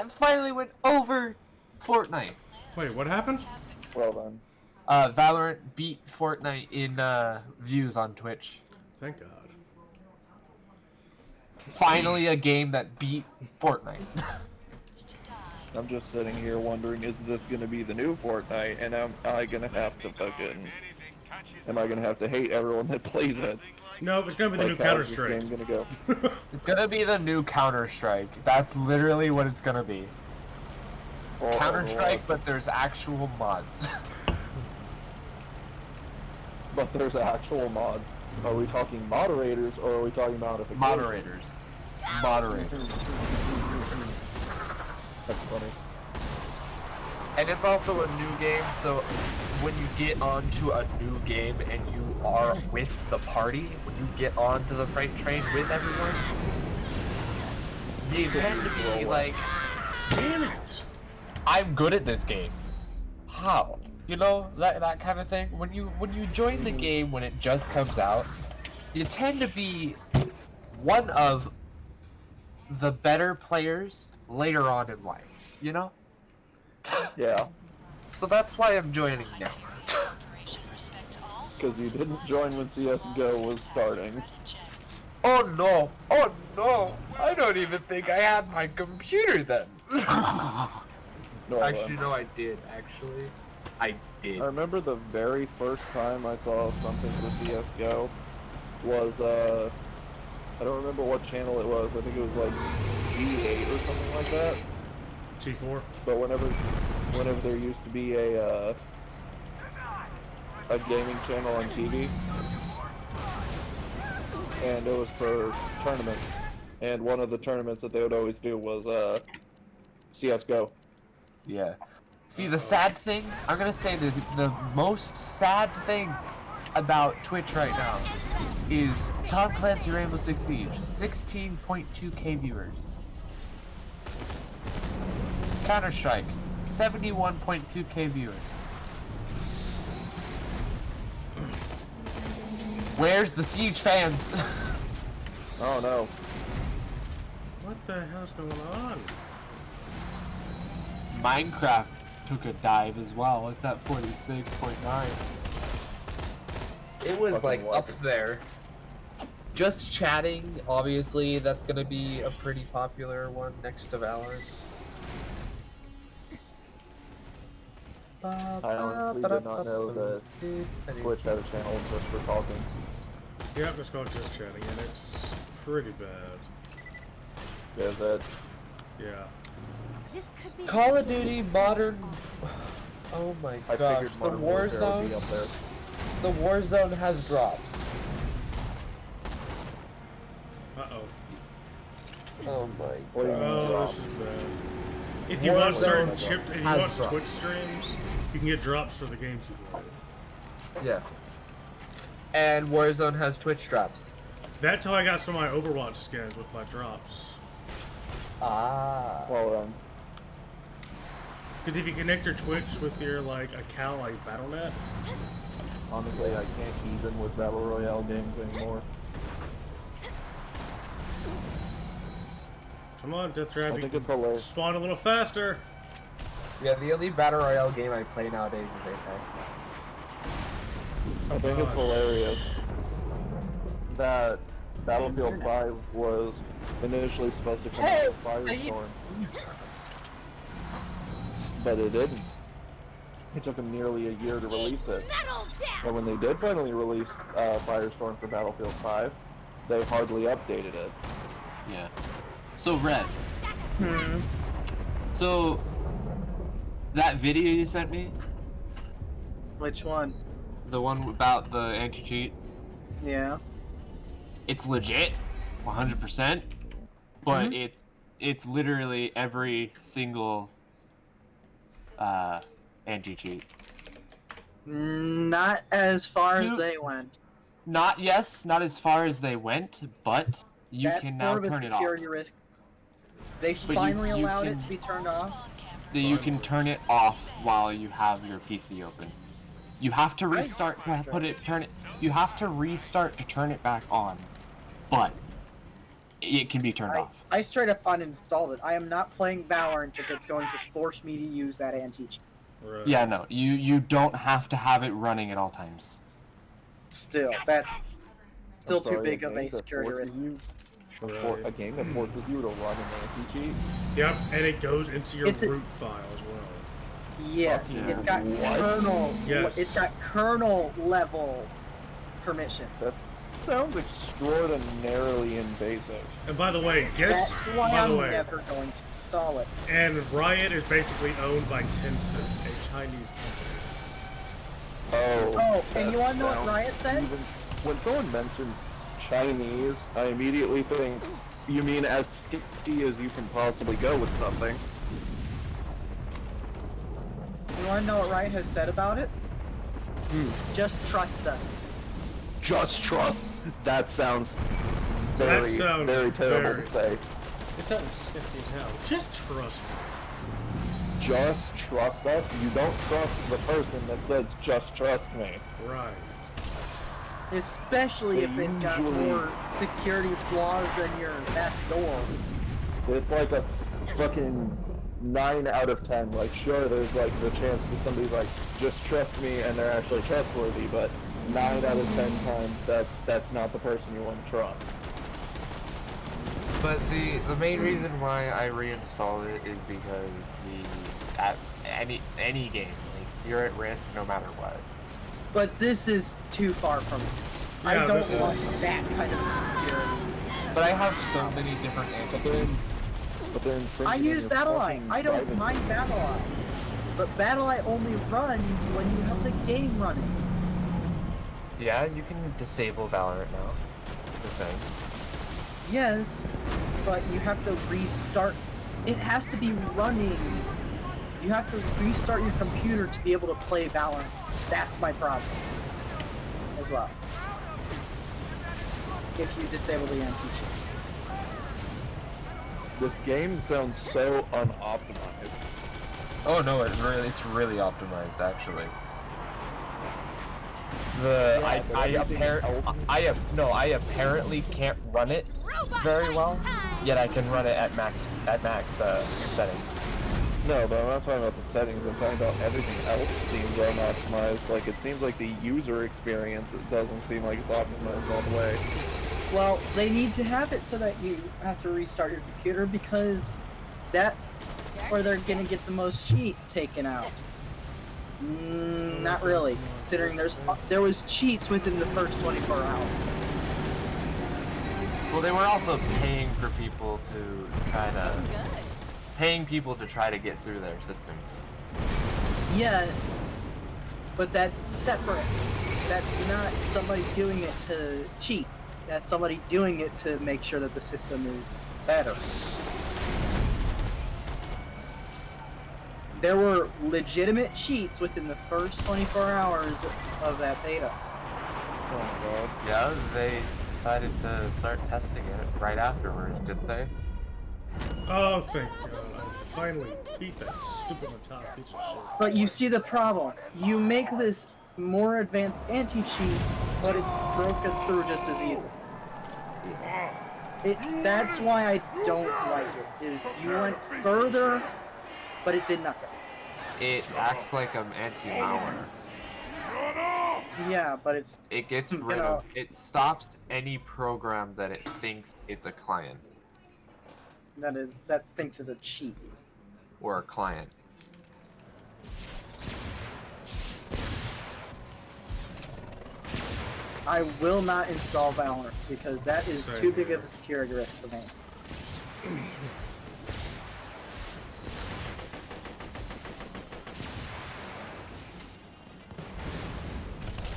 and finally went over Fortnite. Wait, what happened? Well then. Valorant beat Fortnite in views on Twitch. Thank God. Finally, a game that beat Fortnite. I'm just sitting here wondering, is this gonna be the new Fortnite? And am I gonna have to hate everyone that plays it? No, it's gonna be the new Counter-Strike. How's this game gonna go? It's gonna be the new Counter-Strike. That's literally what it's gonna be. Counter-Strike, but there's actual mods. But there's actual mods. Are we talking moderators, or are we talking modifications? Moderators. That's funny. And it's also a new game, so when you get onto a new game and you are with the party, when you get onto the freight train with everyone, you tend to be like, damn it! I'm good at this game. How? You know, that kind of thing. When you join the game when it just comes out, you tend to be one of the better players later on in life, you know? Yeah. So that's why I'm joining now. Because you didn't join when CSGO was starting. Oh no! Oh no! I don't even think I had my computer then! No, Actually, no, I did. Actually, I did. I remember the very first time I saw something for CSGO was, I don't remember what channel it was. I think it was like G8 or something like that. G4. But whenever there used to be a gaming channel on TV, and it was for tournaments, and one of the tournaments that they would always do was CS:GO. Yeah. See, the sad thing, I'm gonna say the most sad thing about Twitch right now is Tom Clancy Rainbow Six Siege, 16.2k viewers. Counter-Strike, 71.2k viewers. Where's the Siege fans? Oh no. What the hell's going on? Minecraft took a dive as well. It's at 46.9. It was like up there. Just chatting, obviously, that's gonna be a pretty popular one next to Valorant. I honestly did not know that Twitch had a channel just for talking. Yeah, it's called Just Chatting, and it's pretty bad. Yeah, that. Yeah. This could be Call of Duty Modern. Oh my I gosh, figured the Modern Warfare would be Warzone. up there. The Warzone has drops. Uh-oh. Oh my What do you mean Oh, drops? this is bad. If you watch certain chips, if you has watch drops. Twitch streams, you can get drops for the games you play. Yeah. And Warzone has Twitch drops. That's how I got some of my Overwatch skins with my drops. Ah. Well, Because if you connect your Twitch with your like account like Battle.net, honestly, I can't even with Battle Royale games anymore. come on, Death Trap, I you think can it's hilarious. spawn a little faster. Yeah, the only Battle Royale game I play nowadays is Apex. I think it's hilarious that Battlefield 5 was initially supposed to come out with Firestorm, but it didn't. It took them nearly a year to release it. And when they did finally release Firestorm for Battlefield 5, they hardly updated it. Yeah. So, Red. So, that video you sent me, Which one? the one about the anti-cheat, Yeah. it's legit, 100%, but it's literally every single anti-cheat. Not as far as they went. Not as far as they went, but you That's can now more of a turn it off. security risk. They But finally you allowed can- it to be turned off. You can turn it off while you have your PC open. You have to restart to turn it. You have to restart to turn it back on. But it can be turned off. I straight up uninstalled it. I am not playing Valorant if it's going to force me to use that anti-cheat. Right. Yeah, no, you don't have to have it running at all times. Still, that's still I'm too sorry, big a of game a that security risk. forces you- Right. A game that forces you to run an anti-cheat? Yep, and it goes into your It's a- root file as well. Yes, Fuck it's yeah. got What? kernel. Yes. It's got kernel level permission. That sounds extraordinarily invasive. And by the way, That's why by the I'm way, never going to install it. and Riot is basically owned by Tencent, a Chinese company. Oh, and that you want to know what sounds Riot said? even- When someone mentions Chinese, I immediately think, you mean as sketchy as you can possibly go with something. You want to know what Riot has said about it? Just trust us. Just trust. That sounds very, sounds very terrible very- to say. It sounds sketchy as hell. Just trust me. Just trust us. You don't trust the person that says just trust me. Right. Especially if They it got usually- more security flaws than your back door. It's like a fucking 9 out of 10. Like, sure, there's like the chance that somebody's like, just trust me, and they're actually trustworthy, but 9 out of 10 times, that's not the person you want to trust. But the main reason why I reinstalled it is because at any game, like, you're at risk no matter what. But this is too far from it. I Yeah, don't this is- want that kind of security. But I have so many different antidotes. But they're infringing I on use your BattleEye. fucking I don't privacy. mind BattleEye. But BattleEye only runs when you have the game running. Yeah, you can disable Valorant now. The thing. Yes, but you have to restart. It has to be running. You have to restart your computer to be able to play Valorant. That's my problem. As well. If you disable the anti-cheat. This game sounds so unoptimized. Oh no, it's really optimized actually. Yeah, but everything else- I apparently can't run it very well, yet I can run it at max settings. No, but I'm not talking about the settings. I'm talking about everything else seems unoptimized. Like, it seems like the user experience, it doesn't seem like it's optimized all the way. Well, they need to have it so that you have to restart your computer because that's where they're gonna get the most cheats taken out. Not really, considering there was cheats within the first 24 hours. Well, they were also paying for people to try to get through their system. Yes, but that's separate. That's not somebody doing it to cheat. That's somebody doing it to make sure that the system is better. There were legitimate cheats within the first 24 hours of that beta. Oh my god. Yeah, they decided to start testing it right afterwards, didn't they? Oh, thank God. I finally beat that stupid Matata piece of shit. But you see the problem. You make this more advanced anti-cheat, but it's broken through just as easy. That's why I don't like it, is you went further, but it did nothing. It acts like an anti-malware. Yeah, but it's It gets You rid know- of. It stops any program that it thinks it's a client that thinks is a cheat. or a client. I will not install Valorant because that is Same too big here. of a security risk for me.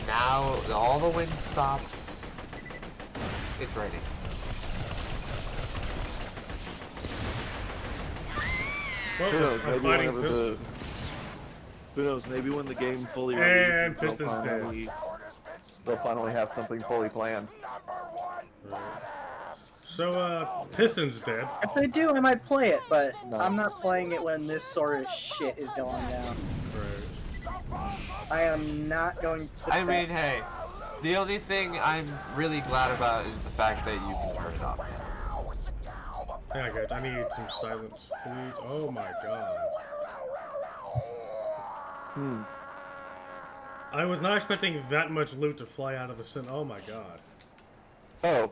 Now all the wind stopped. It's raining. Well, Who knows, I'm maybe fighting whenever Pistol. Who knows, maybe when the game fully And releases, Piston's dead. they'll finally have something fully planned. So, Piston's dead. If they do, I might play it, but No. I'm not playing it when this sort of shit is going down. Right. I am not going to. I mean, hey, the only thing I'm really glad about is the fact that you can turn it off. Hang on, guys. I need some silence, please. Oh my god. I was not expecting that much loot to fly out of the sun. Oh my god. Oh,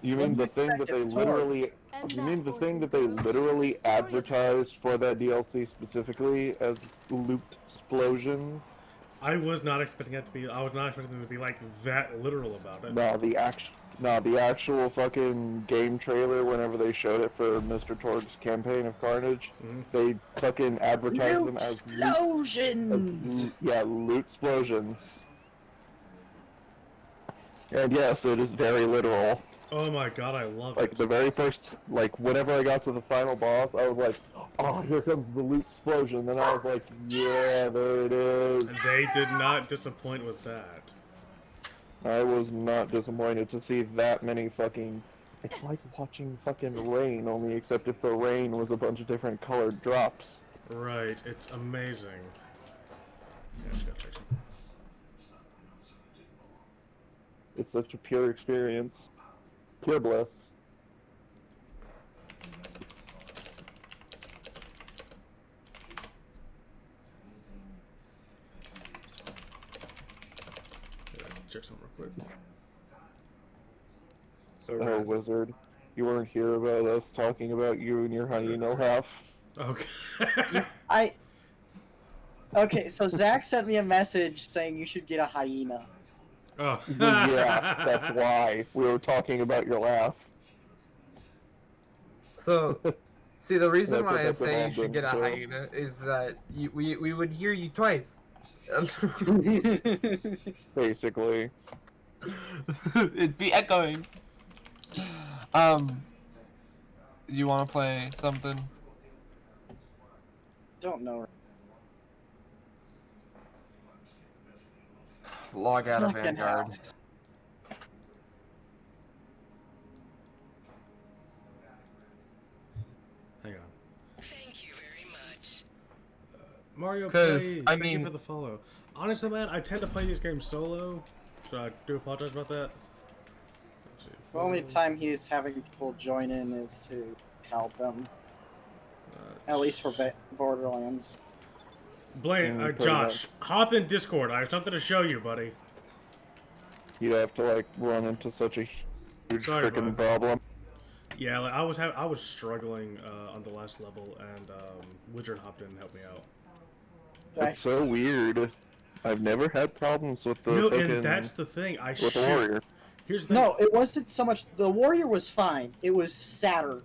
you What mean do you the thing expect? that they It's Tor. literally? And You mean that, the boys thing and that they girls, is the literally story of advertised for that DLC specifically as loot explosions? I was not expecting that to be. I was not expecting them to be like that literal about it. The actual fucking game trailer. Whenever they showed it for Mr. Torg's campaign of Carnage, they fucking advertised them as Explosions! loot explosions. And yes, it is very literal. Oh my god, I love Like it. the very first, like whenever I got to the final boss, I was like, "Oh, here comes the loot explosion!" And I was like, "Yeah, there it is." They did not disappoint with that. I was not disappointed to see that many fucking. It's like watching fucking rain, only except if the rain was a bunch of different colored drops. Right, it's amazing. Yeah, I just gotta check something. It's such a pure experience, pure bliss. Yeah, check something real quick. Oh, wizard, you weren't here about us talking about you and your hyena laugh. Okay. Okay, so Zach sent me a message saying you should get a hyena. Oh. Yeah, that's why we were talking about your laugh. So, see, the reason That's what why I that's say you evolved should get a into. hyena is that we would hear you twice. Basically. It'd be echoing. You want to play something? Don't know. Log out of Fucking Vanguard. hell. Hang on. Thank you very much. Mario 'Cause, plays. I Thank you mean- for the follow. Honestly, man, I tend to play these games solo, so I do apologize about that. Let's see. The only time he's having people join in is to help him. At least for Borderlands. Blaine, pretty Josh, hop in Discord. I have something to show you, buddy. You'd have to like run into such a huge Sorry, freaking bud. problem. Yeah, like, I was struggling on the last level, and Wizard hopped in and helped me out. It's so weird. I've never had problems with the No, fucking, and that's the thing. I with the shoot. warrior. Here's the thing. No, it wasn't so much. The warrior was fine. It was Saturn.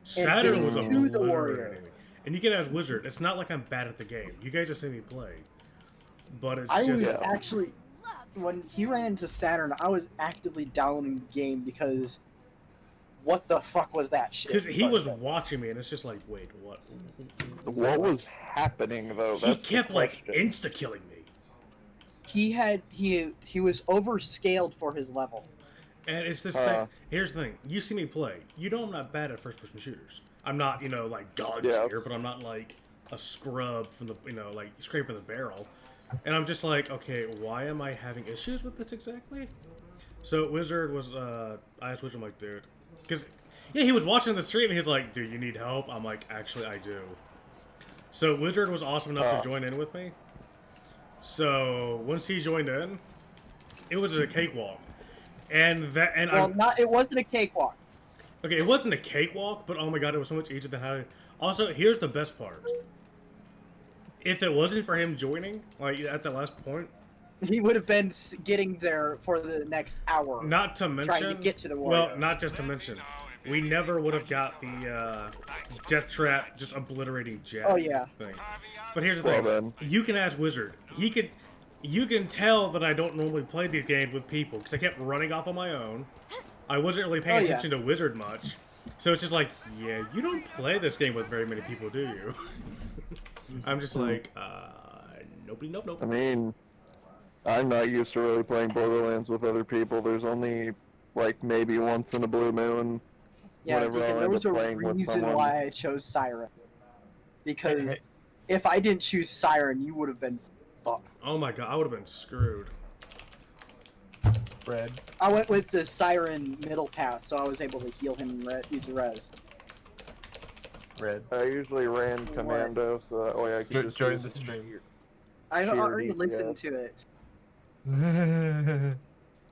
Saturn getting was a to the obliterating warrior. me. And you can ask Wizard. It's not like I'm bad at the game. You guys just see me play. But it's I just... was Yeah. actually, when he ran into Saturn, I was actively downloading the game because what the fuck was that shit? Because he Sorry, was but- watching me, and it's just like, wait, what? What was happening though? He That's the kept, like, question. insta-killing me. He was overscaled for his level. And it's this thing. Here's the thing. You see me play. You know I'm not bad at first-person shooters. I'm not, you know, like, god Yeah. tier, but I'm not, like, a scrub from the, you know, like, scraping the barrel. And I'm just like, okay, why am I having issues with this exactly? So Wizard was, I asked Wizard, I'm like, dude. Because, yeah, he was watching the stream, and he's like, dude, you need help? I'm like, actually, I do. So Wizard was awesome enough to join in with me. So once he joined in, it was a cakewalk. And that, and Well, it wasn't a cakewalk. okay, it wasn't a cakewalk, but oh my god, it was so much easier than how. Also, here's the best part. If it wasn't for him joining, like at the last point, He would have been getting there for the next hour. not to mention, Trying to get to the warrior. well, not just to mention, we never would have got the death trap just obliterating jet. Oh, yeah. Thing. But here's the Well, thing: then. you can ask Wizard. You can tell that I don't normally play these games with people because I kept running off on my own. I wasn't really paying Oh, yeah. attention to Wizard much, so it's just like, yeah, you don't play this game with very many people, do you? I'm just like, nope. I mean, I'm not used to really playing Borderlands with other people. There's only like maybe once in a blue moon. Yeah, whenever Deacon, I'll there end was up a playing with reason someone. why I chose Siren. Because if I didn't choose Siren, you would have been fucked. Oh my god, I would have been screwed. Red. I went with the Siren middle path, so I was able to heal him and use the res. Red. I usually ran commando, so that way I could just Join use the stream. I've sheer already DPS. listened to it.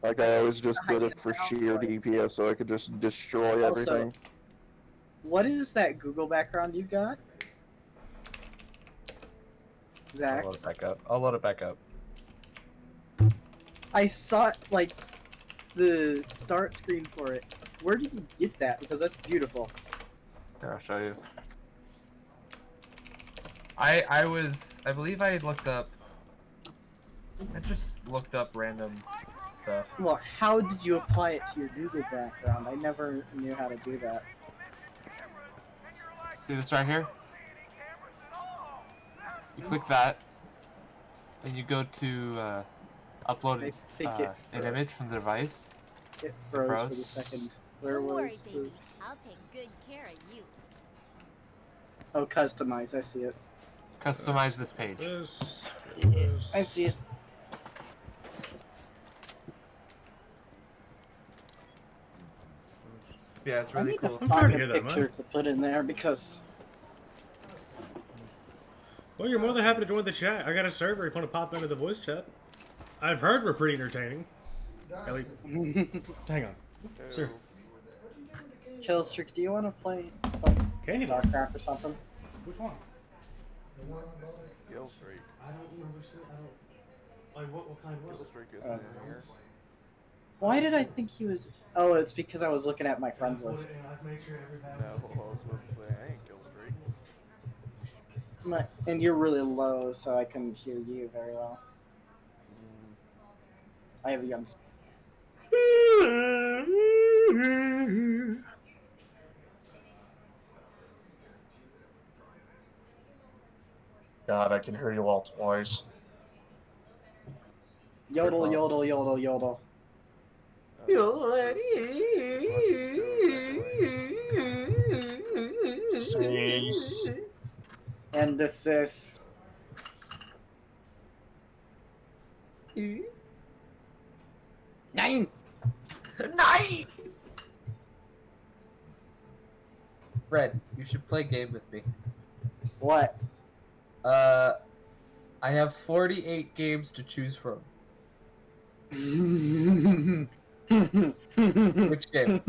Like I always just I did can it for sound sheer like- DPS, so I could just destroy Also, everything. What is that Google background you got? I'll Zach? load it back up. I'll load it back up. I saw like the start screen for it. Where did you get that? Because that's beautiful. Here, I'll show you. I believe I looked up. I just looked up random stuff. Well, how did you apply it to your Google background? I never knew how to do that. See this right here? You click that, and you go to upload I think it an froze. image from the device. It froze for the froze. second. Where Don't worry, was the... baby. I'll take good care of you. Oh, customize. I see it. Customize this page. This. I see it. Yeah, it's I really need cool. to I'm sorry find to a hear that, picture man. to put in there because Well, you're more than happy to join the chat. I got a server if you want to pop into the voice chat. I've heard we're pretty entertaining. Ellie, hang on. Sure. Killstreak, do you want to play like Candy bar. StarCraft or something? Which one? Kill streak. I don't remember seeing. I don't. Like what kind was it? Streak is Uh, in here. Why did I think he was? Oh, it's because I was looking at my friends list. No, I was about to say I ain't kill streak. And you're really low, so I couldn't hear you very well. I have you on. God, I can hear you all twice. Yodel, yodel, yodel, yodel. Cease. And desist. Nine! Night. Red, you should play a game with me. What? I have 48 games to choose from. Which game?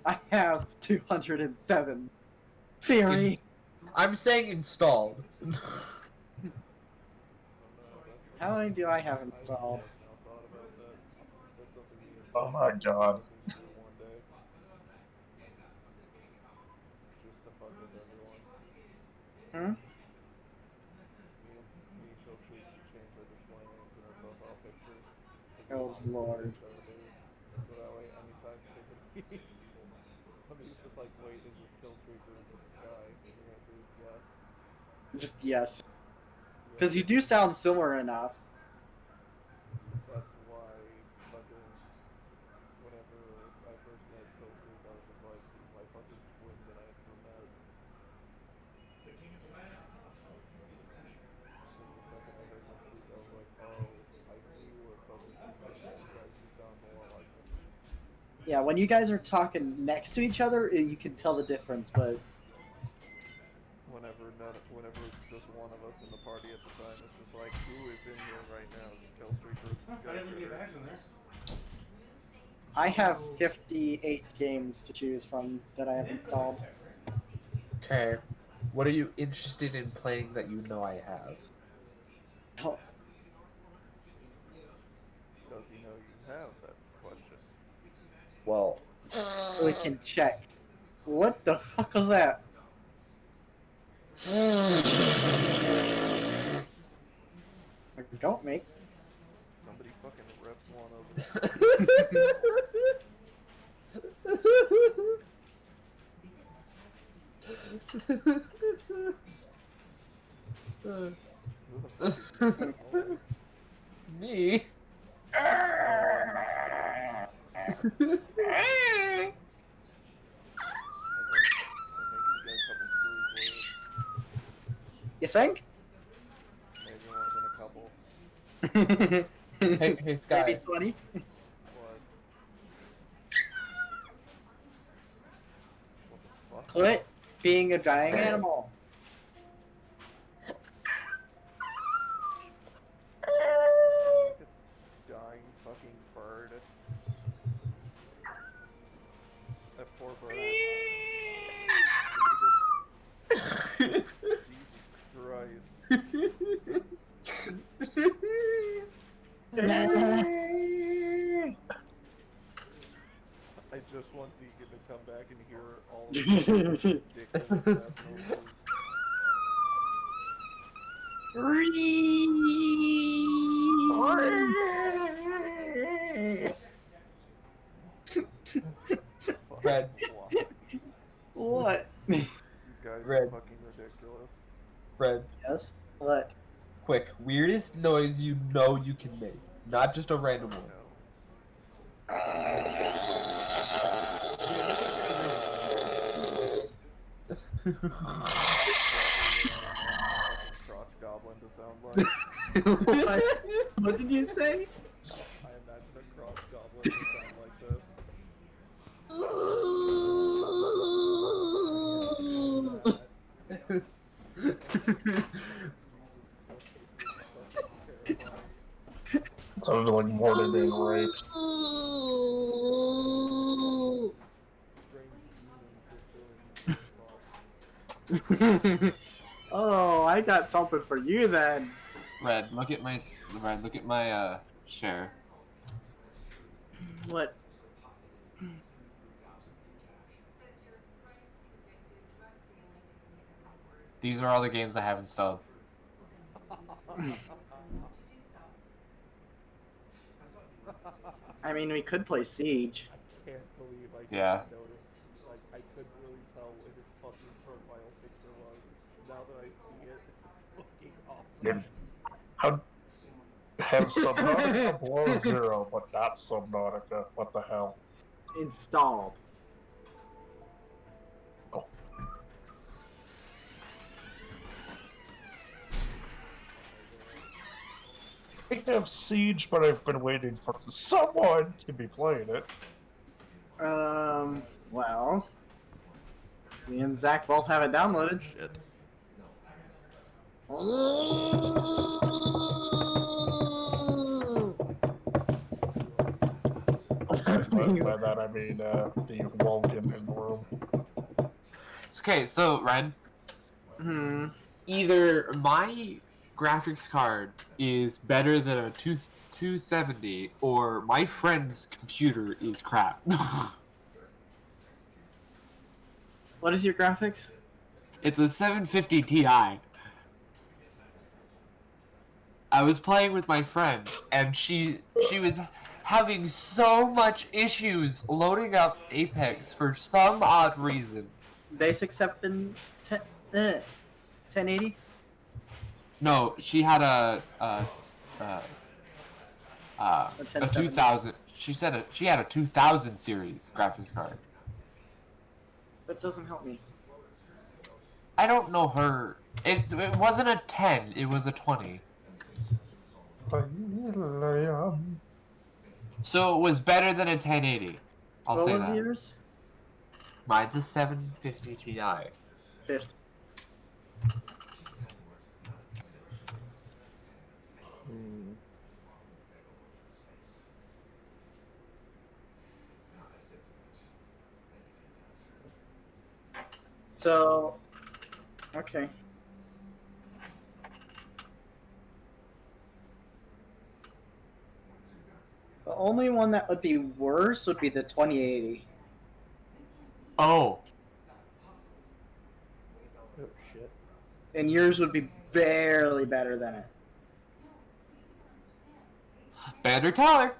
I have 207. Theory. I'm saying installed. How many do I have installed? Oh my god. Hmm? Oh lord. Just yes. Because you do sound similar enough. That's why fucking whenever I first met Killstreak, I was just like, he's my fucking twin that I never met. The second I heard him speak, I was like, oh, I see what fucking you sound more like him. Yeah, when you guys are talking next to each other, you can tell the difference, but Whenever it's just one of us in the party at the time, it's just like, who is in here right now? Killstreak or I didn't leave action there. I have 58 games to choose from that I have installed. Okay. What are you interested in playing that you know I have? Oh, Does he know you have? That's the question. Well, we can check. What the fuck was that? Don't make. Somebody fucking ripped one open. me? You think? Maybe more than a couple. Hey, Sky. Maybe 20? What? What the fuck? Quit being a dying animal. Like a dying fucking bird. That poor bird. Jesus Christ. I just want Deacon to come back and hear all of these ridiculous ass noises. Red. What? You guys are Red. fucking ridiculous. Fred, Yes. What? quick. Weirdest noise you know you can make. Not just a random one. Crotch goblin to sound like. What? What did you say? I imagine a crotch goblin to sound like this. Sounded like more than being raped. Oh, I got something for you then. Red, look at my share. What? These are all the games I have installed. I mean, we could play Siege. Can't believe I couldn't Yeah. notice. Like, I couldn't really tell what his fucking profile picture was. Now that I see it, it's fucking awesome. How have Subnautica below 0, but not Subnautica? What the hell? Installed. Oh. I have Siege, but I've been waiting for someone to be playing it. Well, me and Zach both have it downloaded. Shit. By that I mean the Walden in the room. Okay, so Ren, either my graphics card is better than a 270, or my friend's computer is crap. What is your graphics? It's a 750 Ti. I was playing with my friend, and she was having so much issues loading up Apex for some odd reason. Basic 1080? No, she had a 1070. 2000. She said she had a 2000 series graphics card. That doesn't help me. I don't know her. It wasn't a 10. It was a 20. So it was better than a 1080. I'll What say was that. yours? Mine's a 750 Ti. 50. So, okay. The only one that would be worse would be the 2080. Oh. Oh shit. And yours would be barely better than it. Better taller.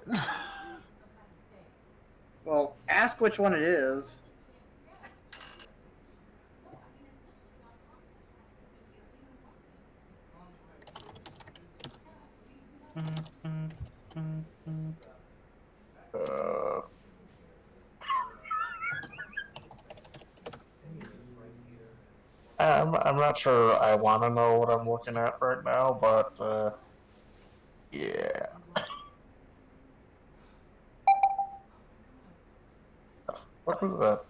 Well, ask which one it is. I'm not sure I want to know what I'm looking at right now, but yeah. What was that?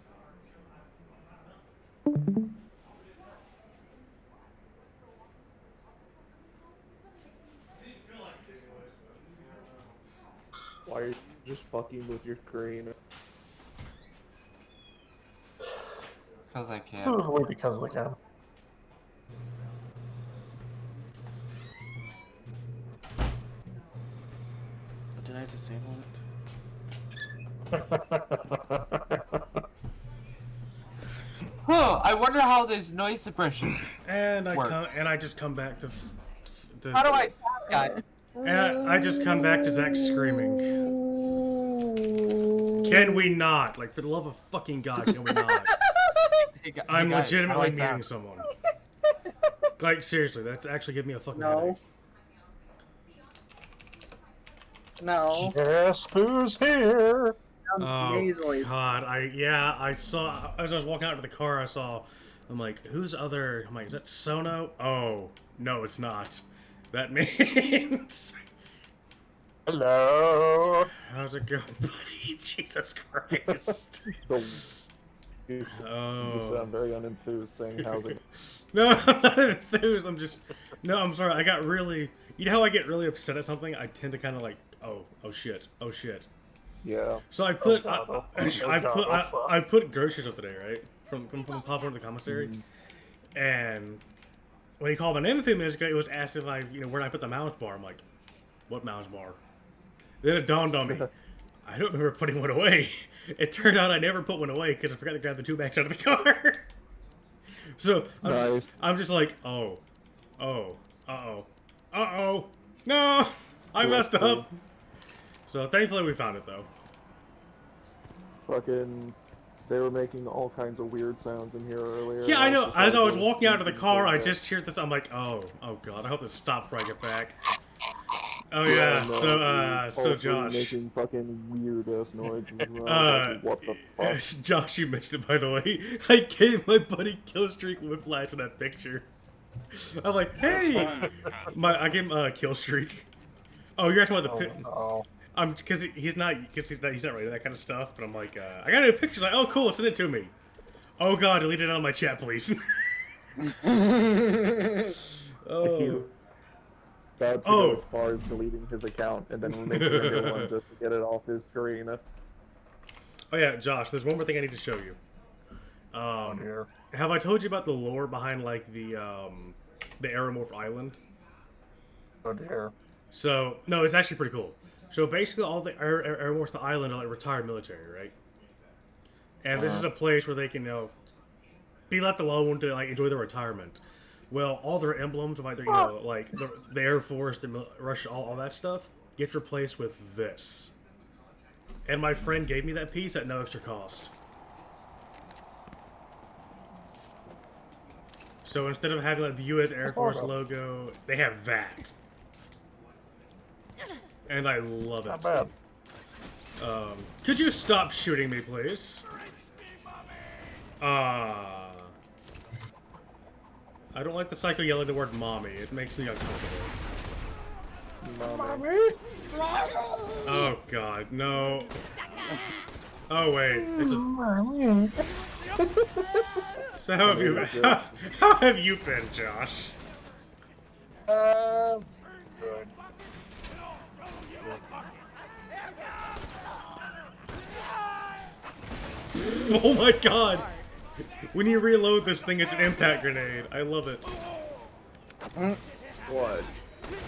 Why are you just fucking with your screen? Because I can. Probably because of the game. Did I disable it? Huh, I wonder how there's noise suppression. And Work. I just come back to How do I that? and I just come back to Zach screaming. Can we not? Like, for the love of fucking God, can we not? I'm legitimately meeting someone. Like, seriously, that's actually giving me a fucking headache. No. Guess who's here? Oh, Nasally. God, I saw, as I was walking out to the car, I'm like, who's other, I'm like, is that Sono? Oh, no, it's not. That means... Hello. How's it going, buddy? Jesus Christ. You Oh. sound very unenthused saying how's it. No, I'm not enthused, no, I'm sorry, I got really, you know how I get really upset at something? I tend to kind of like, oh shit. Yeah. So I put, God, I put groceries up today, right? From Papa to the commissary. And when he called my name a few minutes ago, it was asked if where did I put the mouse bar? I'm like, what mouse bar? Then it dawned on me, I don't remember putting one away. It turned out I never put one away because I forgot to grab the 2 bags out of the car. So I'm just like, uh-oh, no, I messed up. So thankfully we found it though. Fucking, they were making all kinds of weird sounds in here earlier. Yeah, I know. just As like, I was it walking out of the car, I yeah. just hear this. I'm like, oh God, I hope this stops before I get back. Oh Yeah, yeah, no, so also Josh. making fucking weird ass noises. And I was like, what the fuck? Josh, you missed it by the way. I gave my buddy Killstreak whiplash for that picture. I'm like, hey, I gave him Killstreak. Oh, you're talking about the pic. Oh, Because he's not ready to that kind of stuff. But I'm like, I got a picture. Like, oh, cool, send it to me. Oh God, delete it out of my chat, please. Oh. About to go as far as deleting his account and then making a new one just to get it off his screen. Oh yeah, Josh, there's one more thing I need to show you. dear. Have I told you about the lore behind like the Aeromorph Island? Oh dear. So no, it's actually pretty cool. So basically, all the Aeromorphs on the island are like retired military, right? And this is a place where they can, be left alone to like enjoy their retirement. Well, all their emblems, like their, like the Air Force, the Russia, all that stuff, gets replaced with this. And my friend gave me that piece at no extra cost. So instead of having like the U.S. Air Force logo, they have that. And I love Not it. bad. Could you stop shooting me, please? I don't like the psycho yelling the word mommy. It makes me uncomfortable. Mommy? Oh God, no. Oh wait, it's a... So how have you been, Josh? Good. Oh my God! When you reload this thing, it's an impact grenade. I love it. What?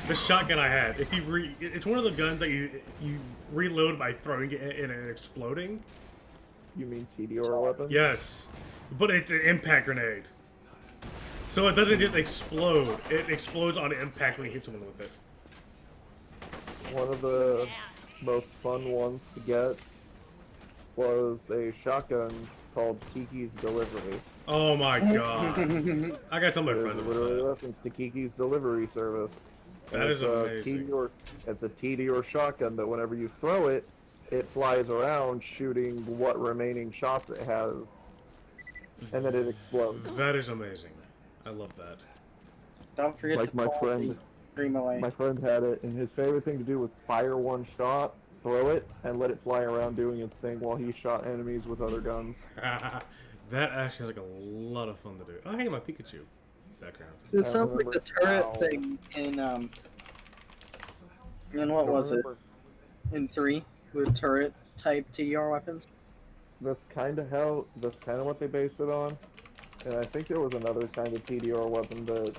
The shotgun I had. If you it's one of the guns that you reload by throwing it and exploding. You mean TDR weapon? Yes, but it's an impact grenade. So it doesn't just explode. It explodes on impact when you hit someone with it. One of the most fun ones to get was a shotgun called Kiki's Delivery. Oh my God! I gotta tell my It friend is about literally that. reference to Kiki's Delivery Service. That is amazing. It's a TDR shotgun that whenever you throw it, it flies around shooting what remaining shots it has, and then it explodes. That is amazing. I love that. Don't forget Like to my pull friend- the stream away. My friend had it, and his favorite thing to do was fire one shot, throw it, and let it fly around doing its thing while he shot enemies with other guns. That actually has like a lot of fun to do. Oh, hey, my Pikachu background. It I sounds like the remember turret how- thing in what was it? remember- In 3 with turret type TDR weapons. That's kind of what they based it on. And I think there was another kind of TDR weapon that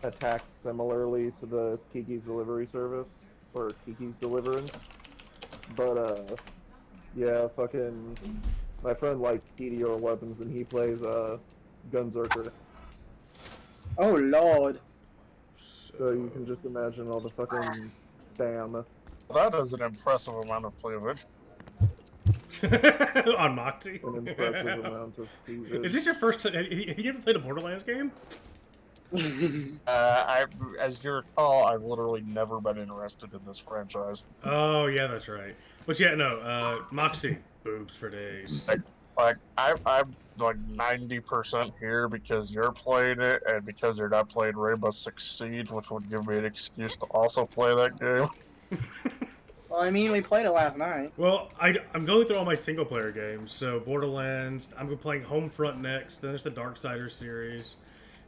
attacked similarly to the Kiki's delivery service or Kiki's deliverance. But yeah, fucking my friend likes TDR weapons and he plays Gunzerker. Oh lord. So you can just imagine all the fucking spam. That is an impressive amount of cleavage. On Moxie. An impressive amount of cleavage. Is this your first time? Have you ever played a Borderlands game? As you recall, I've literally never been interested in this franchise. Oh, yeah, that's right. But yeah, no, Moxie. Boobs for days. I'm like 90% here because you're playing it and because you're not playing Rainbow Six Siege, which would give me an excuse to also play that game. Well, I mean, we played it last night. Well, I'm going through all my single-player games. So Borderlands, I'm playing Homefront next, then there's the Darksiders series.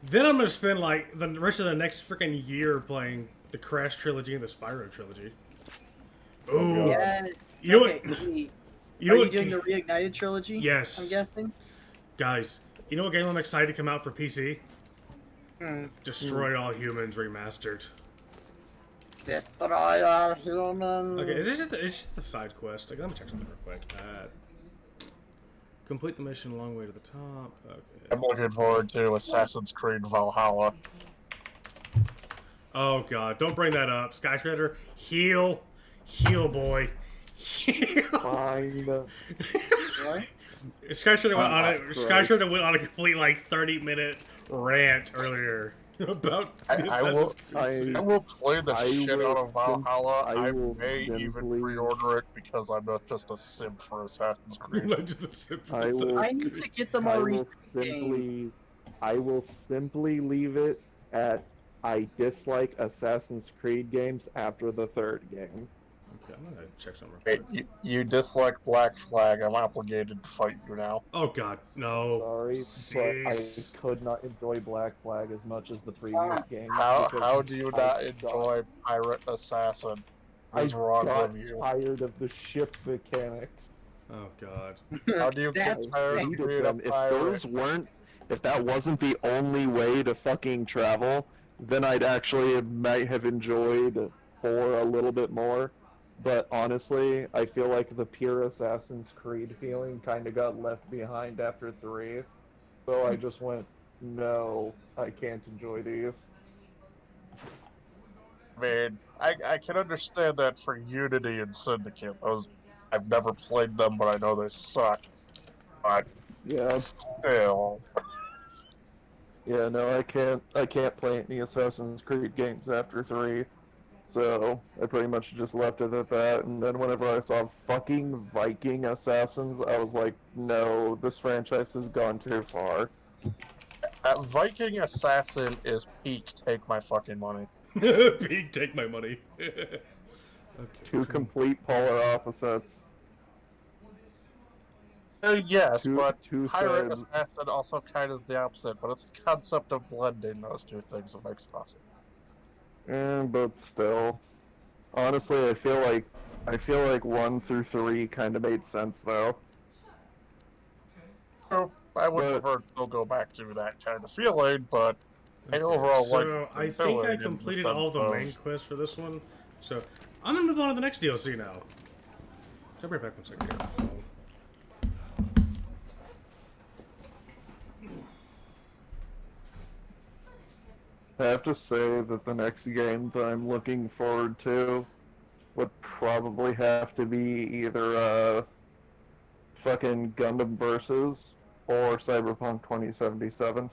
Then I'm going to spend, like, the rest of the next freaking year playing the Crash trilogy and the Spyro trilogy. Ooh. Yeah. You know okay, what? wait. You know Are you what? doing the Reignited trilogy? Yes. I'm guessing. Guys, you know what game I'm excited to come out for PC? Hmm. Destroy All Humans Remastered. Destroy all humans. Okay, it's just the side quest. Okay, let me check something real quick. Complete the mission a long way to the top. Okay. I'm looking forward to Assassin's Creed Valhalla. Oh god, don't bring that up. Sky Shredder, heal. Heal, boy. Heal. Fine. What? Sky Shredder went on Christ. Sky Shredder went on a complete, like, 30-minute rant earlier about I will- Assassin's Creed. I will play the I shit will out of Valhalla. I I will may even simply- pre-order it because I'm not just a simp for Assassin's Creed. Legends of Simple I will- Assassin's I need Creed. to get the more recent game. I will simply leave it at I dislike Assassin's Creed games after the third game. Okay, I'm gonna check something real Hey, quick. you dislike Black Flag. I'm obligated to fight you now. Oh god, no. Sorry, but Cease. I could not enjoy Black Flag as much as the previous game. How because do you I not got- enjoy Pirate Assassin? I What's wrong got with you? tired of the ship mechanics. Oh god. How do you That's get tired of Hated being a them. pirate? If that wasn't the only way to fucking travel, then I'd actually might have enjoyed 4 a little bit more. But honestly, I feel like the pure Assassin's Creed feeling kind of got left behind after 3. So I just went, no, I can't enjoy these. I mean, I can understand that for Unity and Syndicate. I've never played them, but I know they suck. But Yeah, still, yeah, no, I can't play any Assassin's Creed games after 3. So I pretty much just left it at that, and then whenever I saw fucking Viking Assassins, I was like, no, this franchise has gone too far. Viking Assassin is peak. Take my fucking money. Pete, take my money. Okay. Two complete polar opposites. Yes, Two- but two Pirate sides. Assassin also kind of is the opposite. But it's the concept of blending those two things that makes it awesome. But still, honestly, I feel like 1 through 3 kind of made sense though. So I would But- prefer to still go back to that kind of feeling, but I Okay, overall so like. I think I completed all the main quests for this one. So I'm gonna move on to the next DLC now. I'll be right back 1 second here. on the phone. I have to say that the next game that I'm looking forward to would probably have to be either fucking Gundam Versus or Cyberpunk 2077.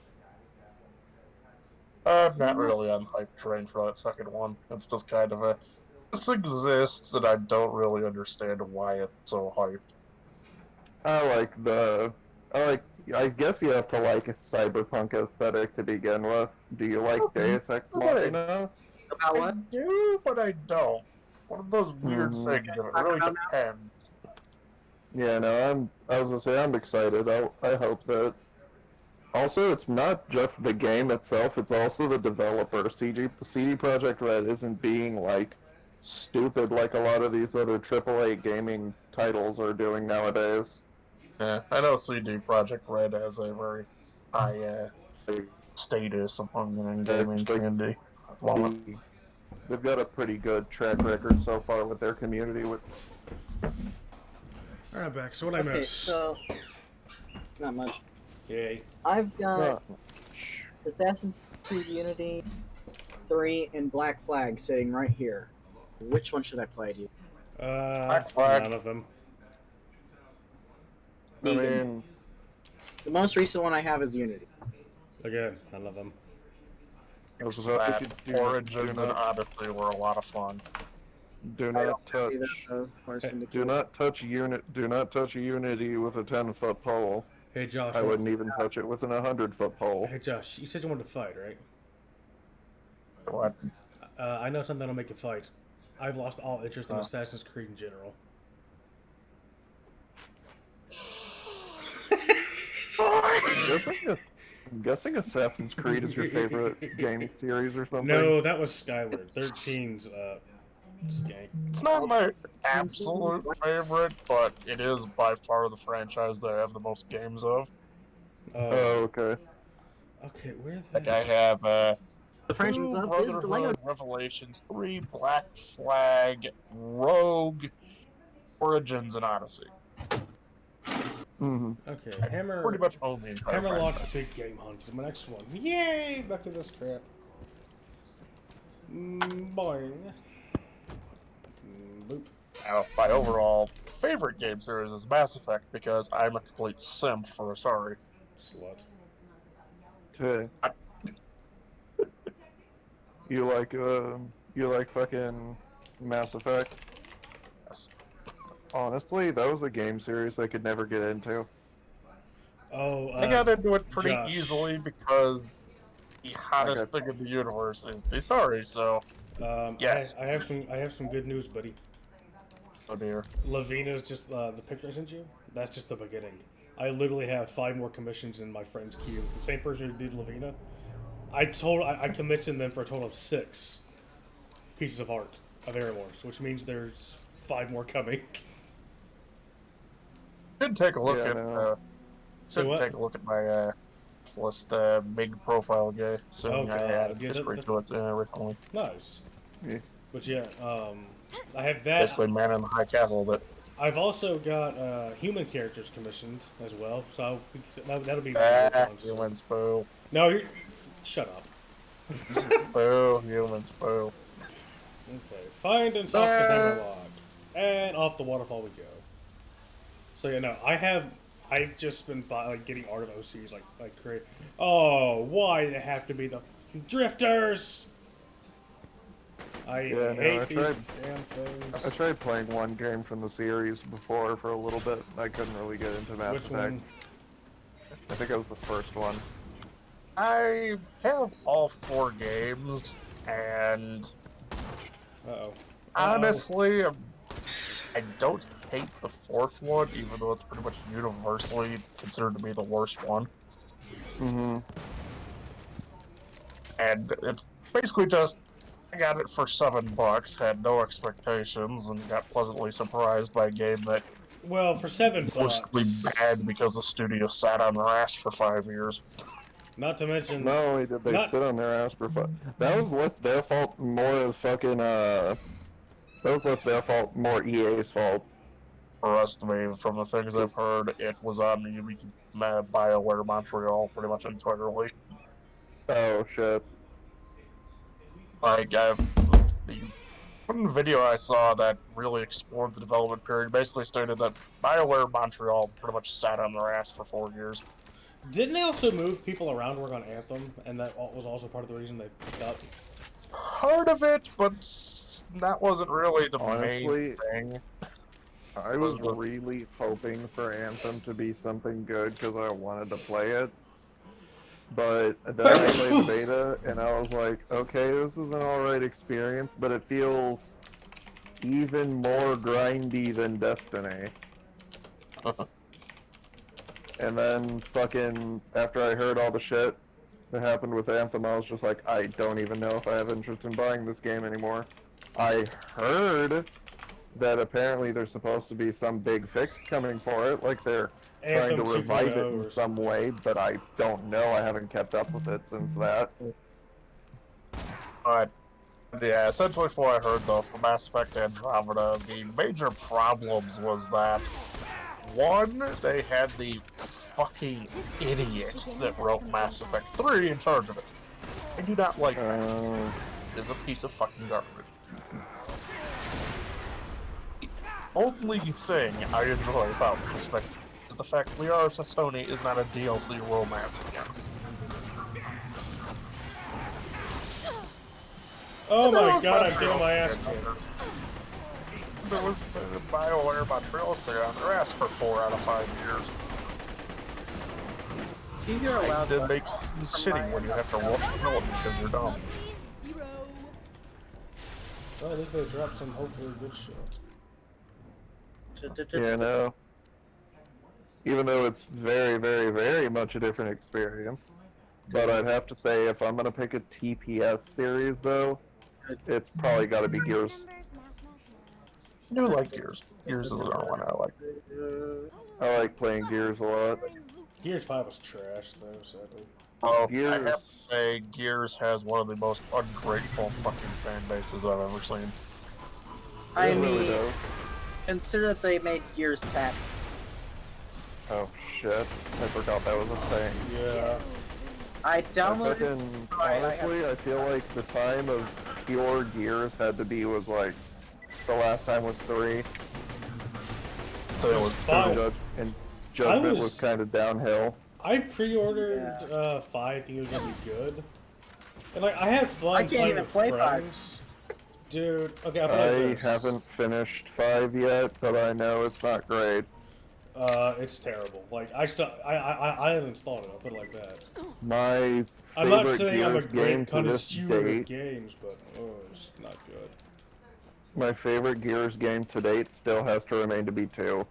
I'm not really on the hype train for that second one. It's just kind of a. This exists, and I don't really understand why it's so hyped. I guess you have to like a cyberpunk aesthetic to begin with. Do you like Deus Ex Okay. Machina? About what? I do, but I don't. One of those weird Mhm. things. It really depends. Yeah, no, I was gonna say I'm excited. I hope that Also, it's not just the game itself, it's also the developer. CD Projekt Red isn't being, like, stupid like a lot of these other AAA gaming titles are doing nowadays. Yeah, I know CD Projekt Red has a very high Like, status among the gaming like, community at the moment. they've got a pretty good track record so far with their community. With Alright, back. So what I Okay, miss? so not much. Yay. I've got uh, Assassin's Creed Unity 3 and Black Flag sitting right here. Which one should I play, do you? Black Flag. None of them. I Negan. mean, The most recent one I have is Unity. Again, none of them. Because about that if you do Origins not- and Odyssey were a lot of fun. do I not don't have touch. either of those or Syndicate. Do not touch Unity with a 10-foot pole. Hey Josh. I wouldn't even touch it with an 100-foot pole. Hey Josh, you said you wanted to fight, right? What? I know something that'll make you fight. I've lost all interest in Assassin's Creed in general. I'm guessing Assassin's Creed is your favorite game series or something. No, that was Skyward. 13's skank. It's not my absolute favorite, but it is by far the franchise that I have the most games of. Oh, okay. Okay, where the Like I have The Two franchise of is the Lego. Brotherhood, Revelations 3, Black Flag, Rogue, Origins, and Odyssey. Mm-hmm. Okay, I Hammer. pretty much own the entire Hammerlock's franchise. Big Game Hunt is my next one. Yay! Back to this crap. Boing. Boop. Now, my overall favorite game series is Mass Effect because I'm a complete simp for Asari. Slut. Okay. You like fucking Mass Effect? Yes. Honestly, that was a game series I could never get into. Oh, I got into it pretty Josh. easily because the hottest thing in the universe is the Asari, so yes. I have some good news, buddy. Oh dear. Lavina's just the picture I sent you. That's just the beginning. I literally have 5 more commissions in my friend's queue. The same person who did Lavina. I commissioned them for a total of 6 pieces of art of Airwars, which means there's 5 more coming. Should take a look Yeah, at no. So what? take a look at my list, big profile guy. So Oh, I God. added Yeah, history that- to it recently. Nice. Yeah. But yeah, I have that. Basically, Man in the High Castle. That I've also got human characters commissioned as well, so that'll be the ones. humans, boo, No, shut up. boo, humans, boo. Okay, find and talk the Hammerlock, and off the waterfall we go. So yeah, no, I've just been getting art of OCs like crazy. Oh, why do they have to be the drifters? I Yeah, no, hate I these tried- damn things. I tried playing one game from the series before for a little bit. I couldn't really get into Mass Which Effect. one? I think it was the first one. I have all 4 games, and Uh-oh. honestly, I don't hate the 4th one, even though it's pretty much universally considered to be the worst one. Mm-hmm. And it's basically just, I got it for $7, had no expectations, and got pleasantly surprised by a game that Well, for $7, mostly bad because the studio sat on their ass for 5 years. not to mention, Not only did they Not- sit on their ass for that was less their fault, more fucking that was less their fault, more EA's fault. For us to me, from the things I've heard, it was on the BioWare Montreal pretty much entirely. Oh shit. Like, the one video I saw that really explored the development period basically stated that BioWare Montreal pretty much sat on their ass for 4 years. didn't they also move people around to work on Anthem, and that was also part of the reason they picked up? Part of it, but that wasn't really the Honestly, main thing. I was really hoping for Anthem to be something good because I wanted to play it. But then I played the beta and I was like, okay, this is an alright experience, but it feels even more grindy than Destiny. And then fucking after I heard all the shit that happened with Anthem, I was just like, I don't even know if I have interest in buying this game anymore. I heard that apparently there's supposed to be some big fix coming for it, like they're trying to Anthem revive 2.0 it in or some way, but I don't know. I haven't kept up with it since that. But yeah, essentially from what I heard though from Mass Effect Andromeda, the major problems was that one, they had the fucking idiot that wrote Mass Effect 3 in charge of it. I do not like Mass Effect. It is a piece of fucking garbage. The only thing I enjoy about Mass Effect is the fact Liara Sassoni is not a DLC romance again. Oh my god, I'm getting my ass kicked. There was BioWare Montreal on their ass for 4 out of 5 years. You're allowed It to. makes it shitty when you have to watch the film because you're dumb. Well, at least they dropped some hope for a good shot. You know, even though it's very, very, very much a different experience. But I'd have to say, if I'm gonna pick a TPS series, though, it's probably got to be Gears. I do like Gears. Gears is another one I like. I like playing Gears a lot. Gears 5 was trash, though, sadly. Oh, Gears. I have to say, Gears has one of the most ungrateful fucking fan bases I've ever seen. I It really mean, does. consider that they made Gears 10. Oh shit! I forgot that was a thing. Yeah. I downloaded. Fucking, honestly, I feel like the time of pure Gears had to be was like the last time was 3. So it was Five. And Judgment was- was kind of downhill. I pre-ordered 5 thinking it was gonna be good. And like, I had fun I can't playing even with play friends. Dude, okay, I'll I play this. haven't finished 5 yet, but I know it's not great. It's terrible. Like, I haven't installed it, I'll put it like that. My I'm not favorite saying I'm a Gears game great to this connoisseur of date. games, but it's not good. My favorite Gears game to date still has to remain to be 2.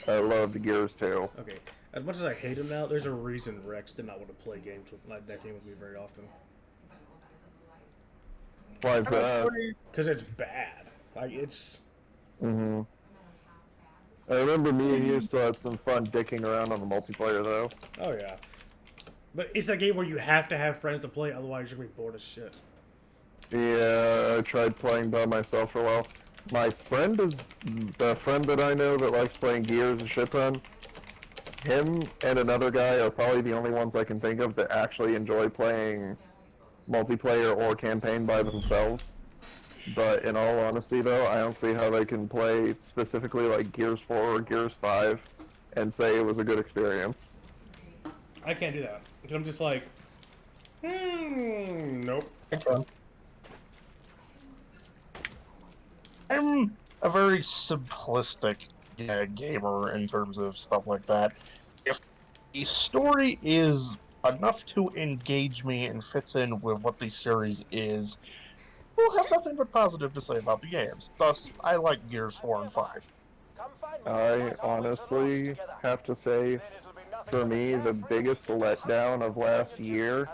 I loved Gears 2. Okay, as much as I hate him now, there's a reason Rex did not want to play games with like that game with me very often. Why is that? Because it's bad. Like, it's... Mm-hmm. I remember me and you still had some fun dicking around on the multiplayer, though. Oh, yeah. But it's that game where you have to have friends to play, otherwise you're going to be bored as shit. Yeah, I tried playing by myself for a while. My friend is the friend that I know that likes playing Gears a shit ton. Him and another guy are probably the only ones I can think of that actually enjoy playing multiplayer or campaign by themselves. But in all honesty, though, I don't see how they can play specifically like Gears 4 or Gears 5 and say it was a good experience. I can't do that. Because I'm just like, nope. I'm a very simplistic gamer in terms of stuff like that. If the story is enough to engage me and fits in with what the series is, we'll have nothing but positive to say about the games. Thus, I like Gears 4 and 5. I honestly have to say, for me, the biggest letdown of last year,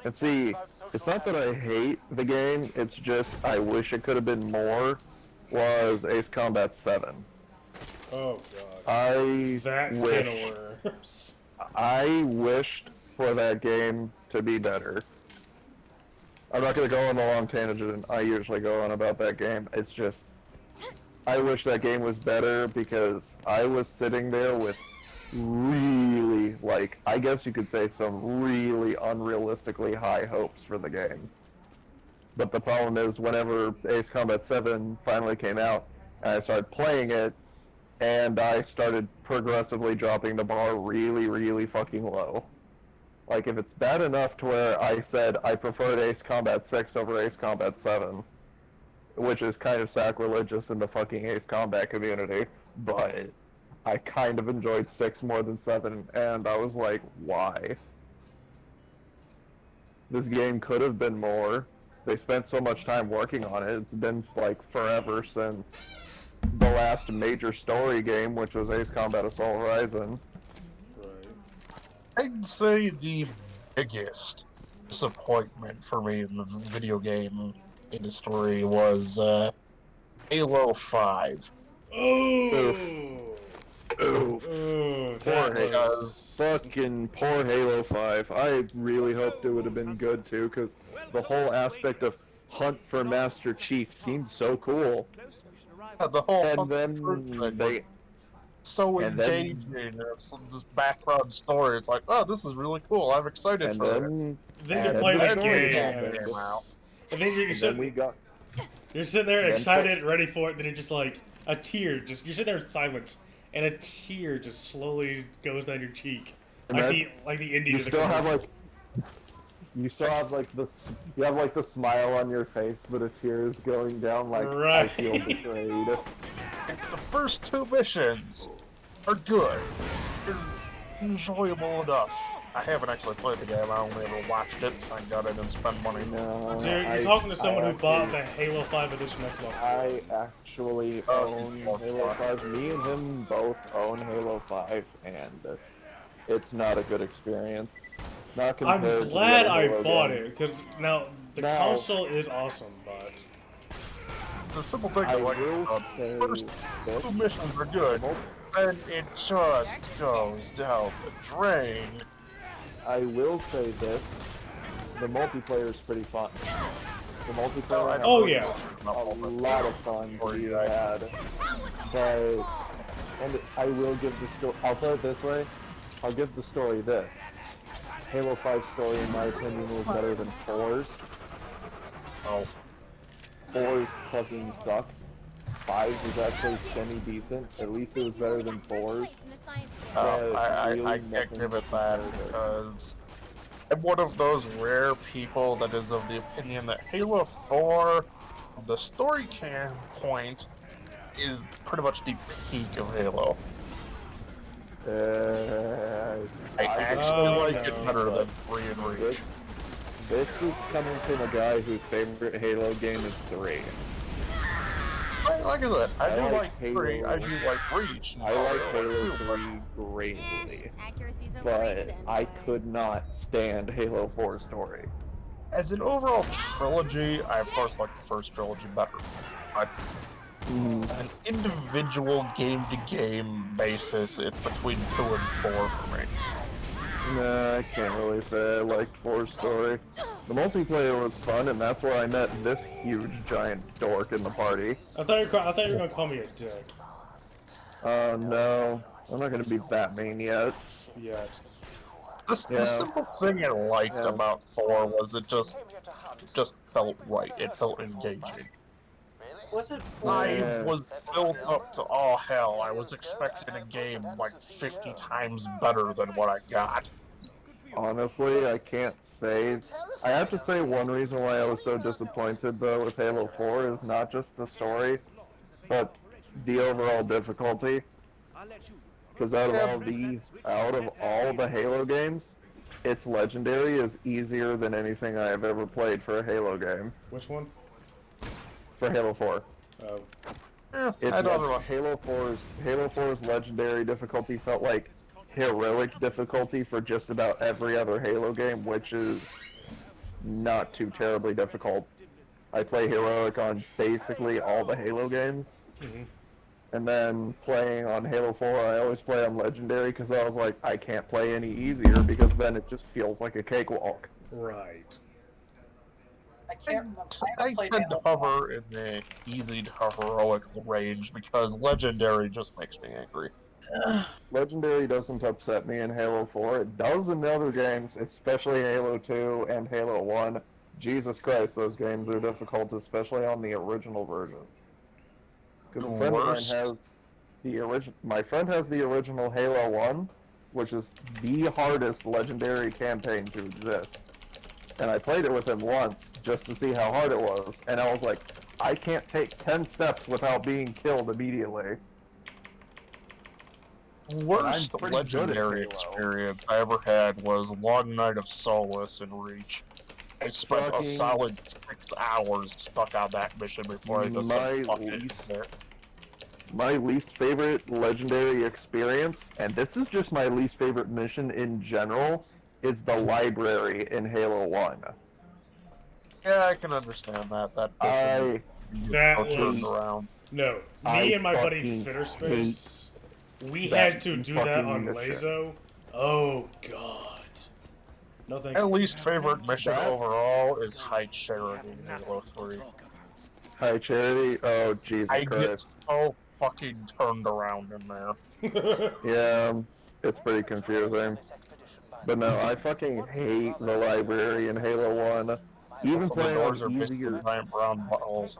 and see, it's not that I hate the game, it's just I wish it could have been more, was Ace Combat 7. Oh, God. I wished for that game to be better. I'm not going to go on a long tangent I usually go on about that game. It's just, I wish that game was better because I was sitting there with really, like, I guess you could say some really unrealistically high hopes for the game. But the problem is whenever Ace Combat 7 finally came out, and I started playing it, and I started progressively dropping the bar really, really fucking low. Like, if it's bad enough to where I said I preferred Ace Combat 6 over Ace Combat 7, which is kind of sacrilegious in the fucking Ace Combat community, but I kind of enjoyed 6 more than 7, and I was like, why? This game could have been more. They spent so much time working on it. It's been, like, forever since the last major story game, which was Ace Combat Assault Horizon. Right. I'd say the biggest disappointment for me in the video game industry was Halo 5. Oh, Oof. that Poor Halo. was Fucking poor Halo 5. I really hoped it would have been good too, because the whole aspect of Hunt for Master Chief seemed so cool. Yeah, the whole And fucking then thing was they so and then engaging. It's this background story. It's like, oh, this is really cool. I'm excited and for it. then then you're and playing the the story game, and happened. it's and then you're And then sitting, we got you're sitting there then excited, ready for it. Then it just like a tear, just you're sitting there in silence, and a tear just slowly goes down your cheek, And like then the ending you of the still have commercial. you still have like you have like the smile on your face, but a tear is going down. Like I Right. feel betrayed. The first two missions are good. They're enjoyable enough. I haven't actually played the game. I only ever watched it. Thank God I didn't spend money. No, So you're talking to someone who bought the Halo 5 edition Xbox. I actually own Halo 5. Me and him both own Halo 5, and it's not a good experience. Not I'm compared to the glad other I Halo bought games. it because now the Now- console is awesome, but The simple thing I is like will the say first this. two missions are good, and it just goes down the drain. I will say this. The multiplayer is pretty fun. The multiplayer has Oh, yeah. a lot of fun to be had. But and I will give the story. I'll put it this way. I'll give the story this. Halo 5 story, in my opinion, was better than 4's. Oh, 4's fucking sucked. 5's was actually semi-decent. At least it was better than 4's. Place in the science fair. I really can't nothing give it that compared to it. because I'm one of those rare people that is of the opinion that Halo 4, the story point, is pretty much the peak of Halo. I actually like it better than 3 and Reach. This is coming from a guy whose favorite Halo game is 3. Like I said, I do like like 3, Halo. I do like Reach. I like really Halo 3 greatly, Accuracy's but overrated I anyway. could not stand Halo 4 story. As an overall trilogy, I of course like the first trilogy better. But on an individual game-to-game basis, it's between 2 and 4 for me. Nah, I can't really say I liked 4 story. The multiplayer was fun, and that's where I met this huge giant dork in the party. I thought you were gonna call me a dick. No, I'm not gonna be that mean yet. Yes. The Yeah. simple thing I liked Yeah. about 4 was it just felt right. It felt engaging. Was it I Yeah. was built up to all hell. I was expecting a game like 50 times better than what I got. Honestly, I can't say. I have to say one reason why I was so disappointed though with Halo 4 is not just the story, but the overall difficulty. Because out of all the Halo games, its Legendary is easier than anything I have ever played for a Halo game. Which one? For Halo 4. Oh. It's I don't know. Halo 4's Legendary difficulty felt like heroic difficulty for just about every other Halo game, which is not too terribly difficult. I play heroic on basically all the Halo games. And then playing on Halo 4, I always play on Legendary because I was like, I can't play any easier because then it just feels like a cakewalk. Right. I can't remember. I haven't played tend to Halo hover in the easy to heroic range because Legendary just makes me angry. Legendary doesn't upset me in Halo 4. It does in the other games, especially Halo 2 and Halo 1. Jesus Christ, those games are difficult, especially on the original versions. Because a friend of mine has my friend has the original Halo 1, which is the hardest Legendary campaign to exist. And I played it with him once just to see how hard it was, and I was like, I can't take 10 steps without being killed immediately. Worst I'm pretty good at Legendary Halo. experience I ever had was Long Night of Solace in Reach. I spent a Fucking- solid 6 hours stuck on that mission before I just said, My fuck it. least- There. My least favorite legendary experience, and this is just my least favorite mission in general, is the library in Halo 1. Yeah, I can understand that. That I That turned was around. no. I Me and my buddy fucking Fitterspace, we that had to do that fucking on mission. Lazo. Oh god. No thank My you. least favorite mission That- overall is High Charity in Halo 3. High Charity? Oh, Jesus I get Christ. so fucking turned around in there. Yeah, it's pretty confusing. But no, I fucking hate the library in Halo 1. Even The playing doors are on basically easier, giant brown buttholes.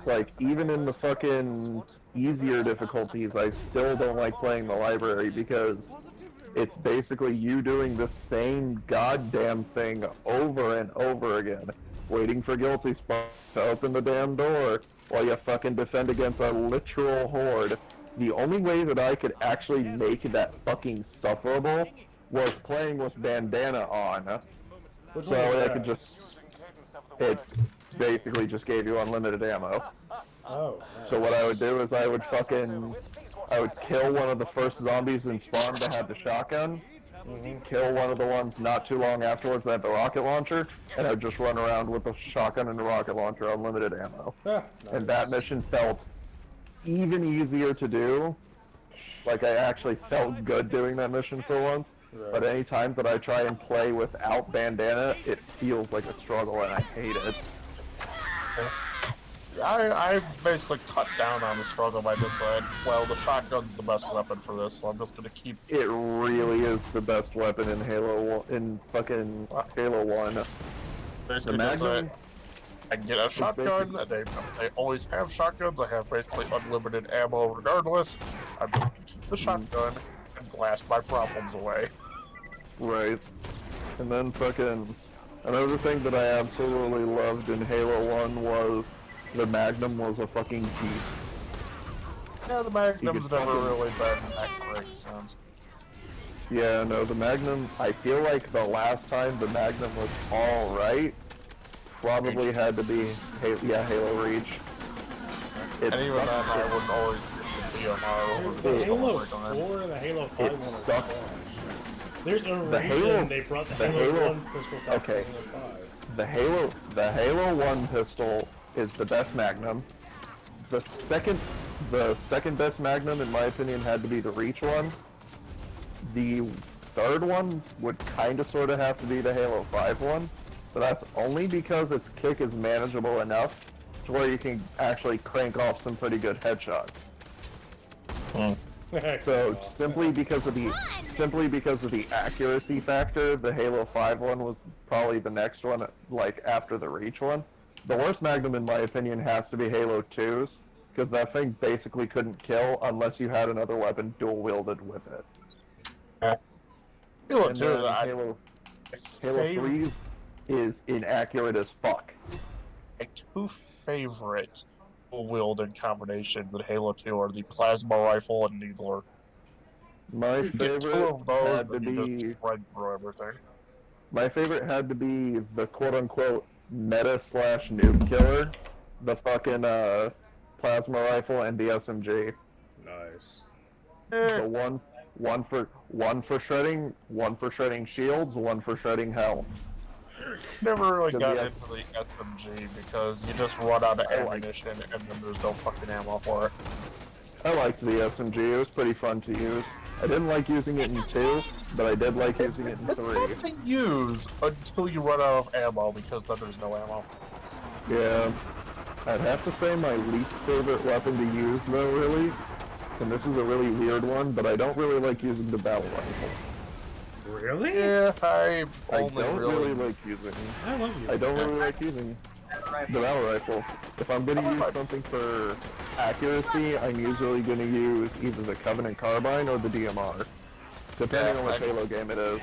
like, even in the fucking easier difficulties, I still don't like playing the library because it's basically you doing the same goddamn thing over and over again. Waiting for guilty spot to open the damn door while you fucking defend against a literal horde. The only way that I could actually make that fucking sufferable was playing with bandana on. Which So one was I that? could just... It basically just gave you unlimited ammo. Oh. So what I would do is I would kill one of the first zombies in spawn that had the shotgun, kill one of the ones not too long afterwards that had the rocket launcher, and I would just run around with the shotgun and the rocket launcher, unlimited ammo. Ah, And that mission felt even easier to do. Like, I actually felt good doing that mission for once. Right. But any time that I try and play without bandana, it feels like a struggle and I hate it. I basically cut down on the struggle by just saying, well, the shotgun's the best weapon for this, so I'm just gonna keep... It really is the best weapon in fucking Halo 1. Basically The just say, Magnum? I can get a shotgun, they always have shotguns, I have basically unlimited ammo regardless. I'm just gonna keep the shotgun and blast my problems away. Right. And then fucking... Another thing that I absolutely loved in Halo 1 was the Magnum was a fucking beast. Yeah, the Magnum's never really been that great since. Yeah, no, the Magnum, I feel like the last time the Magnum was alright probably had to be Halo Reach. Dude, And even then, I wouldn't always get the DMR over the the Halo pistol on. 4 and the Halo 5 It one are sucked. trash. There's a The reason Halo- they brought the the Halo Halo- 1 pistol back okay. to Halo 5. The Halo 1 pistol is the best Magnum. The second best Magnum, in my opinion, had to be the Reach one. The third one would kind of sort of have to be the Halo 5 one, but that's only because its kick is manageable enough to where you can actually crank off some pretty good headshots. So simply because of the accuracy factor, the Halo 5 one was probably the next one, like after the Reach one. The worst Magnum, in my opinion, has to be Halo 2's, because that thing basically couldn't kill unless you had another weapon dual-wielded with it. Halo And 2, then I- Halo 3 is inaccurate as fuck. My two favorite wielded combinations in Halo 2 are the plasma rifle and needler. My You get two favorite of those, had to and you be just spread through everything. my favorite had to be the quote-unquote meta/noob killer, the fucking plasma rifle and the SMG. Nice. The one for shredding shields, one for shredding health. Never really So got the- into the SMG because you just run out of ammunition and then there's no fucking ammo for it. I liked the SMG. It was pretty fun to use. I didn't like using it in 2, but I did like using it in It's 3. fun to use until you run out of ammo because then there's no ammo. Yeah. I'd have to say my least favorite weapon to use, though, really, and this is a really weird one, but I don't really like using the battle rifle. Really? Yeah, I I only don't really... really like using it. I love you. I don't really like using the battle rifle. If I'm gonna use something for accuracy, I'm usually gonna use either the Covenant Carbine or the DMR, depending on what Halo game it is.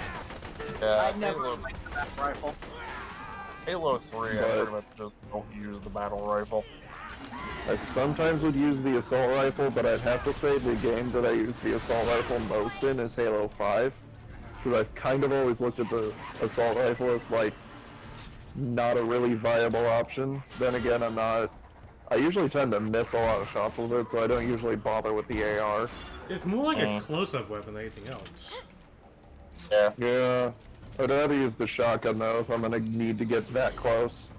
Yeah, I never Halo, liked that rifle. Halo 3, I But- pretty much just don't use the battle rifle. I sometimes would use the assault rifle, but I'd have to say the game that I use the assault rifle most in is Halo 5. Because I've kind of always looked at the assault rifle as, like, not a really viable option. Then again, I'm not I usually tend to miss a lot of shots with it, so I don't usually bother with the AR. It's more like a close-up weapon than anything else. Yeah. Yeah, I'd rather use the shotgun though if I'm gonna need to get that close.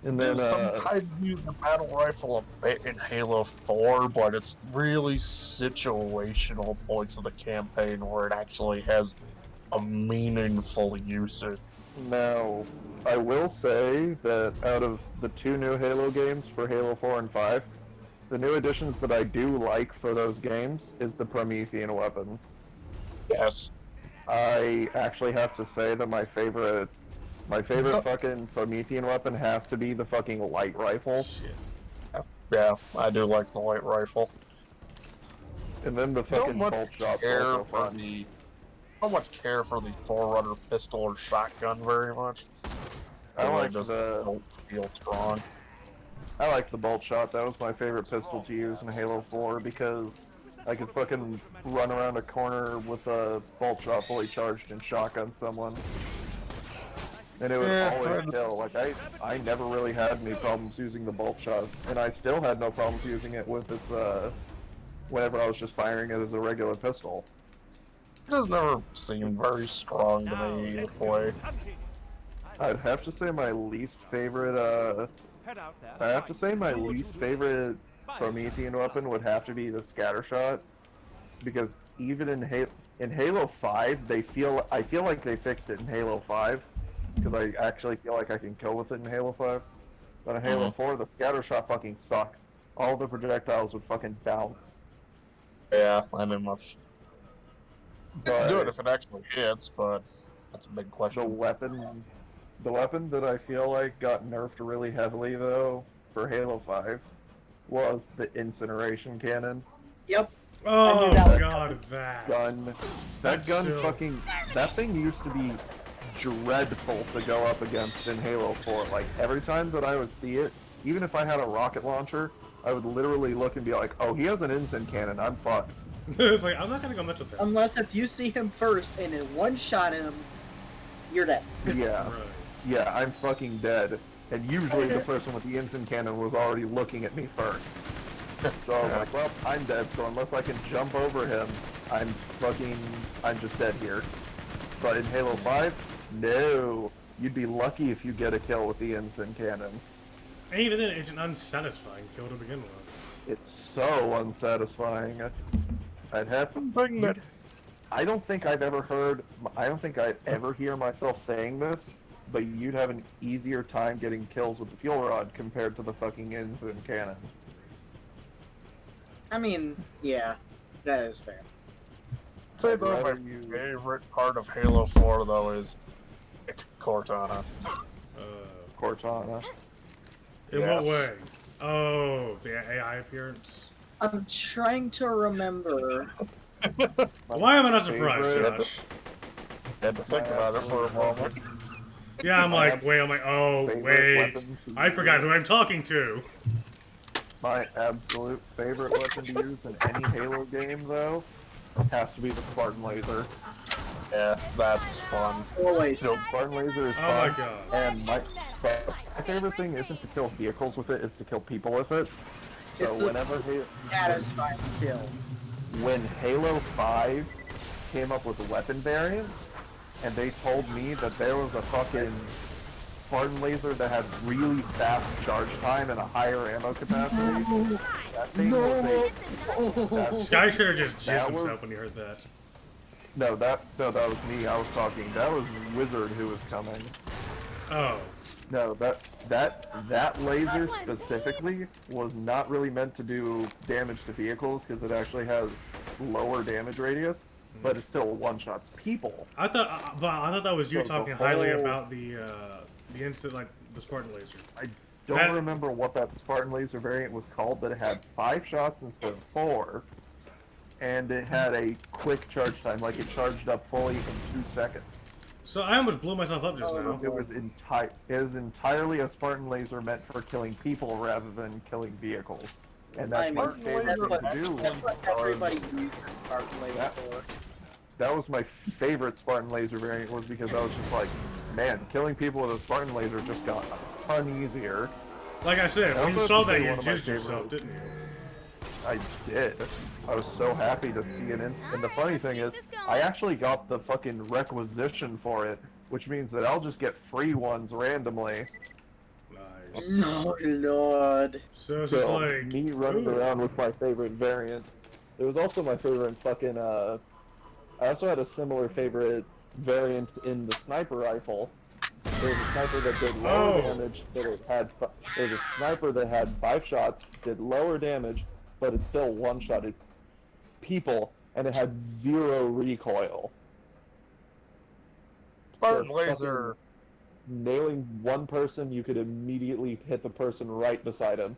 And then, Sometimes use the battle rifle a bit in Halo 4, but it's really situational points of the campaign where it actually has a meaningful usage. now, I will say that out of the 2 new Halo games for Halo 4 and 5, the new additions that I do like for those games is the Promethean weapons. Yes. I actually have to say that my favorite fucking Promethean weapon has to be the fucking light rifle. Shit. Yeah, I do like the light rifle. And then the Don't fucking much bolt shot's care also for fun. the. Don't much care for the Forerunner pistol or shotgun very much. I like just the don't feel strong. I like the bolt shot. That was my favorite pistol to use in Halo 4 because I could fucking run around a corner with a bolt shot fully charged and shotgun someone. And it would always kill. Like, I never really had any problems using the bolt shot. And I still had no problems using it with its, whenever I was just firing it as a regular pistol. It just never seemed very strong to me either way. I'd have to say my least favorite, Promethean weapon would have to be the scatter shot. Because even in Halo 5, I feel like they fixed it in Halo 5. Because I actually feel like I can kill with it in Halo 5. But in Halo 4, the scatter shot fucking sucked. All the projectiles would fucking bounce. Yeah, I didn't much. It's But good if it actually hits, but that's a big question. the weapon that I feel like got nerfed really heavily though for Halo 5 was the incineration cannon. Yep. Oh that was god, that. That That's gun still- fucking, that thing used to be dreadful to go up against in Halo 4. Like, every time that I would see it, even if I had a rocket launcher, I would literally look and be like, oh, he has an incin cannon, I'm fucked. It's like, I'm not gonna go much with that. Unless if you see him first and in one shot him, you're dead. Yeah, Right. yeah, I'm fucking dead. And usually the person with the incin cannon was already looking at me first. So I was like, well, I'm dead, so unless I can jump over him, I'm just dead here. But in Halo 5, no. You'd be lucky if you get a kill with the incin cannon. And even then, it's an unsatisfying kill to begin with. It's so unsatisfying. I'd have to... I don't think I'd ever hear myself saying this, but you'd have an easier time getting kills with the fuel rod compared to the fucking incin cannon. I mean, yeah, that is fair. I'd say though, my favorite part of Halo 4 though is Cortana. Cortana. In what Yes. way? Oh, the AI appearance. I'm trying to remember. Why am I not surprised, favorite- Josh? Had to think about it for a moment. Yeah, I'm like, oh, favorite wait. weapon to I forgot who I'm talking to. My absolute favorite weapon to use in any Halo game, though, has to be the Spartan Laser. Yeah, that's fun. Always. So Spartan Laser is Oh my fun, god. and my favorite thing isn't to kill vehicles with it, it's to kill people with it. It's So the whenever satisfying kill. when Halo 5 came up with weapon variants, and they told me that there was a fucking Spartan Laser that had really fast charge time and a higher ammo capacity, that thing was a... Skyshare just jizzed That was- himself when he heard that. No, that was me. I was talking. That was Wizard who was coming. Oh. No, that laser specifically was not really meant to do damage to vehicles because it actually has lower damage radius, but it still one-shots people. I thought that was you So the talking highly whole- about the instant, like, the Spartan laser. I don't remember what that Spartan laser variant was called, but it had 5 shots instead of 4, and it had a quick charge time, like it charged up fully in 2 seconds. So I almost blew myself up just Oh, now. It was entirely a Spartan laser meant for killing people rather than killing vehicles. And that's I my mean, favorite that's thing what, to do. that's what everybody uses Spartan Laser That- for. That was my favorite Spartan laser variant was because I was just like, man, killing people with a Spartan laser just got a ton easier. Like I said, when you Also, saw to that, say you one of my jizzed yourself, favorite- didn't you? I did. I was so happy to see it. And the funny thing is, I actually got the fucking requisition for it, which means that I'll just get free ones randomly. Nice. No, Lord. So it's just So, like me running ooh. around with my favorite variant. It was also my favorite fucking, I also had a similar favorite variant in the sniper rifle. There was a sniper that did lower Oh. damage, but it had... There was a sniper that had 5 shots, did lower damage, but it still one-shotted people, and it had 0 recoil. Spartan So laser. fucking nailing one person, you could immediately hit the person right beside him.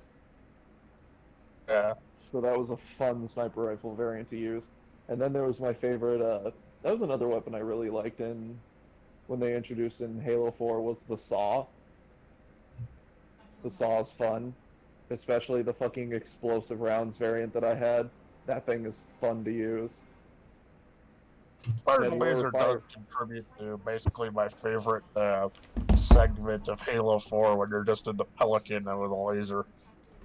Yeah. So that was a fun sniper rifle variant to use. And then there was my favorite, that was another weapon I really liked when they introduced in Halo 4 was the saw. The saw is fun. Especially the fucking explosive rounds variant that I had. That thing is fun to use. Spartan And lower laser fire- does contribute to basically my favorite segment of Halo 4 when you're just in the Pelican and with a laser.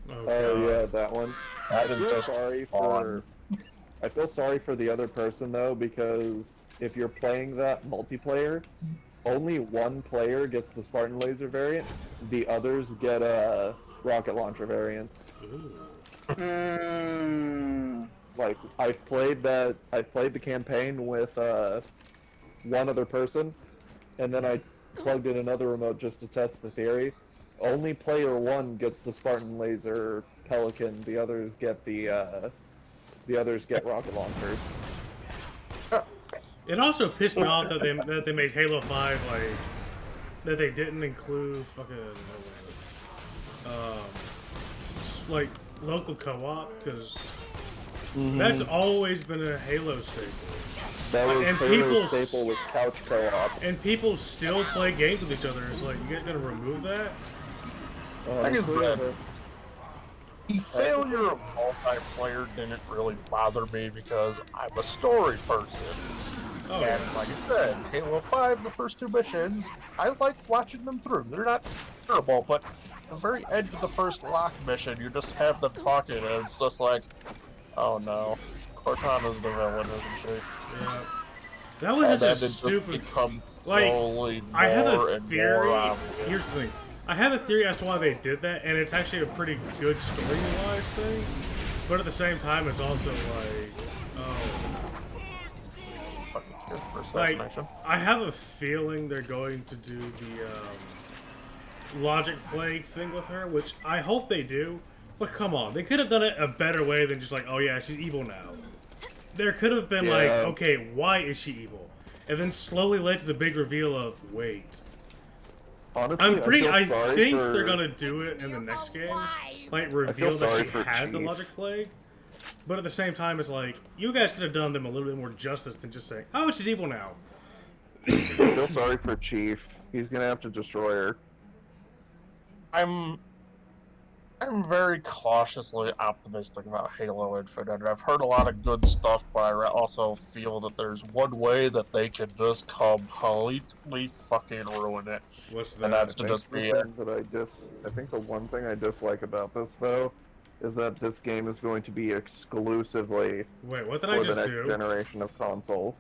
Oh, Oh God. yeah, that one. That I is feel just sorry fun. for I feel sorry for the other person though, because if you're playing that multiplayer, only one player gets the Spartan laser variant. The others get rocket launcher variants. Ooh. Like I've played the campaign with one other person, and then I plugged in another remote just to test the theory. Only player 1 gets the Spartan laser Pelican. The others get rocket launchers. It also pissed me off that they made Halo 5 like that they didn't include fucking like local co-op because that's always been a Halo staple. That was And Halo's people- staple with couch co-op. And people still play games with each other. It's like, you guys gonna remove that? Honestly, that- The failure of multiplayer didn't really bother me because I'm a story person. Oh, And like I said, Halo 5, the first 2 missions, I like watching them through. They're not terrible, but at the very end of the first lock mission, you just have them talking, and it's just like, oh no, Cortana's the villain, isn't she? yeah. That was And then it just just stupid. becomes Like, slowly more I have a and theory. more obvious. Here's the thing. I have a theory as to why they did that, and it's actually a pretty good story-wise thing. But at the same time, it's also like, Fucking kid for like assassination. I have a feeling they're going to do the logic plague thing with her, which I hope they do. But come on, they could have done it a better way than just like, oh yeah, she's evil now. There could have been like, Yeah. okay, why is she evil? And then slowly led to the big reveal of, wait. Honestly, I feel sorry think for... they're gonna do it in the next game. Like, feel reveal that sorry she for has the Chief. logic plague. But at the same time, it's like, you guys could have done them a little bit more justice than just saying, oh, she's evil now. I feel sorry for Chief. He's gonna have to destroy her. I'm very cautiously optimistic about Halo Infinite. I've heard a lot of good stuff, but I also feel that there's one way that they could just completely fucking ruin it. What's that? And that's to just The be thing that I think the one thing I dislike about this though is that this game is going to be exclusively Wait, what did I for the just next do? generation of consoles.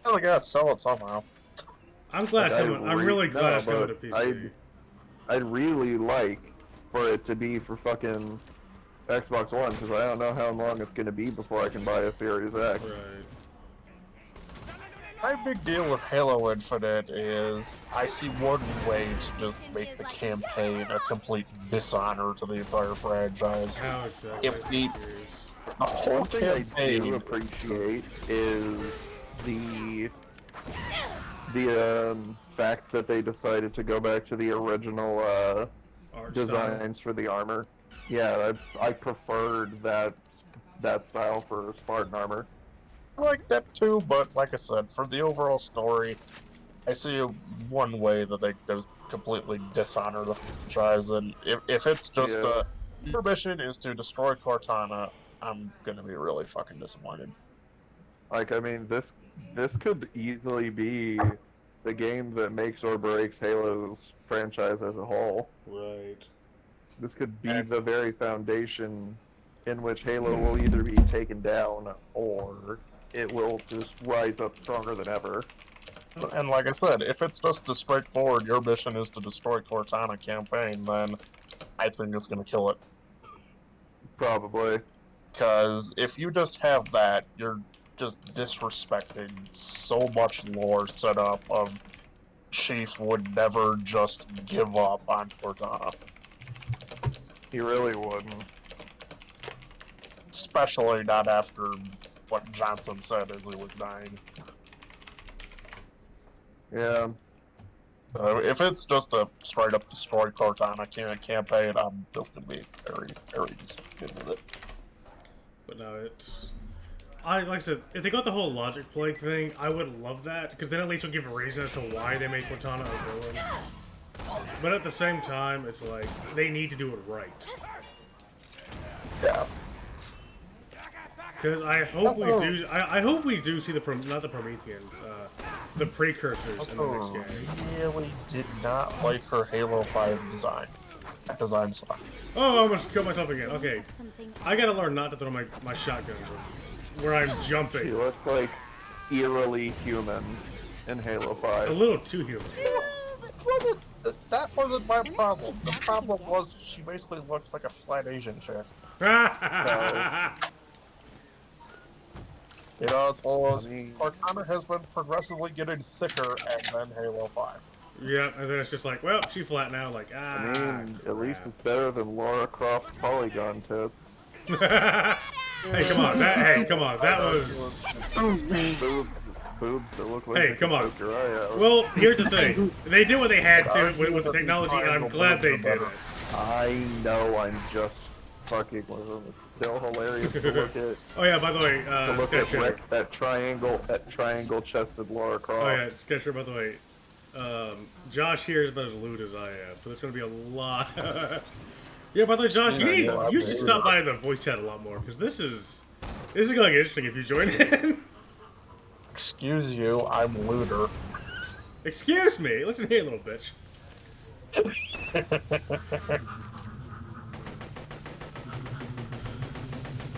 Oh, they gotta sell it somehow. I'm glad Like, it's coming. I'm really glad it's coming to but PC. I'd really like for it to be for fucking Xbox One, because I don't know how long it's going to be before I can buy a Series X. Right. My big deal with Halo Infinite is I see one way to just make the campaign a complete dishonor to the entire franchise. How exactly? If the, I'm curious. the whole One thing I do campaign, appreciate is the fact that they decided to go back to the original Art designs for the armor. Yeah, I preferred that style for Spartan armor. I like that too, but like I said, for the overall story, I see one way that they just completely dishonor the franchise, and if it's just Yeah. your mission is to destroy Cortana, I'm gonna be really fucking disappointed. Like, I mean, this could easily be the game that makes or breaks Halo's franchise as a whole. Right. This could be the very foundation in which Halo will either be taken down or it will just rise up stronger than ever. And like I said, if it's just a straightforward, your mission is to destroy Cortana campaign, then I think it's going to kill it. Probably. Because if you just have that, you're just disrespecting so much lore set up of Chief would never just give up on Cortana. He really wouldn't. Especially not after what Johnson said as he was dying. Yeah. If it's just a straight up destroy Cortana campaign, I'm just gonna be very, very disappointed with it. But no, it's... like I said, if they got the whole logic play thing, I would love that, because then at least it'll give a reason as to why they make Cortana a villain. But at the same time, it's like, they need to do it right. Yeah. Because I hope we do. I hope we do see the not the Prometheans, the precursors in the next game. I really did not like her Halo 5 design. That design sucked. Oh, I almost killed myself again. Okay, Something I gotta learn not to throw my shotguns where I'm He jumping. looks like eerily human in Halo A 5. little too human. That wasn't my problem. The problem was she basically looked like a flat Asian chick. You know, it's almost, I mean- Cortana has been progressively getting thicker, and then Halo 5. Yeah, and then it's just like, well, she's flat now. Like, I mean, at least it's better than Lara Croft polygon tits. Hey, come on, that was. Boobs that look like Hey, they come could on. poke your eye out. Well, here's the thing. They did what they had to with the technology, and I'm glad they did it. I know I'm just fucking with them. It's still hilarious to look at. Oh yeah, by the way, To look at Sketcher. that triangle chested Lara Croft. Oh yeah, Sketcher, by the way. Josh here is about as lewd as I am, so there's gonna be a lot. Yeah, by the way, Josh, you should stop by the voice chat a lot more, because this is gonna get interesting if you join in. Excuse you, I'm looter. Excuse me, listen here, little bitch.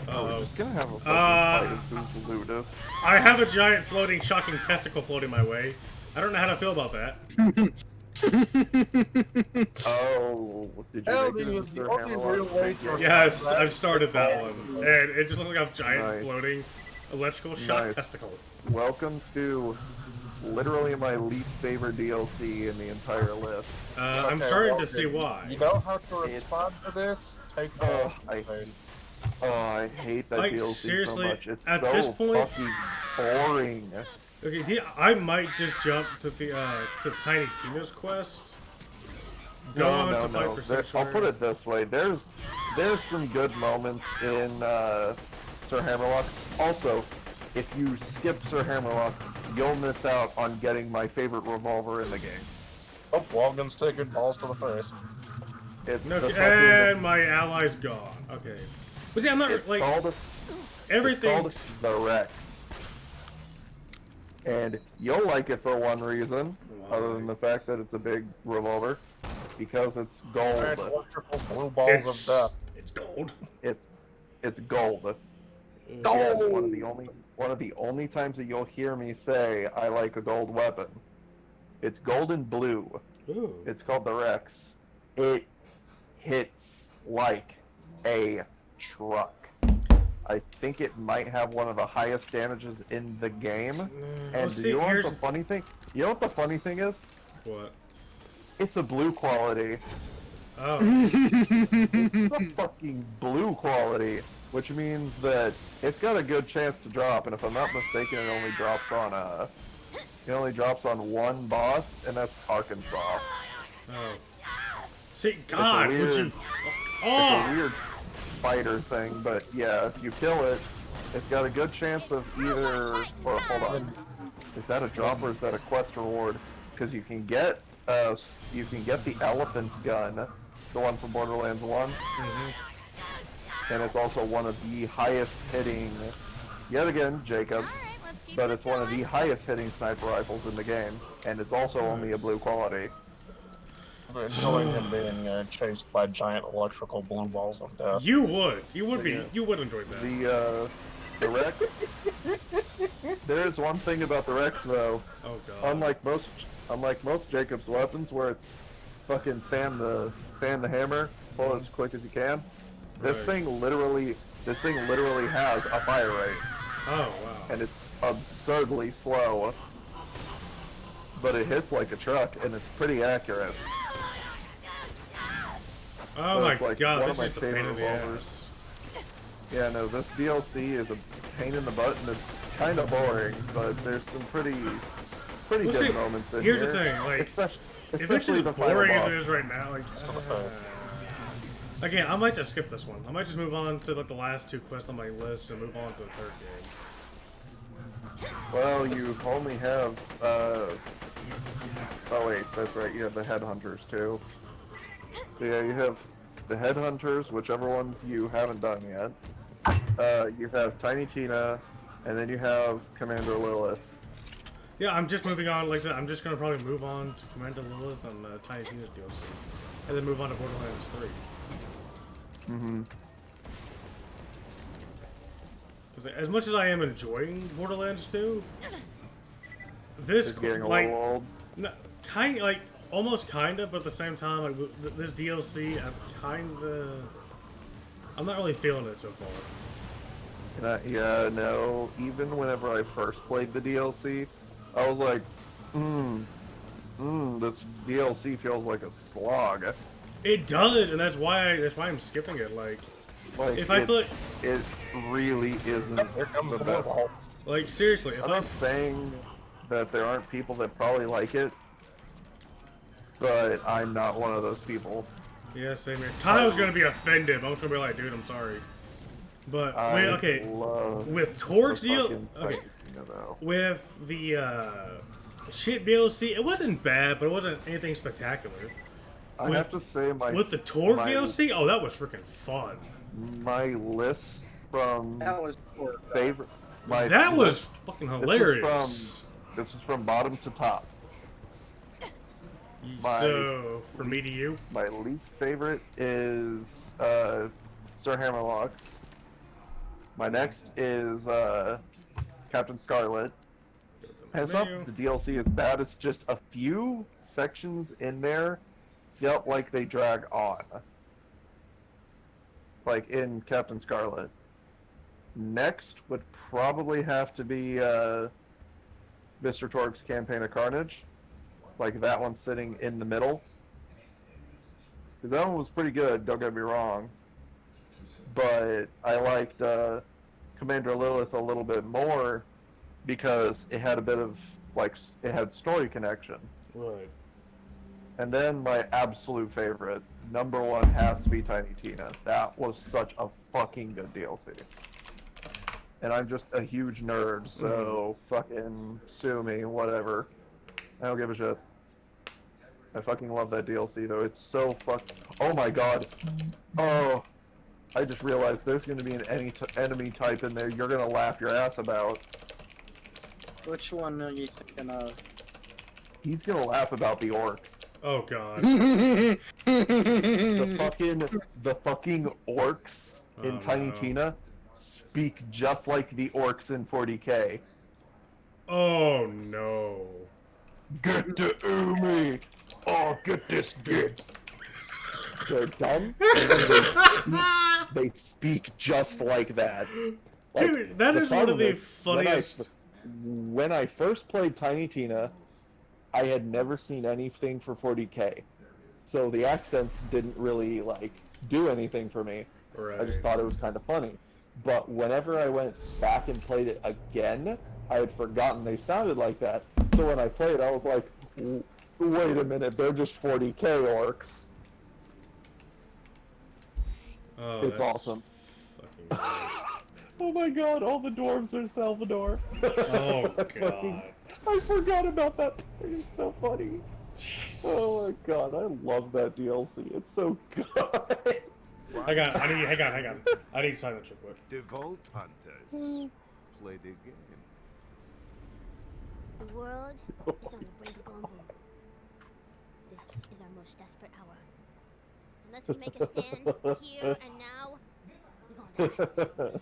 Uh-oh. Gonna have a fucking fight as who's Luda. I have a giant floating, shocking testicle floating my way. I don't know how to feel about that. Oh, did you Hell, make it the into only Hammerlock? real way to- Yes, I've started that one. And it just looks like a giant Nice. floating electrical shock Nice. testicle. Welcome to literally my least favorite DLC in the entire list. I'm Okay, starting well, to see why. You know how to respond to this? Take Oh, balls. I hate that Like, DLC seriously, so much. It's at so this point- fucking boring. Okay, I might just jump to the to Tiny Tina's quest. Go on to fight for There- Sanctuary. I'll put it this way: there's some good moments in Sir Hammerlock. Also, if you skip Sir Hammerlock, you'll miss out on getting my favorite revolver in the game. Oh, Logan's taking balls to the face. It's No, the and my ally's gone. Okay, but see, I'm not it's like called everything. It's called the Rex. And you'll like it for one reason, other than the fact that it's a big revolver, because it's gold. And electrical blue balls It's of death. it's gold. It's gold. Gold! Yeah, it's one of the only times that you'll hear me say I like a gold weapon. It's gold and blue. Ooh. It's called the Rex. It hits like a truck. I think it might have one of the highest damages in the game. And see, you know what here's- the funny thing? You know what the funny thing is? What? It's a blue quality. Oh. It's a fucking blue quality, which means that it's got a good chance to drop. And if I'm not mistaken, it only drops on one boss, and that's Arkansas. Oh. See, God, would weird- you? It's Oh. a weird spider thing, but yeah, if you kill it, it's got a good chance of either. Or hold on, is that a drop or is that a quest reward? Because you can get the elephant gun, the one from Borderlands 1, and it's also one of the highest hitting. Yet again, Jacobs. All right, let's keep But this it's one of going. the highest hitting sniper rifles in the game. and it's also only a blue quality. I'm enjoying him being chased by giant electrical blue balls of death. You would be, Yeah. you would enjoy that. The Rex. There is one thing about the Rex though. Oh god. Unlike most Jacob's weapons, where it's fucking fan the hammer, pull as quick as you can. This Right. thing literally has a fire rate, Oh wow. and it's absurdly slow. But it hits like a truck, and it's pretty accurate. Oh So my it's like god, one this of my is the pain in favorite the revolvers. ass. Yeah, no, this DLC is a pain in the butt, and it's kind of boring, but there's some pretty Well, good see, moments in here's here. the thing, like, especially If it's especially as the final boring as boss. it is right now, like, again, I might just skip this one. I might just move on to like the last 2 quests on my list and move on to the 3rd game. Well, you only have, oh wait, that's right, you have the headhunters too. So yeah, you have the headhunters, whichever ones you haven't done yet. You have Tiny Tina, and then you have Commander Lilith. Yeah, I'm just moving on. Like I said, I'm just gonna probably move on to Commander Lilith and Tiny Tina's DLC, and then move on to Borderlands 3. Mm-hmm. Because as much as I am enjoying Borderlands 2, this It's getting a like little old. no, almost kinda, but at the same time, like this DLC, I'm not really feeling it so far. Yeah, no, even whenever I first played the DLC, I was like, this DLC feels like a slog. It does, and that's why I'm skipping it. Like if I feel it really isn't Here comes the the best. ball. like seriously, if I'm I not saying that there aren't people that probably like it, but I'm not one of those people. yeah, same here. Kyle's gonna be offended. But I'm just gonna be like, dude, I'm sorry. But wait, okay, love with Torque's the deal, fucking okay, Titan, though. with the shit DLC, it wasn't bad, but it wasn't anything spectacular. I have to say With the Torque my- DLC, oh, that was freaking fun. my list from That was poor. favorite. My That was list- fucking this is hilarious. This is from bottom to top. my- So, from me to you, My least favorite is Sir Hammerlocks. My next is Captain Scarlet. And it's not Menu. the DLC is bad, it's just a few sections in there felt like they drag on. Like in Captain Scarlet. Next would probably have to be Mr. Torque's Campaign of Carnage. Like that one's sitting in the middle. Because that one was pretty good, don't get me wrong. But I liked Commander Lilith a little bit more because it had a bit of, like, it had story connection. right? And then my absolute favorite, number one, has to be Tiny Tina. That was such a fucking good DLC. And I'm just a huge nerd, so fucking sue me, whatever. I don't give a shit. I fucking love that DLC though. It's so oh my god. Oh, I just realized there's gonna be an enemy type in there you're gonna laugh your ass about. Which one are you thinking of? He's gonna laugh about the orcs. Oh god. The fucking orcs in Oh, Tiny no. Tina speak just like the orcs in 40K. Oh no. Get to Umi! Oh, get this git! They're dumb, and then they speak just like that. Like, Dude, that the is one of problem the is, funniest. When I first played Tiny Tina, I had never seen anything for 40K. So the accents didn't really, like, do anything for me. Right. I just thought it was kind of funny. But whenever I went back and played it again, I had forgotten they sounded like that. So when I played, I was like, wait a minute, they're just 40K orcs. Oh, It's that's awesome. Fucking great. Oh my god, all the dwarves are Salvador. Oh Fucking- god. I forgot about that. It's so funny. Jesus. Oh my god, I love that DLC. It's so good. Hang on. I need to sign that real quick. The Vault Hunters play the game. The world is on the brink of going boom. This is our most desperate hour. Unless we make a stand here and now, we're gonna die.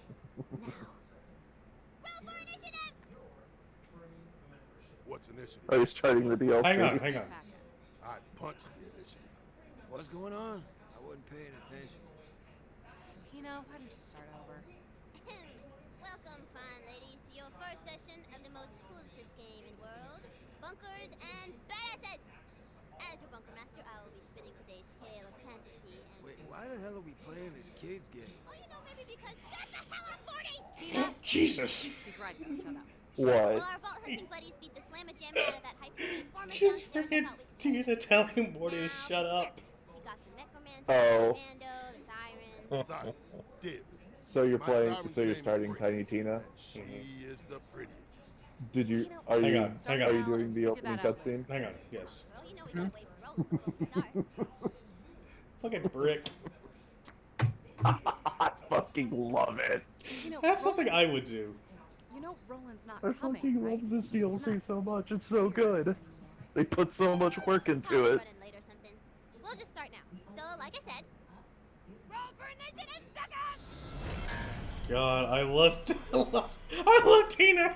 Now. Roll for initiative! What's initiative? Are you starting the DLC? Hang on, hang on. I punched the initiative. What's going on? I wasn't paying attention. Tina, why don't you start over? Welcome, fine ladies, to your first session of the most coolest game in world, Bunkers and Badasses! As your bunker master, I will be spinning today's tale of fantasy and... Wait, why the hell are we playing this kids game? Oh, you know, maybe because shut the hell up, Morty! Tina, Jesus. she's right. Shut up. What? Well, our vault hunting buddies beat the slamma-jamma out of that hyperion informant Just downstairs. freaking Tina telling Morty to shut up. We got the necromancer, Oh. the commando, the siren. Sorry, dibs. So you're My playing. siren's So you're name is starting Brittany, Tiny Tina. and she is the prettiest. Did you? Tina, Are Hang you? on, hang on. Are you doing the Figure opening that out. cutscene? Hang on, yes. Well, you know we gotta wait for Roland before we start. Fucking brick. I fucking love it. You know, That's something Roland's- I would do. You know, Roland's not I coming, fucking right? love this DLC so much. It's so good. They put so much work into it. Running late or something. We'll just start now. So, like I said, roll for initiative, suckers! God, I love Tina.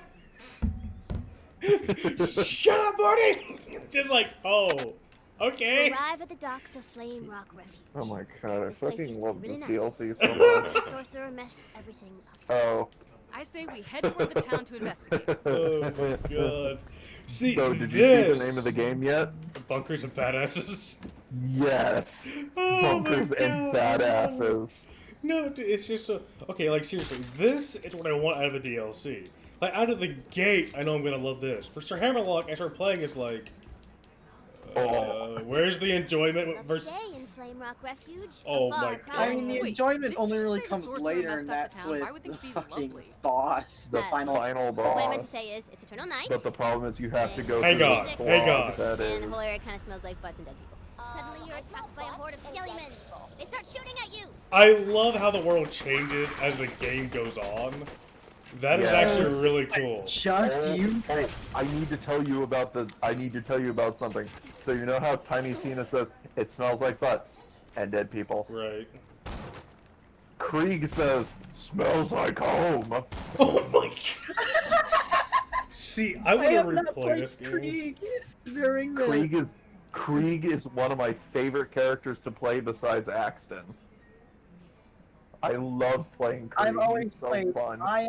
Shut up, Morty. Just like, oh, okay. Arrive at the docks of Flame Rock Refuge. Oh my god, I This place fucking used to love be this really nice. DLC so much. The sorcerer messed everything up. Oh. I say we head toward the town to investigate. Oh my god. See, So did you see the this- name of the game yet? Bunkers and Badasses. Yes. Oh Bunkers my and God. badasses. No, dude, it's just so... Okay, like, seriously, this is what I want out of a DLC. Like, out of the gate, I know I'm gonna love this. For Sir Hammerlock, I start playing, it's like... where's the enjoyment Lovely versus... day in Flame Rock Refuge. Oh A far my cry I mean, the Wait, enjoyment didn't only you really say the comes sorcerer later, messed and up the that's town? with Why would the things be fucking lovely? boss, the Yes. final. Final What I meant boss. to say is, it's Eternal Night, But the problem is you have to go Hang through on, the hang on. slog that and is. the whole area kind of smells like butts and dead people. Suddenly you're attacked by a horde of skelliemons. They start shooting at you. I love how the world changes as the game goes on. That is Yeah. actually really cool. Just Oh, you. oh, I need to tell you about something. So you know how Tiny Tina says it smells like butts and dead people. Right. Krieg says smells like home. Oh my god. See, I want to have not replay played this game. Krieg during the. Krieg is one of my favorite characters to play besides Axton. I love playing Krieg. I've always He's so played fun. Aya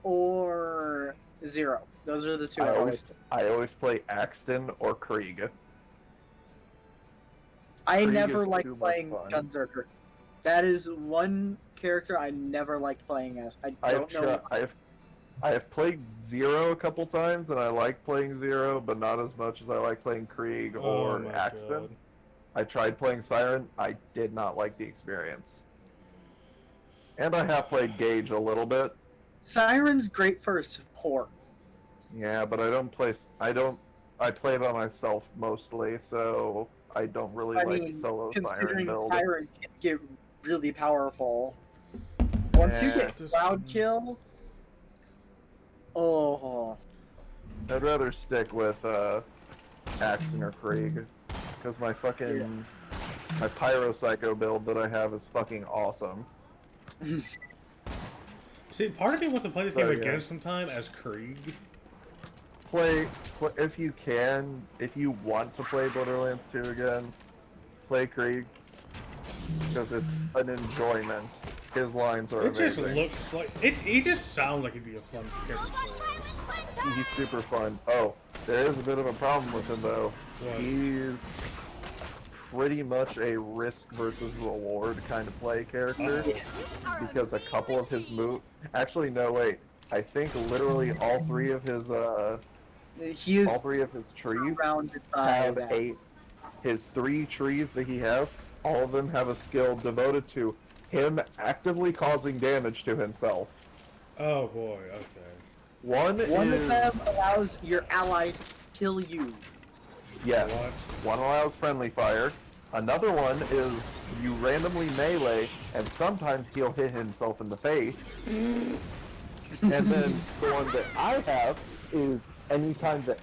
or Zero. Those are the two I've always played. I always play Axton or Krieg. I Krieg never is liked too much playing fun. Gunzerker. That is one character I never liked playing as. I don't know. I have played Zero a couple times, and I like playing Zero, but not as much as I like playing Krieg Oh or my Axton. god. I tried playing Siren. I did not like the experience. And I have played Gage a little bit. Siren's great for support. Yeah, but I don't play. I play by myself mostly, so I don't really I like mean, solo Siren considering build. Siren can get really powerful. Once you Yeah. get Cloud Kill, oh, I'd rather stick with Axton or Krieg, because my fucking my Pyro Psycho build that I have is fucking awesome. See, part of me wants to play this So, game yeah. again sometime as Krieg. Play if you can, if you want to play Borderlands 2 again, play Krieg, because it's an enjoyment. His lines are It just amazing. looks like he just sounds like he'd be a fun character to play. He's super fun. Oh, there is a bit of a problem with him though. What? He's pretty much a risk versus reward kind of play character, because a couple of his moves. Actually, no, wait. I think literally all three of his he is trees surrounded by have that. his 3 trees that he has. All of them have a skill devoted to him actively causing damage to himself. Oh boy, okay. One Is of them allows your allies to kill you. yes. What? One allows friendly fire. Another one is you randomly melee, and sometimes he'll hit himself in the face. And then the one that I have is anytime that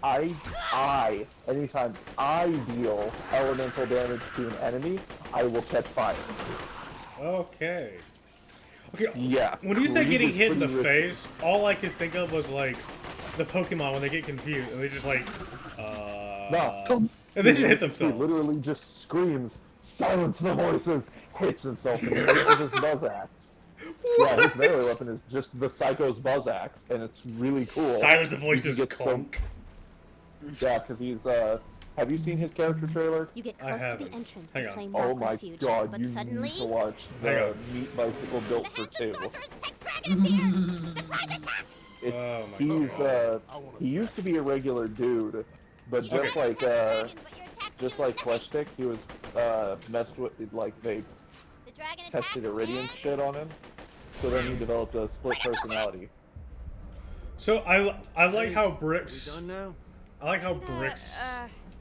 anytime I deal elemental damage to an enemy, I will catch fire. Okay. Okay. Yeah. When you said Krieg getting is hit in the pretty risky. face, all I could think of was like the Pokemon when they get confused and they just like, No. and they just hit He themselves. literally just screams, "Silence the voices!" Hits himself in the face with his buzz axe. Yeah, his melee weapon is just the Psycho's buzz axe, and it's really cool. Silence the You voices, can get conk. Yeah, because he's have you seen his character trailer? You get I close to haven't. the entrance Hang to on. Flame Oh Rock my Refuge, god, but you suddenly need to watch Hang the on. meat bicycle built the for handsome two. sorcerer's pet dragon appears! Surprise attack! It's Oh my he's God. he used to be a regular dude, but You just might like have a dragon, but your attack's just doing like Flesh Stick, he was messed with like they The dragon tested attacks Iridian and- shit on him, so then he developed a split personality. So I like how We Bricks. done now? I like how Tina, Bricks.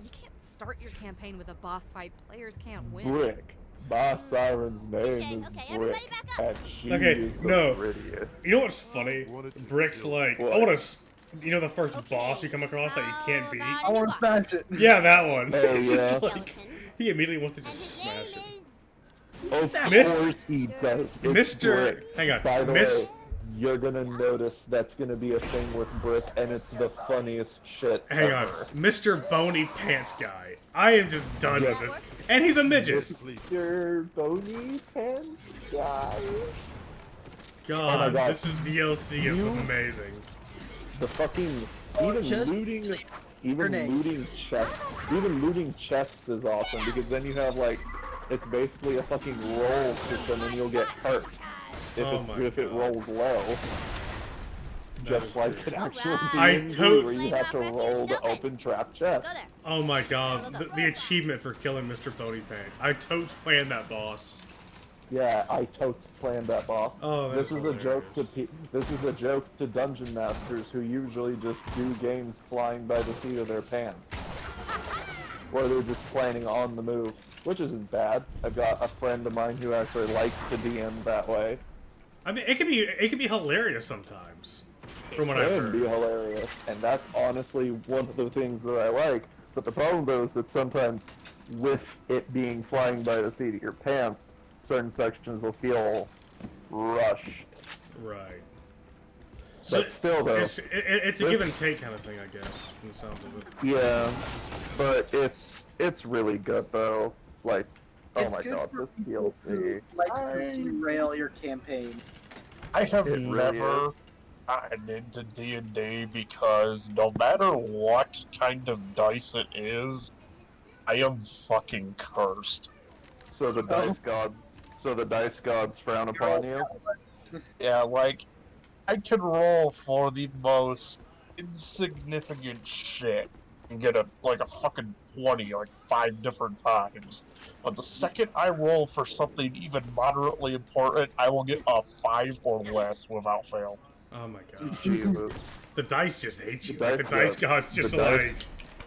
you can't start your campaign with a boss fight. Players can't win. Brick. My siren's name Touche. is Okay, everybody Brick, back up. and she Okay, is the no. prettiest. You know what's funny? Bricks like I want to. You know the first Okay, boss you come across that you can't how beat? about I want to smash it. Yeah, that one. Oh, It's just yeah. like, he immediately wants to And just his name smash it. is... Of Miss- course he does. It's Mr. Brick. Hang on, By the Miss- way, you're gonna notice that's gonna be a thing with Brick, and it's the funniest shit Hang on, ever. Mr. Bony Pants Guy. I am just done Yeah. with this. And he's a midget. Mr. Bony Pants Guy. God, Oh my God. this is DLC is You- amazing. The fucking just looting say even grenade. looting chests is awesome because then you have like it's basically a fucking roll system and you'll get hurt Oh my if it God. rolls low. Just is like great. it actually I D&D where you tot- have to roll to open trap chests. Go there. Oh my God, the achievement for killing Mr. Bony Pants. I totes planned that boss. Yeah, I totes planned that boss. Oh, that's this is a joke to this is a joke to dungeon masters who usually just do games flying by the seat of their pants, or they're just planning on the move, which isn't bad. I've got a friend of mine who actually likes to DM that way. I mean, it can be hilarious sometimes. From what I've Can be heard. hilarious, and that's honestly one of the things that I like. But the problem though is that sometimes, with it being flying by the seat of your pants, certain sections will feel rushed. Right. But still, though, it's a give and take kind of thing, I guess, from the sounds of it. Yeah, but it's really good though. Like, oh It's my good god, for this people who DLC. like to derail your campaign. I have It really never is. gotten into D&D because no matter what kind of dice it is, I am fucking cursed. So the dice gods frown upon you. Yeah, like, I can roll for the most insignificant shit and get a fucking 20 like 5 different times. But the second I roll for something even moderately important, I will get a 5 or less without fail. Oh my God. Jesus. The dice just hate you. The Like, the dice dice gods the just dice- like,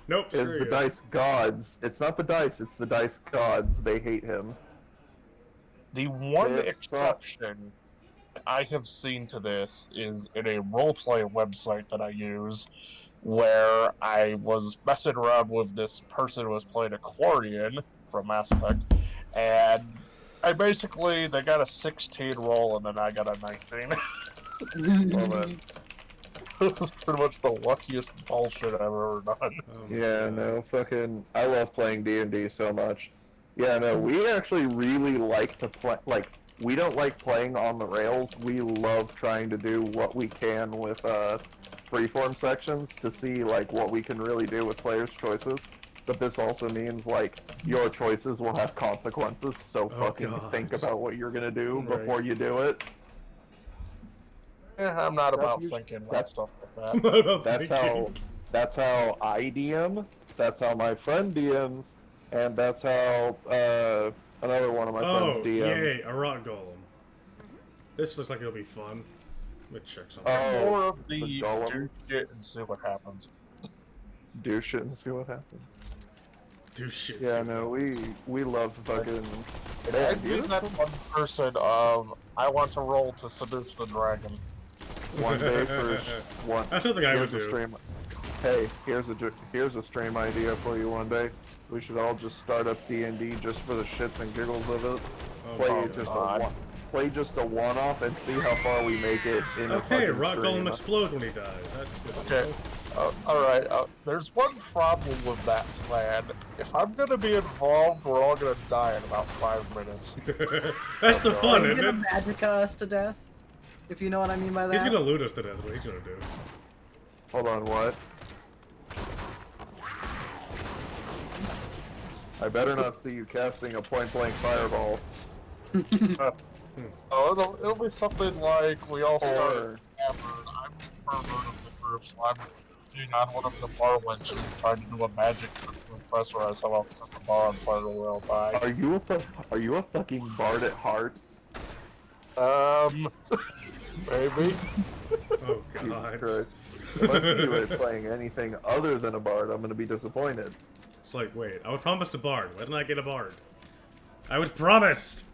nope, It's screw the you. dice gods. It's not the dice, it's the dice gods. They hate him. The one It exception I have seen to this is in a roleplay website that I use, where I was messing around with this person who was playing Aquarian from Mass Effect, and they got a 16 roll and then I got a 19. Love it. It was pretty much the luckiest bullshit I've ever done. Oh my Yeah, God. no, fucking, I love playing D&D so much. Yeah, no, we actually really like to play, like, we don't like playing on the rails. We love trying to do what we can with, freeform sections to see, like, what we can really do with players' choices. But this also means, like, your choices will have consequences, so Oh, fucking God. think about what you're gonna do Right. before you do it. I'm not about That's- thinking about that's- stuff like that. What about That's thinking? that's how I DM. That's how my friend DMs, and that's how another one of my friends Oh, DMs. yay, a rock golem. This looks like it'll be fun. Let me check something. Oh, More of the the do golems. shit and see what happens. Do shit and see what happens. Do shit. Yeah, so- no, we love fucking. I'd Man, be dude, that one person of, I want to roll to seduce the dragon. one day for one. That's something I would here's a do. stream. Hey, here's a stream idea for you one day. We should all just start up D&D just for the shits and giggles of it. Play just a one-off and see how far we make it in a Okay, fucking Rock stream. Golem explodes when he dies. That's good. Okay. Alright, there's one problem with that plan. If I'm gonna be involved, we're all gonna die in about 5 minutes. That's the fun, He's isn't gonna it? magic us to death, if you know what I mean by that. He's gonna loot us to death, what he's gonna do. Hold on, what? I better not see you casting a point-blank fireball. Oh, it'll be something like we all start Or... hammered. I'm the pervert of the group, so I'm being on one of the bar wenches trying to do a magic trick to impress her as I'll set the bar on fire or I'll die. Are you a fucking bard at heart? Maybe. Oh Jesus god. Christ. If I see you playing anything other than a bard, I'm gonna be disappointed. It's like, wait, I was promised a bard. Why didn't I get a bard? I was promised!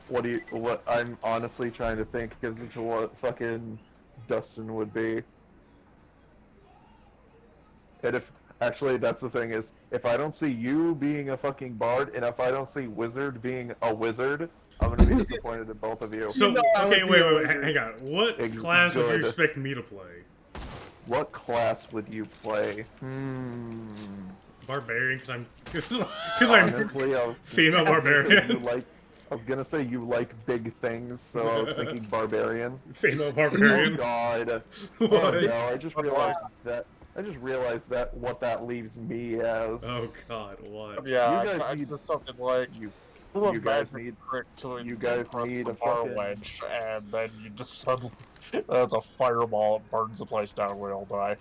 What I'm honestly trying to think as to what fucking Dustin would be. And actually, that's the thing is, if I don't see you being a fucking bard, and if I don't see wizard being a wizard, I'm gonna be disappointed in both of you. So, You know I okay, would be a wait, wizard. hang on. What class would you Good. expect me to play? What class would you play? Barbarian, because I'm Honestly, I was female barbarian. I was gonna say you like big things, so I was thinking barbarian. Female Oh barbarian. god. What? Oh no, I just realized that what that leaves me as. Oh god, what? Yeah, You guys I need- did something like You do a you guys magic need trick to you guys need a bar fucking- wedge, and then you just suddenly that's a fireball, it burns the place down, we all die.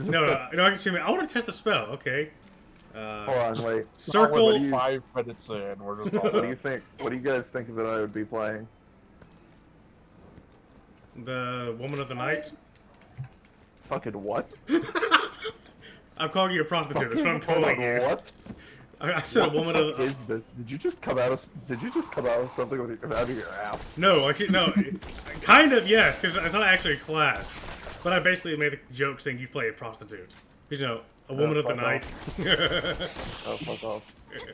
No, I can see me. I want to test the spell. Okay. Hold on, wait. Circle. What do you- 5 minutes in, we're just all What do you think? What do you guys think that I would be playing? The woman of the night. Fucking what? I'm calling you a prostitute. That's what I'm calling you. What? I said a woman What of. is this? Did you just come out of something with out of your ass? No, actually, no. Kind of, yes, because it's not actually a class. But I basically made a joke saying you play a prostitute. Because, you know, a woman of the fuck night. Oh, fuck off.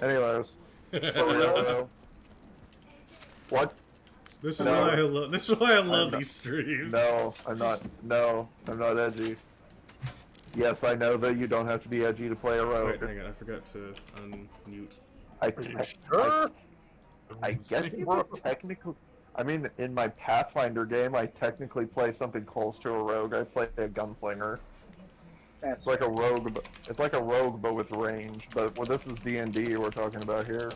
Anyways. For real, though. What? This is No. why I love. This is why I love not- these streams. No, I'm not. No, I'm not edgy. Yes, I know that you don't have to be edgy to play a rogue. Wait, hang on. I forgot to unmute. I guess you could technically. I mean, in my Pathfinder game, I technically play something close to a rogue. I play a gunslinger. That's It's like a rogue, but with range. But well, this is D&D we're talking about here.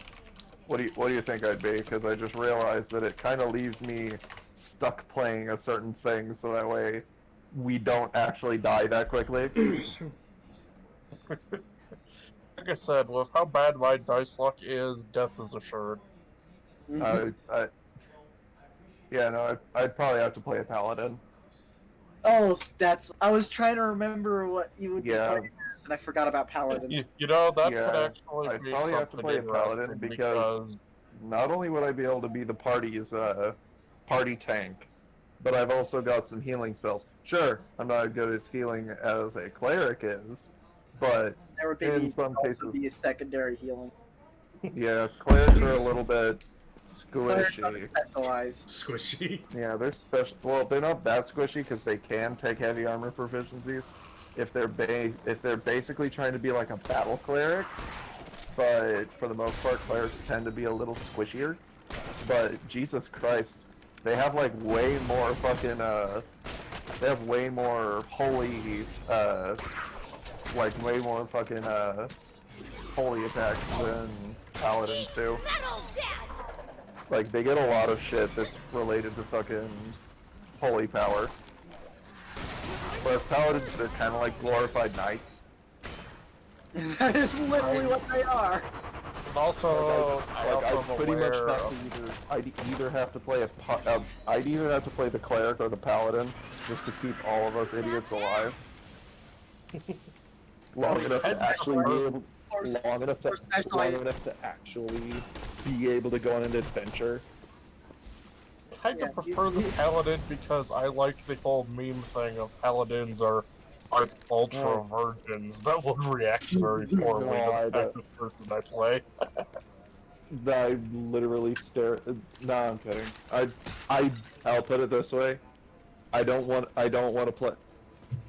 What do you think I'd be? Because I just realized that it kind of leaves me stuck playing a certain thing, so that way we don't actually die that quickly. Like I said, with how bad my dice luck is, death is assured. I'd probably have to play a paladin. Oh, I was trying to remember what you would be Yeah. playing as, and I forgot about Paladin. You know, that Yeah, could actually I'd be probably have to something play a paladin interesting because not only would I be able to be the party's party tank, but I've also got some healing spells. Sure, I'm not as good as healing as a clerik is, but There would in some also cases, be a secondary healing. yeah, clerics are a little bit Clerics are squishy. specialized. Squishy. Yeah, they're special. Well, they're not that squishy because they can take heavy armor proficiencies if they're basically trying to be like a battle cleric. But for the most part, clerics tend to be a little squishier. But Jesus Christ, they have like way more fucking they have way more holy way more fucking holy attacks than paladins do. Like, they get a lot of shit that's related to fucking holy power. Whereas paladins, they're kind of like glorified knights. That is literally what they are. Also, I'd pretty much have to I'd either have to play the cleric or the paladin just to keep all of us idiots alive. long enough to actually be able, long enough to actually be able to go on an adventure. I kind of prefer the paladin because I like the whole meme thing of paladins are are ultra virgins that would react very poorly No, I to the type don't. of person I play. I literally stare. No, I'm kidding. I'll put it this way. I don't want to play.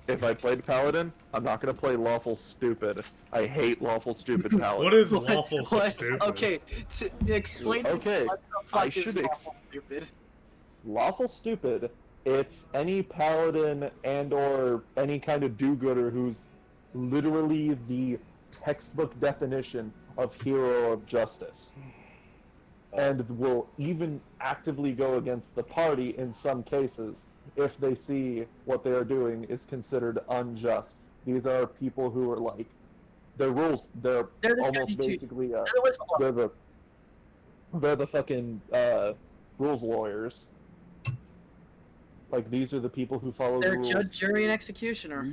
If I played Paladin, I'm not gonna play Lawful Stupid. I hate Lawful Stupid Paladin. What is lawful What? stupid? Okay, explain. Okay, What the I fuck is should lawful stupid? Lawful Stupid. It's any Paladin and or any kind of do-gooder who's literally the textbook definition of hero of justice. And will even actively go against the party in some cases if they see what they are doing is considered unjust. These are people who are like, they're rules, they're They're the almost 52. basically, They're the whistleblower. they're the fucking, rules lawyers. Like, these are the people who follow the They're rules judge, jury, and executioner.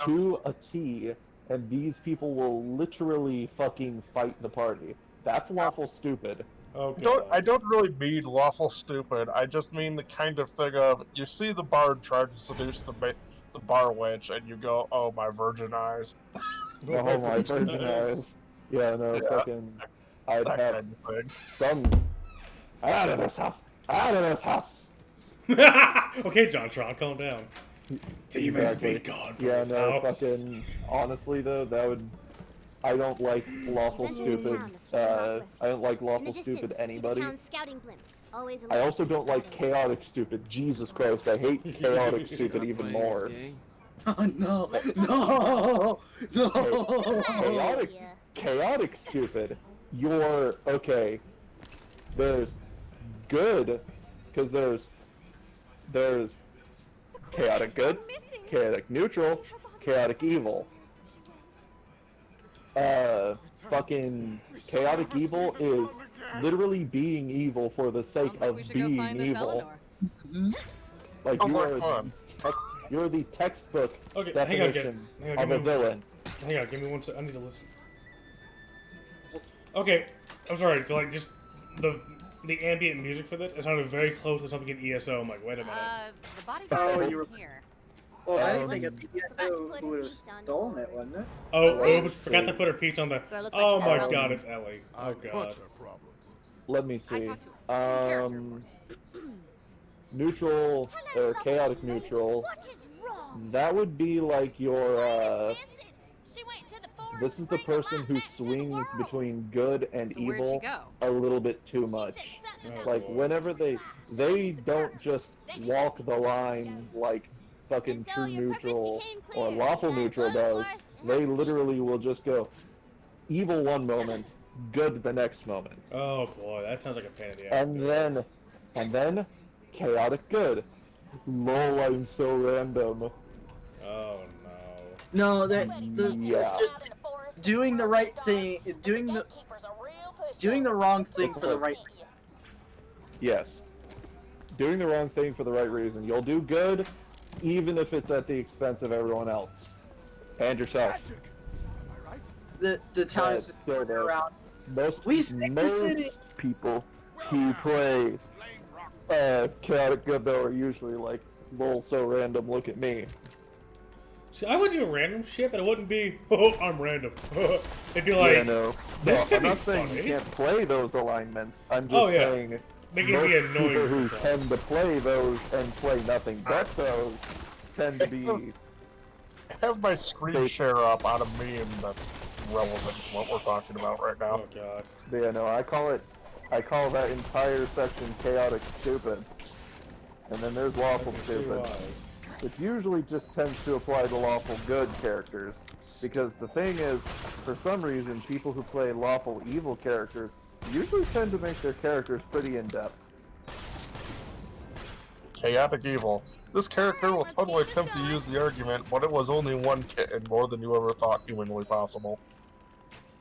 to a T, and these people will literally fucking fight the party. That's lawful stupid. Oh, I don't really mean lawful stupid. I just mean the kind of thing of you see the bard try to seduce the bar wench, and you go, "Oh, my virgin eyes." Oh my virgin eyes. Yeah, no, Yeah. fucking. I'd That have kind of thing. some. Out of this house! Out of this house! Okay, JonTron, calm down. Demons Exactly. be gone from Yeah, this no, house. fucking. Honestly, though, that would. I don't like lawful stupid. I don't like In the lawful distance, stupid we see the anybody. town's scouting blimps, always I alert also for don't like scouting. chaotic stupid. Jesus Christ, I hate chaotic stupid even more. Oh no! Let's talk No! No! Chaotic, Yeah. chaotic stupid. You're okay. There's good, because there's chaotic good, chaotic neutral, chaotic evil. Fucking chaotic evil is literally being evil for the sake Sounds like of we should go being find this evil. Eleanor. Like Sounds you like are, fun. you're the textbook Okay, hang on, guys. definition Hang on, of a give me villain. Hang on, give me 1 second. I need to listen. Okay, I'm sorry. So, like, just the ambient music for this, it sounded very close to something in ESO. I'm like, wait a minute. The body Oh, part you were- here. Well, I Um, didn't think of PSO who would have stolen it, wasn't it? Oh, let's oops, forgot to see. put her piece on the. Girl looks like Oh she my got god, Um, it's Ellie. Oh I'd god. punch her problems. Let me I see. talked to her. In character, of course. Neutral or chaotic neutral. What is wrong? That would be like your Missing. She went to the forest this is to the bring person light who back to the swings world. between good and So where'd she evil go? a little bit too She much. said something Oh, about Like Lord. whenever they don't just walk the line like fucking And so true your purpose neutral became or clear. lawful That neutral was does. worse and They happy. literally will just go evil one moment, good the next moment. Oh boy, that sounds like a pain in the ass. And then chaotic good. Lol, I'm so random. Oh no. No, Yeah. it's just doing the right thing, doing the wrong thing for the right. Yes. Doing the wrong thing for the right reason. You'll do good, even if it's at the expense of everyone else. And yourself. The town is But still, though, around. Most, We stick the city. most people who play chaotic good, though, are usually like, lol, so random, look at me. See, I would do random shit, but it wouldn't be, oh, I'm random. It'd be like, Yeah, no. this No, could I'm be not saying funny. you can't play those alignments. I'm just Oh, yeah. saying They can most be annoying people who sometimes. tend to play those and play nothing but those tend to be... I have my screen They- share up on a meme that's relevant to what we're talking about right now. Oh god. Yeah, no, I call that entire section chaotic stupid. And then there's lawful I can see stupid. why. It usually just tends to apply to lawful good characters. Because the thing is, for some reason, people who play lawful evil characters usually tend to make their characters pretty in-depth. Chaotic evil. This character will Let's totally keep this attempt to going. use the argument, but it was only one kitten more than you ever thought humanly possible.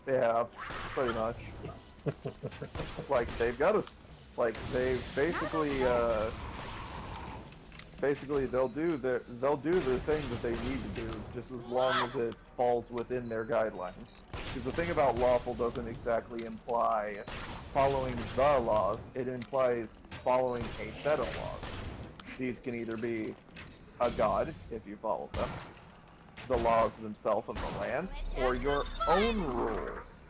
Yeah, pretty much. Like, they've got to... Like, they basically, they'll do the thing that they need to do, just as long as it falls within their guidelines. Because the thing about lawful doesn't exactly imply following the laws, it implies following a set of laws. These can either be a god, if you follow them, the laws themselves of the land, or your own rules.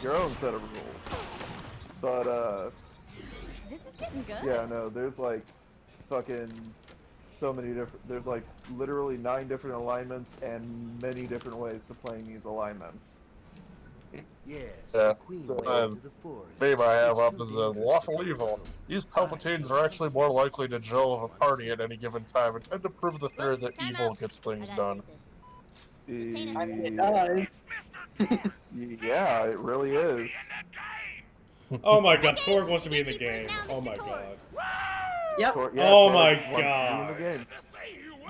Your own set of rules. But, This is getting good. yeah, no, there's like fucking so many different, there's like literally 9 different alignments and many different ways to playing these alignments. Yes, Yeah. the queen So, went into the forest. Meme I have It's up too is dangerous lawful to evil. travel. These Palpatines are actually more likely to gel of a party at any given time and tend to prove the theory that Time evil out. gets I things gotta done. take this. This I mean, it Yeah, does. yeah, it really is. Oh my god, Torg wants to be in the Gatekeeper is game. now Oh Mr. my Torg. god. Yep. Yeah, Oh Torg my wants you in god. the game.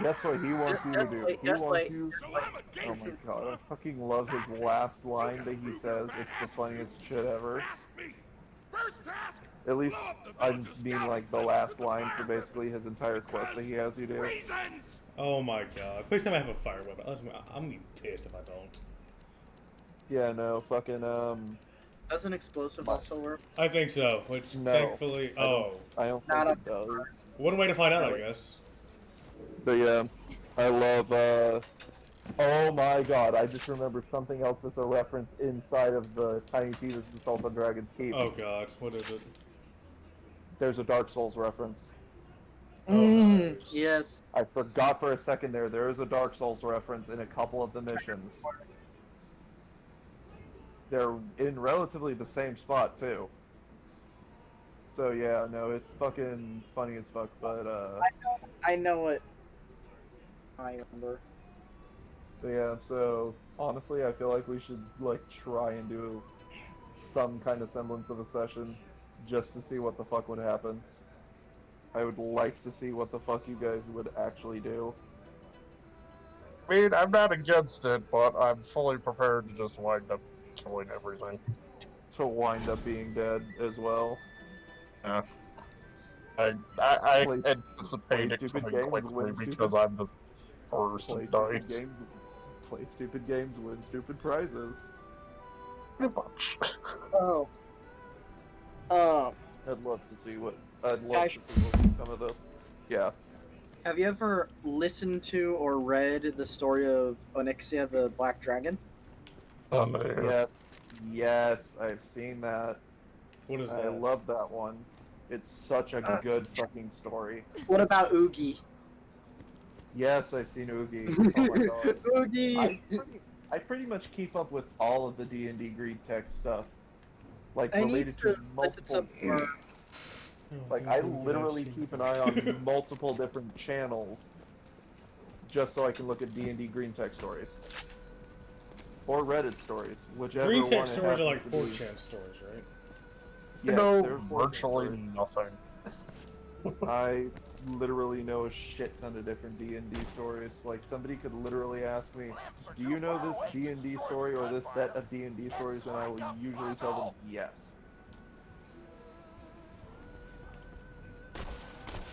That's what he wants you to do. He Just wants like- you. Oh my god, I fucking love his last line that he says. It's the funniest shit ever. At least, I mean like the last line for basically his entire quest that he has you do. Oh my god. Please tell me I have a fire weapon. I'm gonna be pissed if I don't. Yeah, no, fucking, Does an explosive also work? I think so, which No. thankfully. Oh. I don't Not think it does. One way to find out, I Really? guess. But yeah, I love, oh my god, I just remembered something else that's a reference inside of the Tiny Tina's Assault on Dragon's Keep. Oh god, what is it? There's a Dark Souls reference. nice. Yes. I forgot for a second there. There is a Dark Souls reference in a couple of the missions. They're in relatively the same spot too. So yeah, no, it's fucking funny as fuck. But I know it. I remember. yeah, so honestly, I feel like we should like try and do some kind of semblance of a session just to see what the fuck would happen. I would like to see what the fuck you guys would actually do. I mean, I'm not against it, but I'm fully prepared to just wind up killing everything. To wind up being dead as well. Yeah. I Play- anticipate it stupid coming games, quickly win because stupid- I'm the first Play of stupid dice. games. Play stupid games, win stupid prizes. Pretty much. Oh. I'd love to see what. I'd love Guys- to see what would come of this. Yeah. Have you ever listened to or read the story of Onyxia the Black Dragon? Oh, no. Yes. Yes, I've seen that. What is I that? love that one. It's such a good fucking story. What about Oogie? Yes, I've seen Oogie. Oh my god. Oogie! I pretty much keep up with all of the D&D Greed Tech stuff. Like, I need related to to listen some multiple... more. Like, I literally keep an eye on multiple different channels just so I can look at D&D Green Tech stories. Or Reddit stories, whichever Green one Tech it stories are happens like to be. 4chan stories, right? You Yes, know, they're 4chan virtually stories. nothing. I literally know a shit ton of different D&D stories. Like, somebody could literally ask me, do you know this D&D story or this set of D&D stories? And I will usually tell them yes.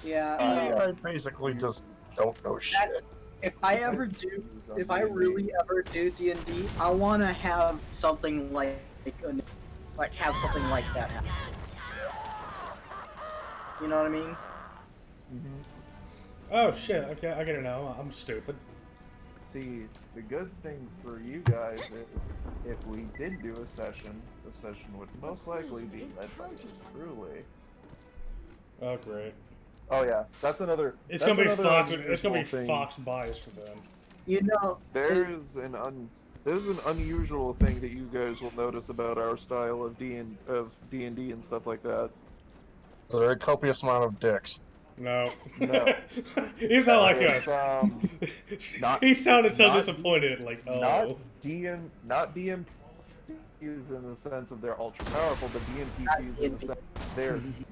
Yeah. I basically just don't know shit. That's, if I ever do, if I really ever do D&D, I want to have something like have something like that happen. You know what I mean? Oh shit, okay, I get it now. I'm stupid. See, the good thing for you guys is, if we did do a session, the session would most likely be led by yours truly. Oh great. Oh yeah, that's another. It's that's gonna be another Fox. It's gonna be unusual thing. Fox biased for them. You know, There's an unusual thing that you guys will notice about our style of D and D and stuff like that. There are a copious amount of dicks. No. No. He's not like It's, us. not- He sounded so not- disappointed, like, oh. Not DMPs in the sense of they're ultra powerful, but DMPCs in the sense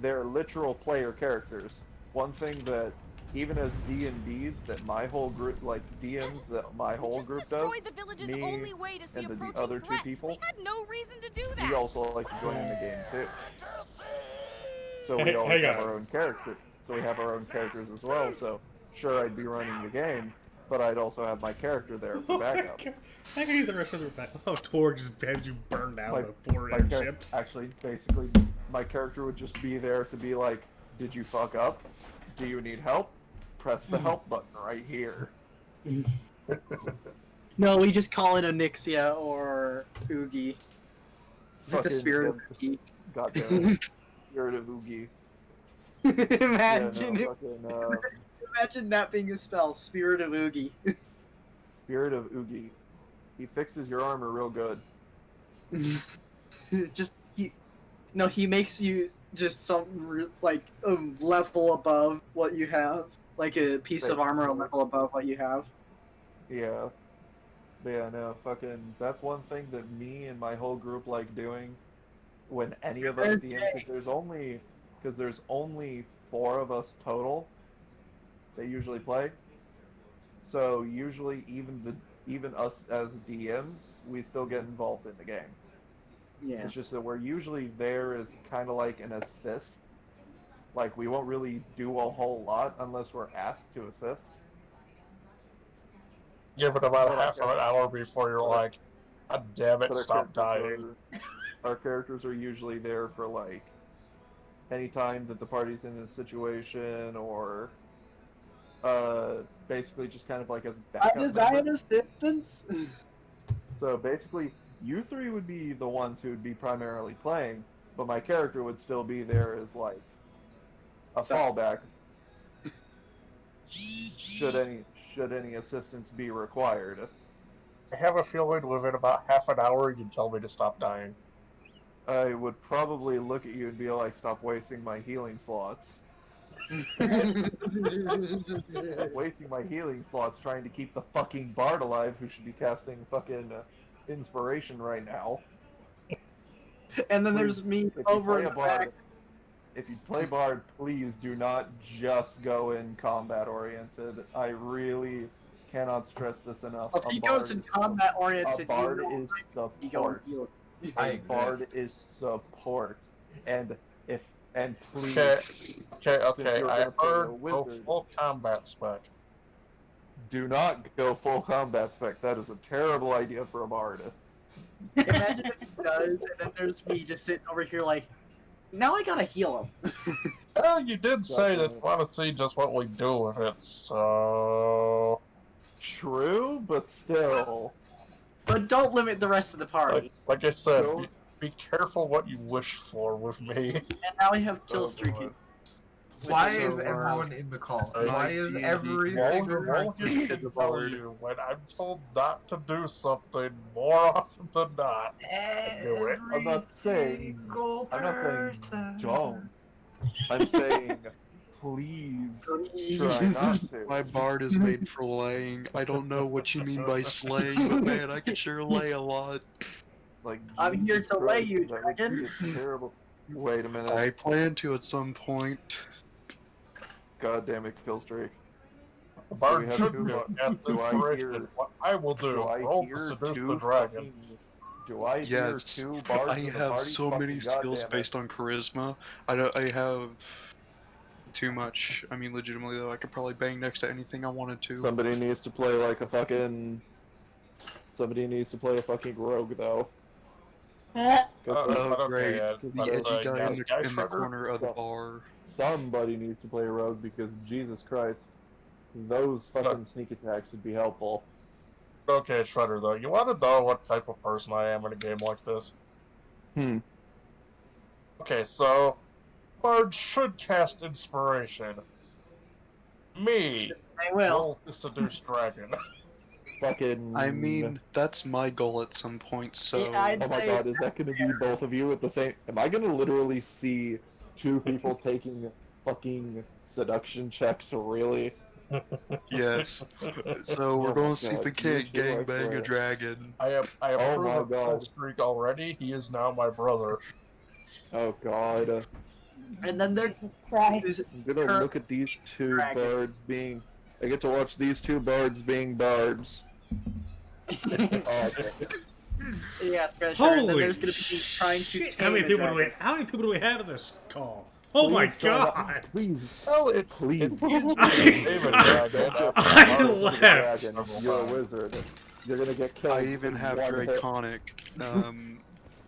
they're literal player characters. One thing that even as D&Ds that my whole group, like DMs that my whole group does, Destroyed the village's me only way to see and the approaching other two threats. people, We had no reason to do we that. also like to join in the game too. So we Hey, always hang have on. our own character. So we have our own characters as well. So sure, I'd be running the game, but I'd also have my character there for backup. I can use the rest of your back. Oh, Torg just had you burned down the 4 airships. Actually, basically, my character would just be there to be like, did you fuck up? Do you need help? Press the help button right here. No, we just call it Onyxia or Oogie. Like the Fucking spirit of Oogie. goddamn it. Spirit of Oogie. Imagine Yeah, no, it. fucking, Imagine that being a spell, Spirit of Oogie. Spirit of Oogie. He fixes your armor real good. Just he makes you just something like a level above what you have, like a piece of armor a level above what you have. Yeah. But yeah, no, fucking, that's one thing that me and my whole group like doing when any of us DM, because there's only 4 of us total that usually play. So usually even us as DMs, we still get involved in the game. Yeah. It's just that we're usually there as kind of like an assist. Like we won't really do a whole lot unless we're asked to assist. Give it about But half an hour before you're like, God damn it, stop dying. Our characters are usually there for like any time that the party's in a situation, or basically just kind of like as backup members. assistance. So basically, you 3 would be the ones who would be primarily playing, but my character would still be there as like a fallback should any assistance be required. I have a feeling within about half an hour you'd tell me to stop dying. I would probably look at you and be like, "Stop wasting my healing slots." Stop wasting my healing slots trying to keep the fucking bard alive, who should be casting fucking inspiration right now. And then there's me over in the back. If you play bard, please do not just go in combat oriented. I really cannot stress this enough. If he goes in combat oriented, a bard is support. A bard is support, and please. Okay. I heard go full combat spec. Do not go full combat spec. That is a terrible idea for a bard. Imagine if he does, and then there's me just sitting over here like, now I gotta heal him. Well, you did say that you want to see just what we do with it, so... True, but still. But don't limit the rest of the party. Like I said, be careful what you wish for with me. And now we have kill streaking. Why is everyone in the call? Why is every single person in the board? When I'm told not to do something more often than not, I do it. I'm not saying don't. I'm saying please try not to. My bard is made for laying. I don't know what you mean by slaying, but man, I can sure lay a lot. Like, I'm here to lay you, dragon. Terrible. Wait a minute. I plan to at some point. God damn it, kill streak. The bard should do inspiration. What I will do, roll to seduce the dragon. Yes, I have so many skills based on charisma. I have too much. I mean, legitimately though, I could probably bang next to anything I wanted to. Somebody needs to play like a fucking. Somebody needs to play a fucking rogue though. Oh great, the edgy guy in the corner of the bar. Somebody needs to play a rogue because Jesus Christ, those fucking sneak attacks would be helpful. Okay, Shredder, though, you want to know what type of person I am in a game like this? Okay, so, Bard should cast Inspiration. Me, roll to seduce dragon. Fucking. I mean, that's my goal at some point, so... Yeah, oh my god, is that gonna be both of you at the same... Am I gonna literally see 2 people taking fucking seduction checks, really? Yes. So we're gonna see if we can't gangbang a dragon. I have proven kill streak already. He is now my brother. Oh god. And then there's I'm gonna look at these 2 bards being... I get to watch these 2 bards being bards. Yeah, and then there's gonna be trying to tame how many people do we have in this call? Oh my god! Please. Well, it's I left. You're a wizard. You're gonna get killed. I even have Draconic. I'm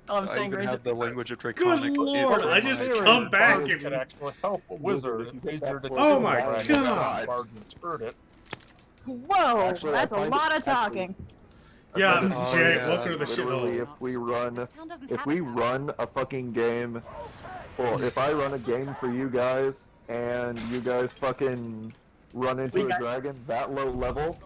I even have the language of Good Draconic. lord! I just come back and can actually help a wizard. Oh my god! Heard it. Whoa, Actually, that's I a find lot it- of talking. Yeah, Oh, Jay, yeah. welcome to the Literally, shithole. if we run a fucking game, well, if I run a game for you guys and you guys fucking run into a dragon that low level,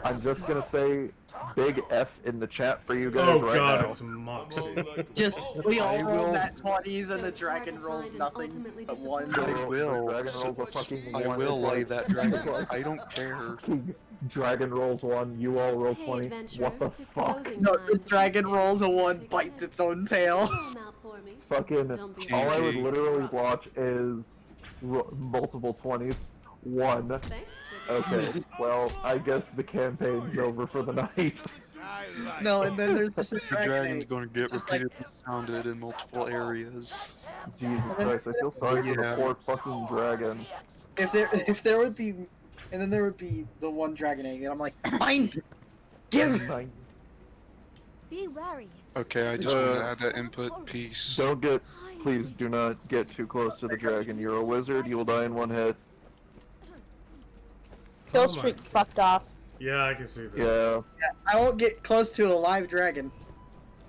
I'm just gonna say big F in the chat for you guys Oh right god, now. it's Moxie. Just we all I roll will- that 20s and the dragon rolls nothing but one. I will. Dragon rolls a fucking I one. will It's lay like- that dragon. it's like I don't care. fucking Dragon rolls 1, you all roll 20. What the fuck? No, the dragon rolls a 1, bites its own tail. Fucking, all I would literally watch is multiple 20s. 1. Okay, well, I guess the campaign's over for the night. No, and then there's this The dragon dragon's egg. going to get Just like- repeatedly pounded in multiple areas. Jesus Christ, I feel sorry for the Yeah. poor fucking dragon. If there would be, and then there would be the one dragon egg, and I'm like, mine, give. Be wary. Okay, I just want to add that input. Peace. Don't get, please do not get too close to the dragon. You're a wizard, you will die in one hit. Kill Oh my streak God. fucked off. Yeah, I can see that. Yeah, I won't get close to a live dragon.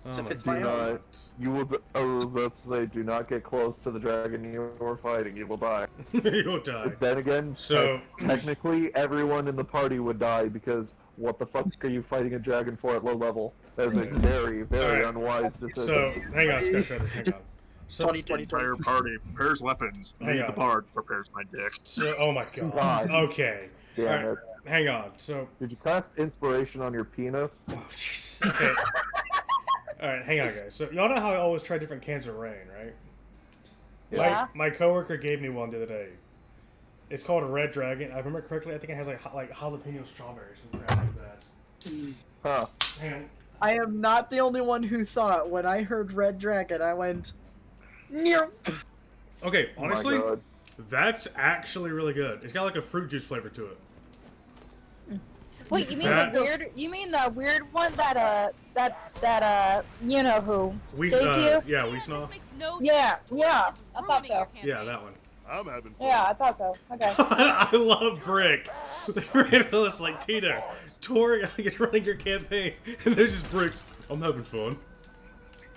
Oh So if my it's do my own. not, you will, let's say, do not get close to the dragon you are fighting, you will die. You'll die. But then again, So- technically everyone in the party would die because what the fuck are you fighting a dragon for at low level? That is a very, very Alright. unwise decision. So, hang on, Scott Shredder, hang on. So, 20. Entire party prepares weapons. Hang Me, on. the bard, prepares my dick. so, oh my god. God. Okay. Damn Alright, it. hang on. So, Did you cast inspiration on your penis? oh, jeez. Okay. Alright, hang on, guys. So, y'all know how I always try different cans of rain, right? Yeah. My coworker gave me one the other day. It's called a Red Dragon. I remember correctly, I think it has like jalapeno strawberries and crap like that. Huh. Hang on. I am not the only one who thought when I heard red dragon, I went, "Nyeh." Okay, Oh my honestly, God. that's actually really good. It's got like a fruit juice flavor to it. Wait, you mean That- the weird? You mean the weird one that you know who? We, Thank you. yeah, we saw. Makes no Yeah, sense. yeah, It's I thought ruining so. your campaign. Yeah, that one. I'm having fun. Yeah, I thought so. Okay. I love Brick. Randall's like, Tina, touring, like, running your campaign, and there's just Bricks. I'm having fun.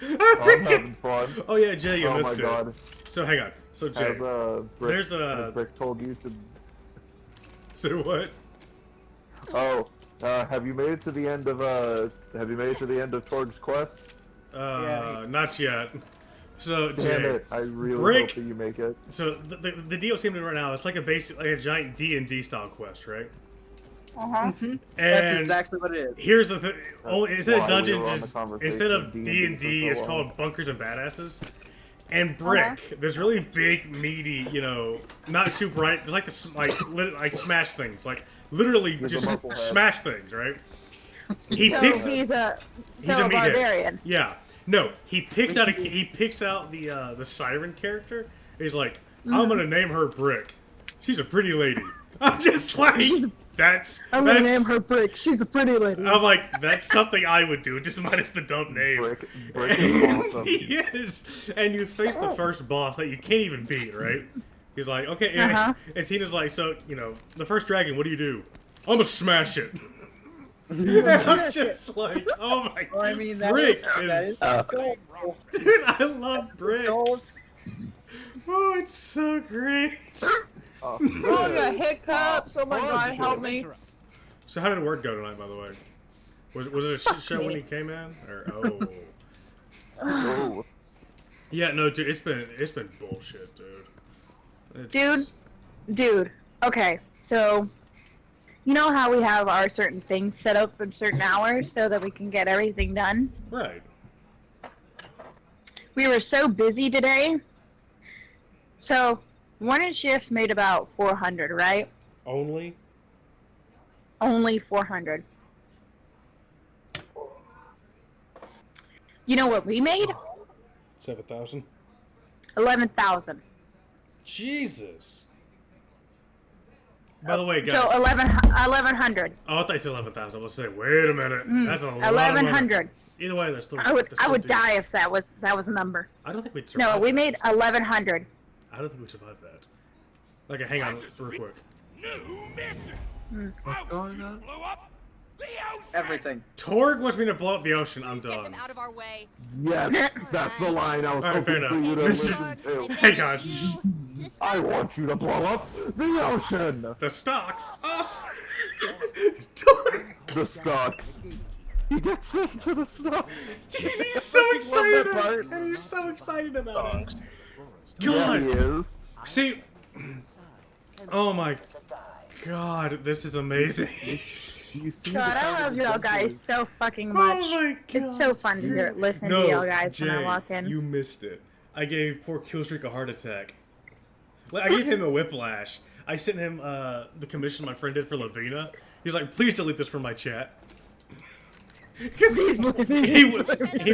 I'm having fun. Oh yeah, Jay, you Oh missed my it. God. So hang on. So Jay, Has, Brick, there's a- has Brick told you to... so what? Oh, have you made it to the end of, Torg's quest? Not yet. So Damn Jay, it, I really Brick- hope that you make it. so the deal seems to be right now. It's like a basic, like a giant D&D style quest, right? Uh-huh. And That's exactly what it is. here's the thing. Oh, instead why of we dungeons, were on the is, conversation instead of of D&D D&D, for it's so called long. Bunkers and Badasses. And Brick, there's really big, meaty, you know, not too bright. There's like the like smash things, like literally He's a just musclehead. smash things, right? He So picks. he's a He's a meathead. barbarian. Yeah. No, he picks out the siren character. He's like, I'm gonna name her Brick. She's a pretty lady. I'm just like, that's. I'm gonna name her Brick. She's a pretty lady. I'm like, that's something I would do, just minus the dumb name. Brick is awesome. He is. And you face the first boss that you can't even beat, right? He's like, okay, and, Uh-huh. and Tina's like, so, you know, the first dragon, what do? I'm gonna smash it. And I'm just like, oh my Well, I mean, that Brick that is, cool. dude, I love Brick. Goals. Oh, it's so great. Oh, Oh, I got hiccups. Oh my god, help me. So how did work go tonight, by the way? Was it a shit show when he came in? Or oh. Yeah, no, dude, it's been bullshit, dude. Dude, okay, so you know how we have our certain things set up for certain hours so that we can get everything done? Right. We were so busy today. So, morning shift made about 400, right? Only? Only 400. You know what we made? 7,000. 11,000. Jesus. By the way, guys. So 1,100. Oh, I thought you said 11,000. I was say, wait a minute. That's a lot of money. 1,100. Either way, that's still. I would that's still decent. die if that was a number. I don't think we'd survive. No, we that. made 1,100. I don't think we'd survive that. Okay, hang on, real quick. No, mister. What's going on? Everything. Torg wants me to blow up the ocean. I'm Please get done. him out of our way. Yes, that's the line I was Alright, fair hoping for you to enough. listen to. Hang on. I want you to blow up the ocean. The stocks. Us. The stocks. He gets into the stocks. He's so excited. Love that part. And he's so excited about it. Yeah, God. he is. See. Oh my God, this is amazing. You see God, the I kind love of y'all adventure- guys so fucking Oh much. my God. It's so fun to listen No, to y'all guys Jay, when I walk in. you missed it. I gave poor Killstreak a heart attack. Like, I gave him a whiplash. I sent him the commission my friend did for Lavina. He's like, please delete this from my chat. Because he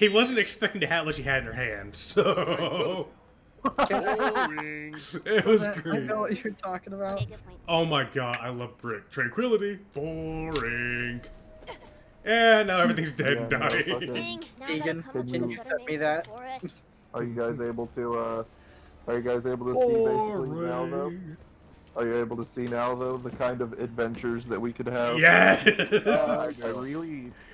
wasn't expecting to have what she had in her hand. So Boring. it was I great. know what you're talking about. Oh my God, I love Brick. Tranquility, boring. And now everything's dead and Yeah, no, dying. fucking- Keegan, can you send me that? Are you guys able to see basically now though? Are you able to see now though the kind of adventures that we could have? Yes.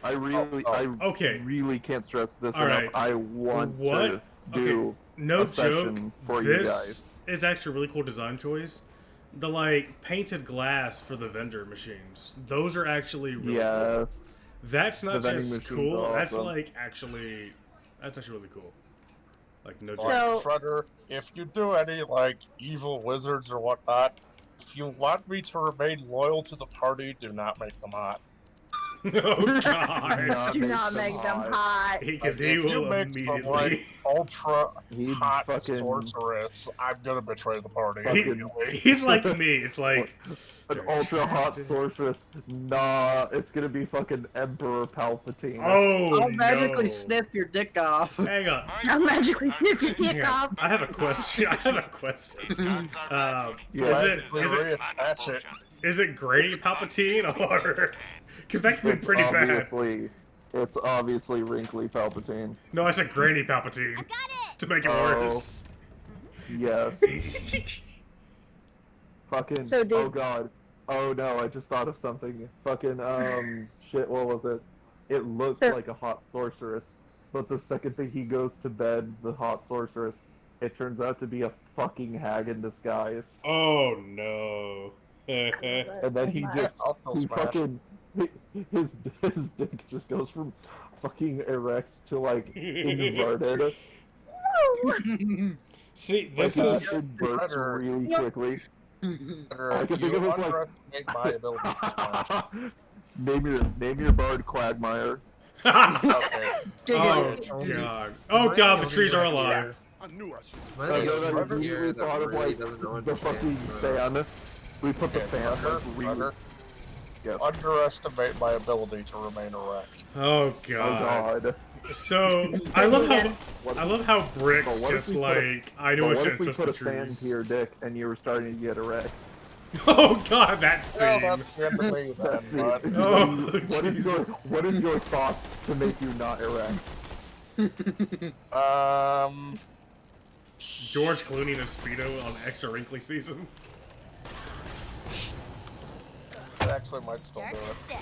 I really can't stress this All enough. right. I want What? to do Okay, no a session joke. for you This guys. is actually a really cool design choice. The like painted glass for the vendor machines. Those are actually really cool. Yes. That's not The vending just machines cool. are That's awesome. like actually, that's actually really cool. Like no joke. So- Shredder, if you do any like evil wizards or whatnot, if you want me to remain loyal to the party, do not make them hot. Oh God! Do not make them hot. Because Like, he if you will make some, like, immediately. ultra He'd hot fucking- sorceress, I'm gonna betray the party. He, immediately. he's like me. It's like An ultra hot sorceress. Nah, it's gonna be fucking Emperor Palpatine. oh I'll magically no. snip your dick off. Hang on. I'll magically snip your dick Hang on. off. I have a question. Is Reattach it. is it Grady Palpatine or? Because that could be pretty bad. It's obviously Wrinkly Palpatine. No, I said Granny Palpatine to make it worse. Yes. Fucking. So, dude- Oh god. Oh no, I just thought of something. Fucking shit. What was it? It looks So- like a hot sorceress, but the second that he goes to bed, the hot sorceress, it turns out to be a fucking hag in disguise. Oh no. And then he just he fucking his dick just goes from fucking erect to like inverted. See, Like this is it bursts Better. really quickly. I can think You of it as like underestimate my ability to smash. name your bard Quagmire. Okay. oh god. Oh god, the trees are alive. I knew I should. Am I I the know only that one we here that thought of really like doesn't know the fucking fan. We put the fan like really. Yes. Underestimate my ability to remain erect. Oh Oh god. god. So I love how Brick's But what if just we put a- like I know But what what you if we just put the a fan trees. to your dick and you were starting to get erect? Oh god, that Well, scene. that's the end of me then, That's it. bud. Oh, what is your thoughts to make you not erect? George Clooney in a Speedo on Extra Wrinkly season. I actually might still do it.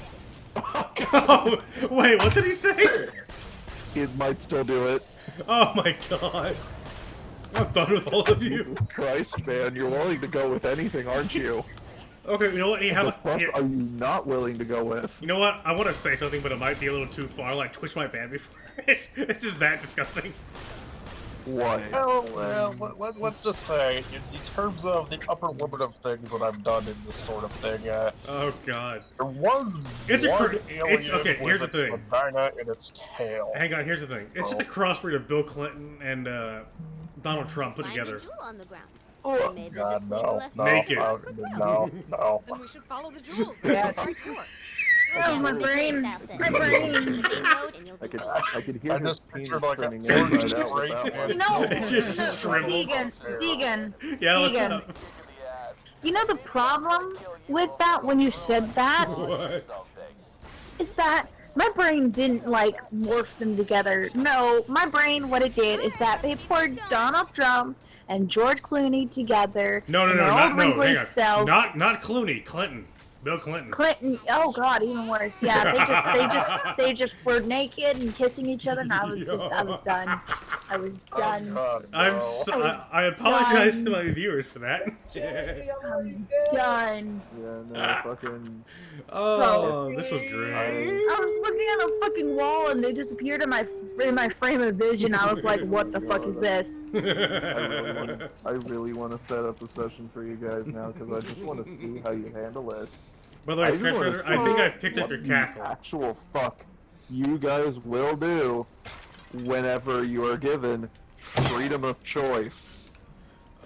Oh, wait, what did he say? He might still do it. Oh my god. I'm done with all of you. Jesus Christ, man, you're willing to go with anything, aren't you? Okay, you know what? What the fuck are you not willing to go with? You know what? I want to say something, but it might be a little too far. Like, Twitch might ban me for it. It's just that disgusting. What? Oh, well, let's just say, in terms of the upper limit of things that I've done in this sort of thing, Oh god. there was It's a one cr- alien it's- okay, with here's the a thing. vagina in its tail. Hang on, here's the thing. It's just a crossbreed of Bill Clinton and Donald Trump put together. On the ground. Oh, Maybe God, the no, left no, Naked. no. Then we should follow the jewels. Yes. Right to her. Oh, my brain. My brain. I could hear I his just penis pictured like a turning inside orange out with straight that one. You know, It just shriveled. Deegan, Yeah, what's Deegan. up? You know the problem with that when you said that What? is that My brain didn't like morph them together. No, my brain, what it did is that they poured Donald Trump and George Clooney together. No, and their old hang wrinkly on. selves. Not Clooney, Clinton. Bill Clinton. Clinton. Oh God, even worse. Yeah, they just were naked and kissing each other, and I was done. I was done. I apologize to my viewers for that. I'm done. Yeah, no, fucking. Oh, this was great. I was looking at a fucking wall and they disappeared in my frame of vision. I was like, what the fuck is this? I really want to set up a session for you guys now because I just want to see how you handle it. By the way, Scratch Rider, I think I've picked up your cackle. Actual fuck you guys will do whenever you are given freedom of choice.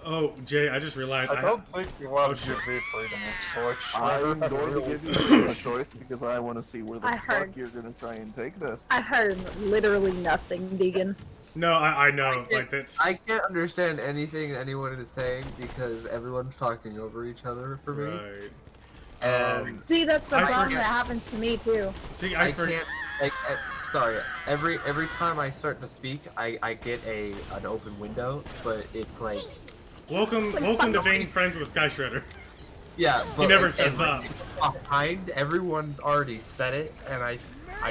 Oh, Jay, I just realized I don't think you want to give me freedom of choice. I'm going to give you freedom of choice because I want to see where the fuck you're going to try and take this. I heard literally nothing, Deegan. No, I know. I can't understand anything anyone is saying because everyone's talking over each other for me. Right. And see, that's the problem that happens to me too. See, I can't. Sorry. Every time I start to speak, I get an open window, but it's like. Welcome to being friends with Sky Shredder. Yeah, but he never shuts up. Behind, everyone's already said it, and I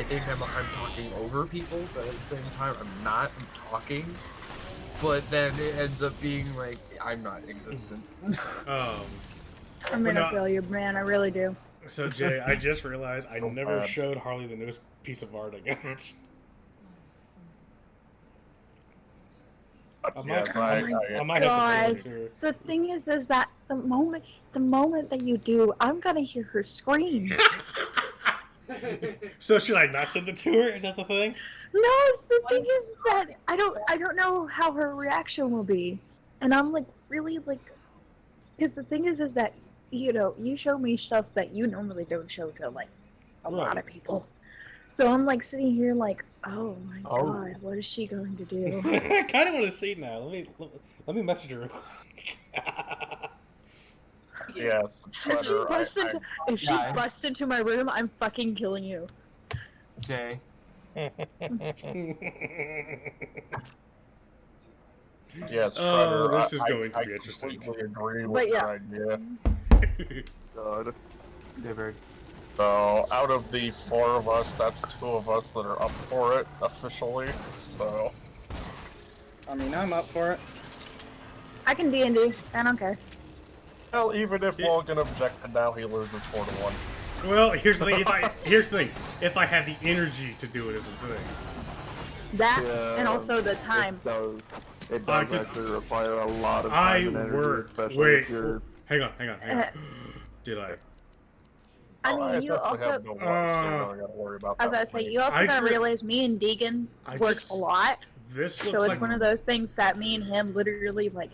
think I'm talking over people, but at the same time, I'm not. I'm talking, but then it ends up being like I'm not existent. I'm gonna feel you, man. I really do. So Jay, I just realized I never showed Harley the newest piece of art again. I might have to do it. The thing is that the moment that you do, I'm gonna hear her scream. So should I not send it to her? Is that the thing? No, the thing is that I don't know how her reaction will be, and I'm like really like, because the thing is that you show me stuff that you normally don't show to like a lot of people. So I'm like sitting here like, oh my god, what is she going to do? I kind of want to see now. Let me message her real quick. Yes. If she busts into my room, I'm fucking killing you. Jay. Yes. Oh, this is going to be interesting. I completely agree with But your idea. God. David. So, out of the 4 of us, that's 2 of us that are up for it, officially, so... I mean, I'm up for it. I can D&D. I don't care. Well, even if Logan objected now, he loses 4-1. Well, here's the thing. If I have the energy to do it, is the thing. That, and also the time. It does actually require a lot of time and energy, especially if you're... Hang on. Did I? I mean, you also. Have no work, so I don't gotta worry about as that I say, you also gotta realize me and Deegan work a lot. So it's one of those things that me and him literally like.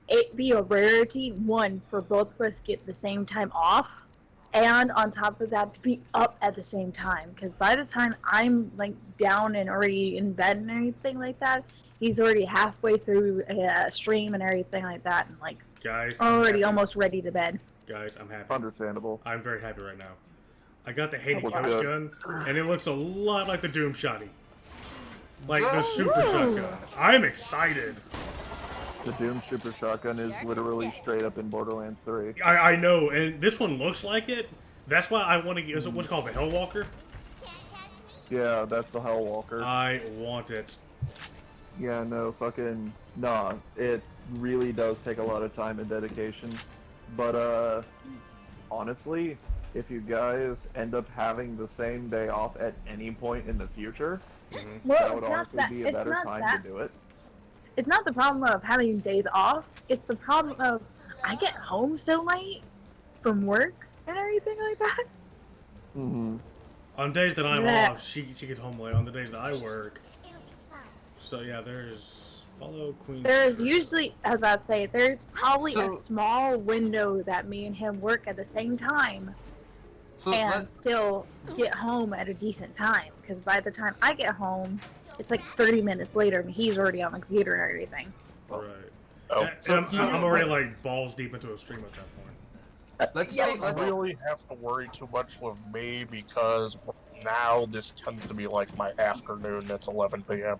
It'd be a rarity, one, for both of us get the same time off, and on top of that, to be up at the same time. Because by the time I'm like down and already in bed and everything like that, he's already halfway through a stream and everything like that, and like already almost ready to bed. Guys, I'm happy. Understandable. I'm very happy right now. I got the Haiti Coach gun, and it looks a lot like the Doom Shotty. Like the Super Shotgun. I'm excited. The Doom Super Shotgun is literally straight up in Borderlands 3. I know, and this one looks like it. That's why I want to get what's it called, the Hellwalker? Yeah, that's the Hellwalker. I want it. Yeah, no, fucking... Nah, it really does take a lot of time and dedication. But, honestly, if you guys end up having the same day off at any point in the future, that would honestly be a better time to do it. It's not the problem of having days off, it's the problem of I get home so late from work and everything like that. On days that I'm off, she gets home late. On the days that I work. So yeah, there's... Follow Queen. There's usually, as I say, there's probably a small window that me and him work at the same time, and still get home at a decent time. Because by the time I get home, it's like 30 minutes later, and he's already on the computer and everything. Right. I'm already like balls deep into a stream at that point. I don't really have to worry too much with me because we're now this tends to be like my afternoon. It's 11 p.m.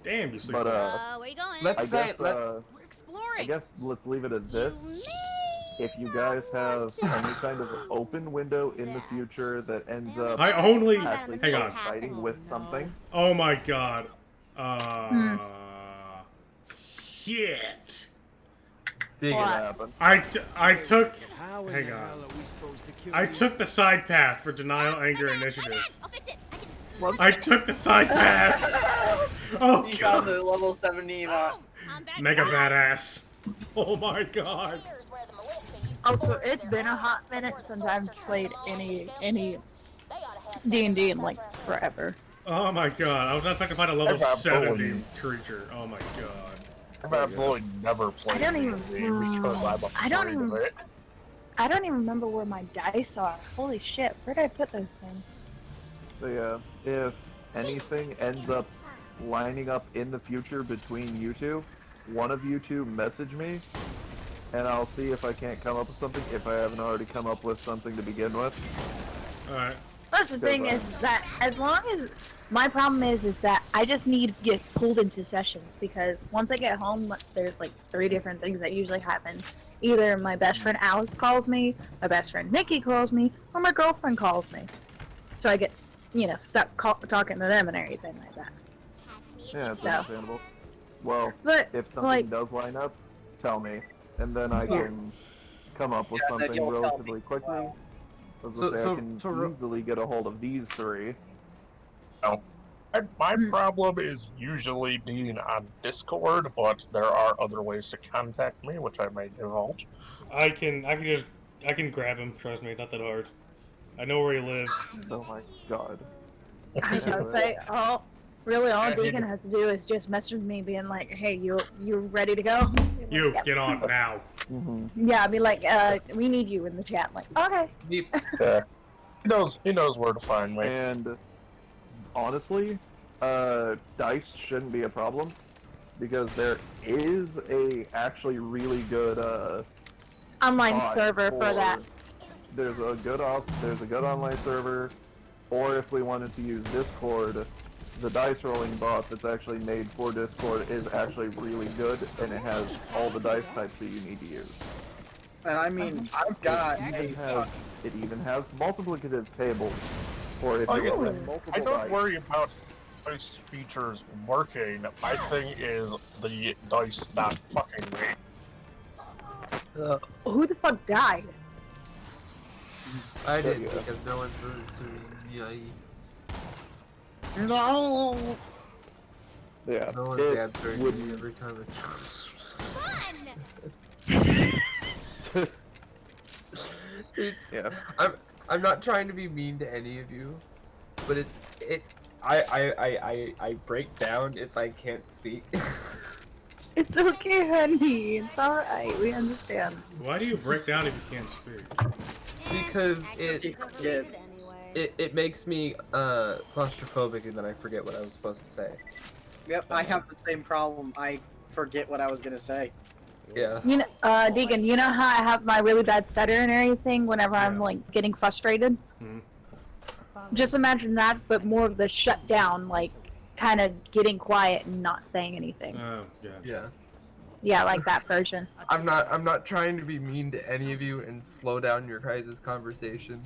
Damn, you sleep. But where you going? We're exploring. I guess let's leave it at this. If you guys have any kind of open window in the future that ends up actually hang on. fighting with something. Oh my god. Shit. I took. Hang on. I took the side path for denial, anger, initiative. I took the side path. Oh You god. found the level 70 Mega badass. Oh my god. Also, it's been a hot minute since I've played any D&D in like forever. Oh my god. I was not expecting to find a level 70 creature. Oh my god. I've absolutely never played D&D because I'm afraid of it. I don't even remember where my dice are. Holy shit, where did I put those things? So yeah, if anything ends up lining up in the future between you two, one of you two message me, and I'll see if I can't come up with something, if I haven't already come up with something to begin with. Alright. That's the thing is that as long as my problem is that I just need to get pulled into sessions because once I get home, there's like 3 different things that usually happen. Either my best friend Alice calls me, my best friend Nikki calls me, or my girlfriend calls me. So I get, stuck talking to them and everything like that. Yeah, that's understandable. Well, but, if something does line up, tell me, and then I can come up with something relatively quickly. I can easily get a hold of these 3. No. My problem is usually being on Discord, but there are other ways to contact me, which I may divulge. I can grab him, trust me, not that hard. I know where he lives. Oh my god. I was gonna say, really all Deacon has to do is just message me being like, hey, you ready to go? You, get on now. Yeah, I'd be like, we need you in the chat. Like, okay. Yeah. He knows where to find me. And honestly, dice shouldn't be a problem because there is a actually really good online server for that. There's a good online server, or if we wanted to use Discord, the dice rolling bot that's actually made for Discord is actually really good, and it has all the dice types that you need to use. And I mean, I've got it even has multiplicative tables for if you want multiple I don't dice. worry about dice features working. My thing is the dice not fucking me. Who the fuck died? I did because no one's listening. No. Yeah. No one's answering me every time I'm not trying to be mean to any of you, but I break down if I can't speak. It's okay, honey. It's alright. We understand. Why do you break down if you can't speak? Because it makes me claustrophobic and then I forget what I was supposed to say. Yep, I have the same problem. I forget what I was gonna say. Yeah. You know, Deacon, you know how I have my really bad stutter and everything whenever I'm like getting frustrated? Just imagine that, but more of the shut down, like kind of getting quiet and not saying anything. Oh, gotcha. Yeah. Yeah, like that version. I'm not trying to be mean to any of you and slow down your guys' conversation.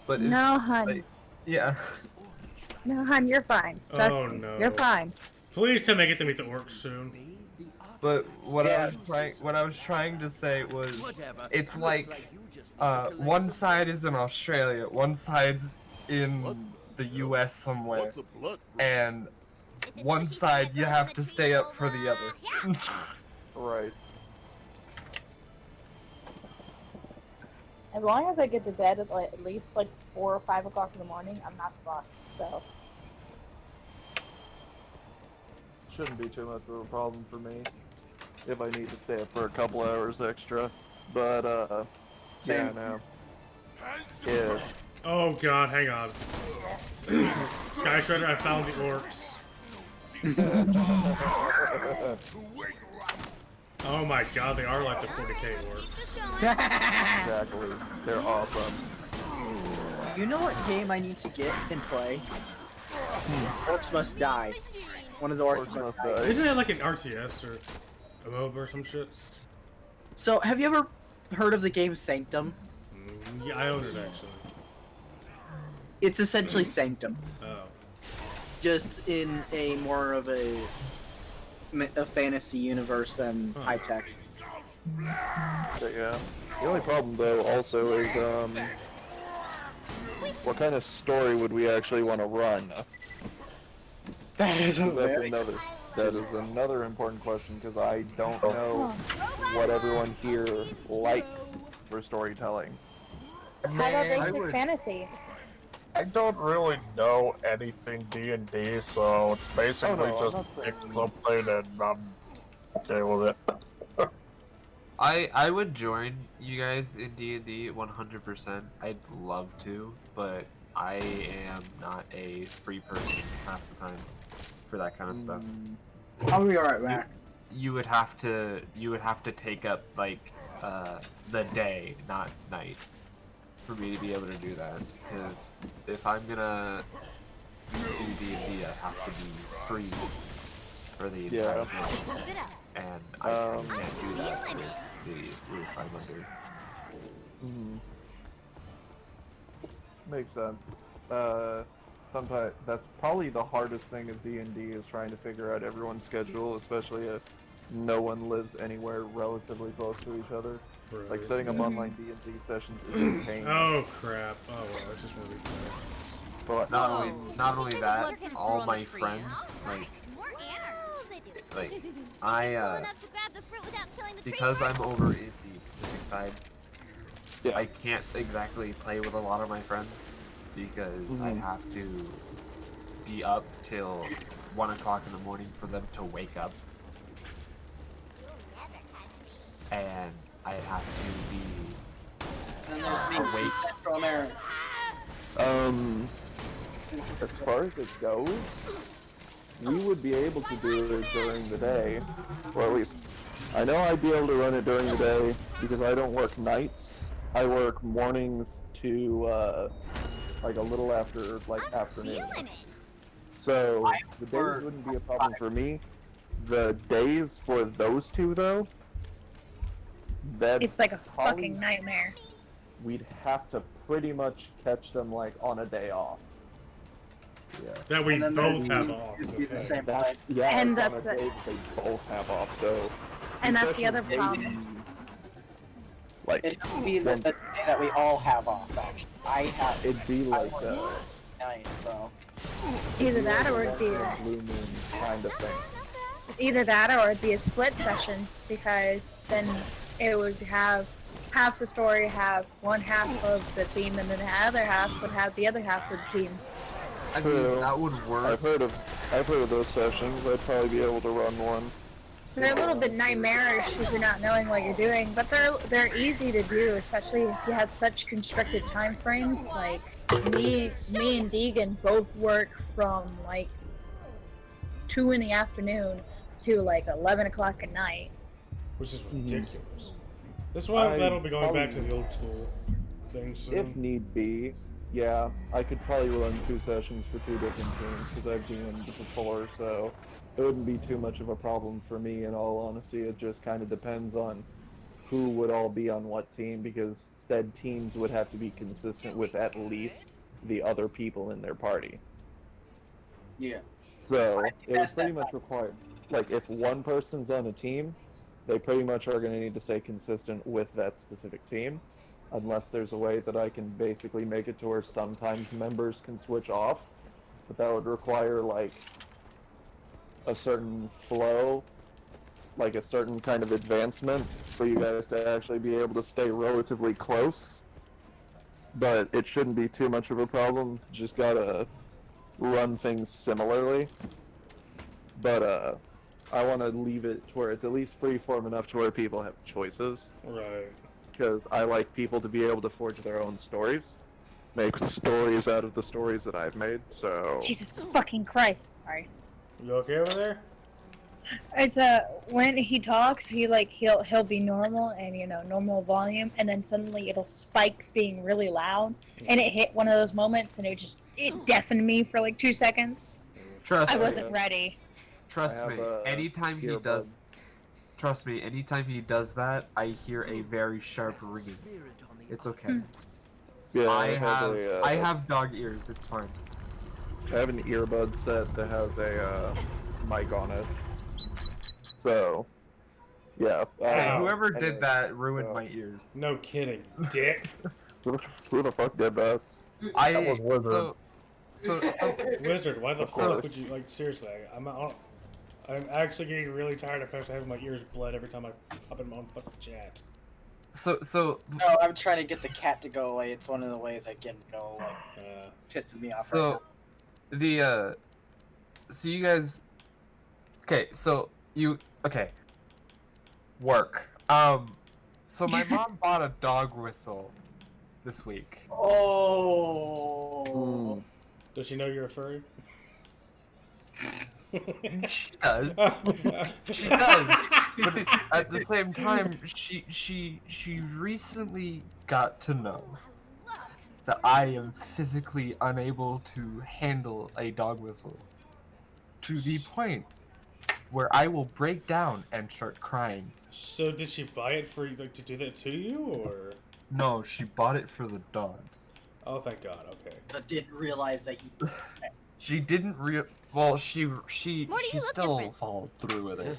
But no, hun. Like, yeah. No, hun, you're fine. Trust me. No. You're fine. Please tell me I get to meet the orcs soon. But what I was trying to say was, it's like, one side is in Australia, one side's in the U.S. somewhere, and one side you have to stay up for the other. Right. As long as I get to bed at least 4 or 5 o'clock in the morning, I'm not fucked. So. Shouldn't be too much of a problem for me if I need to stay up for a couple hours extra. But yeah, no. Yeah. Oh god, hang on. Sky Shredder, I found the orcs. Oh my god, they are like the 40k orcs. Exactly. They're awesome. You know what game I need to get and play? Orcs Must Die. One of the Orcs Must Die. Isn't that like an RTS or a MOBA or some shit? So, have you ever heard of the game Sanctum? Yeah, I own it actually. It's essentially Sanctum. Oh. Just in a more of a fantasy universe than high tech. But yeah. The only problem though also is what kind of story would we actually want to run? That is that is another important question because I don't know what everyone here likes for storytelling. How about basic fantasy? I don't really know anything D&D, so it's basically just pick something and I'm okay with it. I would join you guys in D&D 100%. I'd love to, but I am not a free person half the time for that kind of stuff. I'll be alright, man. You would have to take up like the day, not night, for me to be able to do that. Because if I'm gonna do D&D, I have to be free for the entire day, and I can't do that with the roof I'm under. Makes sense. Sometimes that's probably the hardest thing of D&D is trying to figure out everyone's schedule, especially if no one lives anywhere relatively close to each other. Right. Like setting up online D&D sessions is a pain. Oh crap! Oh well, that's just one of these. But not only that, all my friends because I'm over in the Pacific side, I can't exactly play with a lot of my friends because I have to be up till 1 o'clock in the morning for them to wake up, and I have to be awake. Central America. As far as it goes, we would be able to do it during the day, or at least I know I'd be able to run it during the day because I don't work nights. I work mornings to like a little after afternoon. So the days wouldn't be a problem for me. The days for those two though, it's like a fucking nightmare. We'd have to pretty much catch them like on a day off. Yeah. That we both have off. And that's it. They both have off, so. And that's the other problem. Like it would be the day that we all have off. Actually, I have. It'd be like that. So. Either that or it'd be blue moon kind of thing. Either that or it'd be a split session because then it would have half the story have one half of the team and then the other half would have the other half of the team. I mean, that would work. I've heard of those sessions. I'd probably be able to run one. They're a little bit nightmarish if you're not knowing what you're doing, but they're easy to do, especially if you have such constricted time frames. Like me and Deegan both work from like 2 in the afternoon to like 11 o'clock at night. Which is ridiculous. That's why that'll be going back to the old school thing soon. If need be, yeah, I could probably run 2 sessions for 2 different teams because I've DM'd before, so it wouldn't be too much of a problem for me. In all honesty, it just kind of depends on who would all be on what team, because said teams would have to be consistent with at least the other people in their party. Yeah. So it would pretty much require, like, if one person's on a team, they pretty much are going to need to stay consistent with that specific team, unless there's a way that I can basically make it to where sometimes members can switch off, but that would require, like, a certain flow, like a certain kind of advancement for you guys to actually be able to stay relatively close. But it shouldn't be too much of a problem, just gotta run things similarly. But I want to leave it to where it's at least freeform enough to where people have choices. Right. Because I like people to be able to forge their own stories, make stories out of the stories that I've made, so... Jesus fucking Christ, sorry. You okay over there? It's when he talks, he'll be normal and normal volume, and then suddenly it'll spike being really loud, and it hit one of those moments, and it deafened me for like 2 seconds. Trust I me. wasn't ready. Trust me. Anytime he does, trust me. Anytime he does that, I hear a very sharp ringing. It's okay. Yeah, I have dog ears. It's fine. I have an earbud set that has a mic on it. So, yeah. Whoever did that ruined my ears. No kidding, dick. Who the fuck did that? That was Wizard. Wizard, why the fuck would you, like, seriously, I'm actually getting really tired of having my ears bled every time I pop in my own fucking chat. No, I'm trying to get the cat to go away. It's one of the ways I get it to go away. Pissing me off. So, so you guys, work. So my mom bought a dog whistle this week. Oh. Does she know you're a furry? She does. She does. But at the same time, she recently got to know that I am physically unable to handle a dog whistle to the point where I will break down and start crying. So did she buy it for you, like, to do that to you, or? No, she bought it for the dogs. Oh, thank God. Okay. But didn't realize that you. She didn't well, she still followed through with it.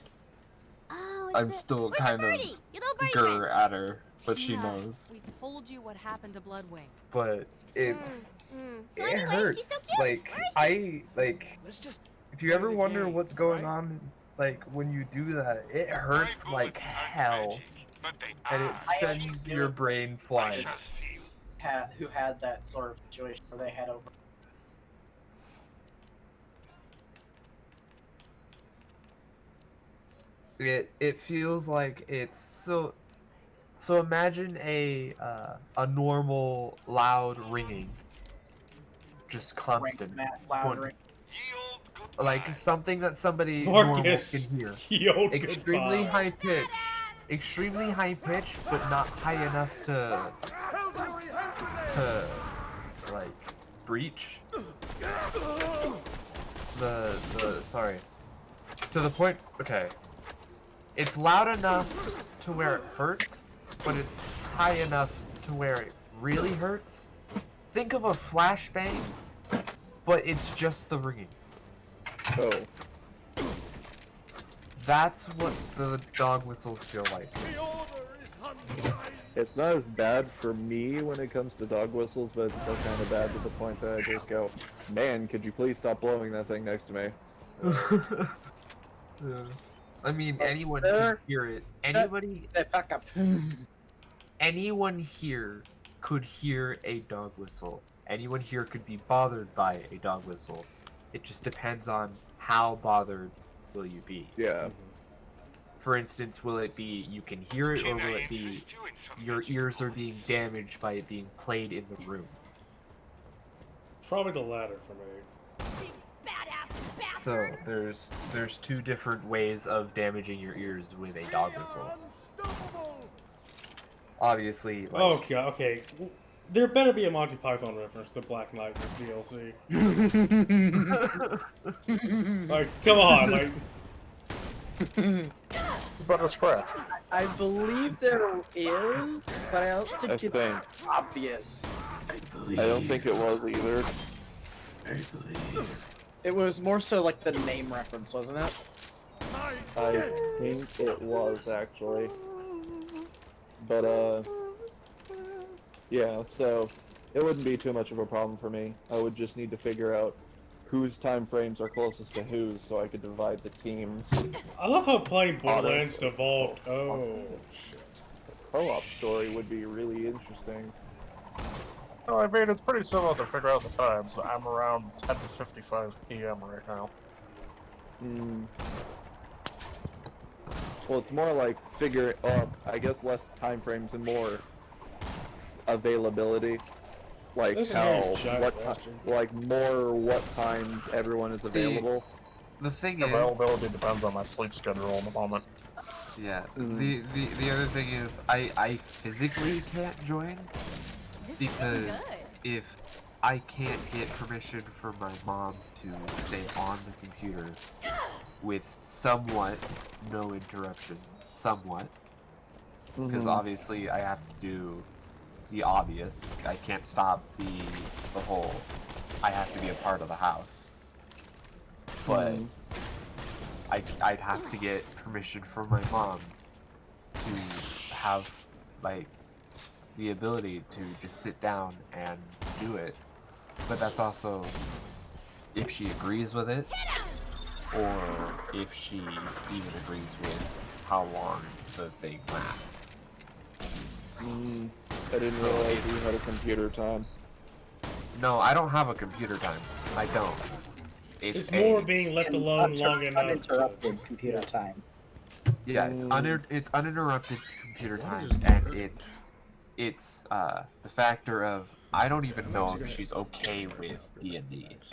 Oh, I'm still kind of grr at her, but she Tina, knows. We told you what happened to Bloodwing. But it's So it anyway, hurts. she's so cute. Like if you ever wonder what's going on, like when you do that, it hurts like hell, and it sends your brain flying. Who had that sort of situation where they had over. It feels like it's so imagine a normal loud ringing, just constant, like something that somebody normal can hear. Extremely high pitch, but not high enough to like breach the sorry, to the point. Okay, it's loud enough to where it hurts, but it's high enough to where it really hurts. Think of a flashbang, but it's just the ringing. Oh. That's what the dog whistles feel like. It's not as bad for me when it comes to dog whistles, but it's still kind of bad to the point that I just go, man, could you please stop blowing that thing next to me? Yeah. I mean, anyone can hear it. Anyone here could hear a dog whistle. Anyone here could be bothered by a dog whistle. It just depends on how bothered will you be. Yeah. For instance, will it be you can hear it, or will it be your ears are being damaged by it being played in the room? Probably the latter for me. So there's two different ways of damaging your ears with a dog whistle. Obviously, like, okay. There better be a Monty Python reference to Black Knight in this DLC. Like, come on, like. But a scratch. I believe there is, but I don't think it's obvious. I don't think it was either. It was more so like the name reference, wasn't it? I think it was, actually. But, yeah, so it wouldn't be too much of a problem for me. I would just need to figure out whose time frames are closest to whose, so I could divide the teams. I love how playing Borderlands evolved. Oh, shit. The co-op story would be really interesting. Well, I mean, it's pretty simple to figure out the time, so I'm around 10 to 55 p.m. right now. Well, it's more like I guess less time frames and more availability. Like There's what times everyone is available. The thing is, availability depends on my sleep schedule at the moment. yeah. The other thing is, I physically can't join because if I can't get permission from my mom to stay on the computer with somewhat no interruption, somewhat, because obviously I have to do the obvious. I can't stop the whole. I have to be a part of the house, but I'd have to get permission from my mom to have like the ability to just sit down and do it. But that's also if she agrees with it, or if she even agrees with how long the thing lasts. I didn't realize you had a computer time. No, I don't have a computer time. I don't. It's more being left alone long enough. Uninterrupted computer time. Yeah, it's uninterrupted computer time, and it's the factor of I don't even know if she's okay with D&D.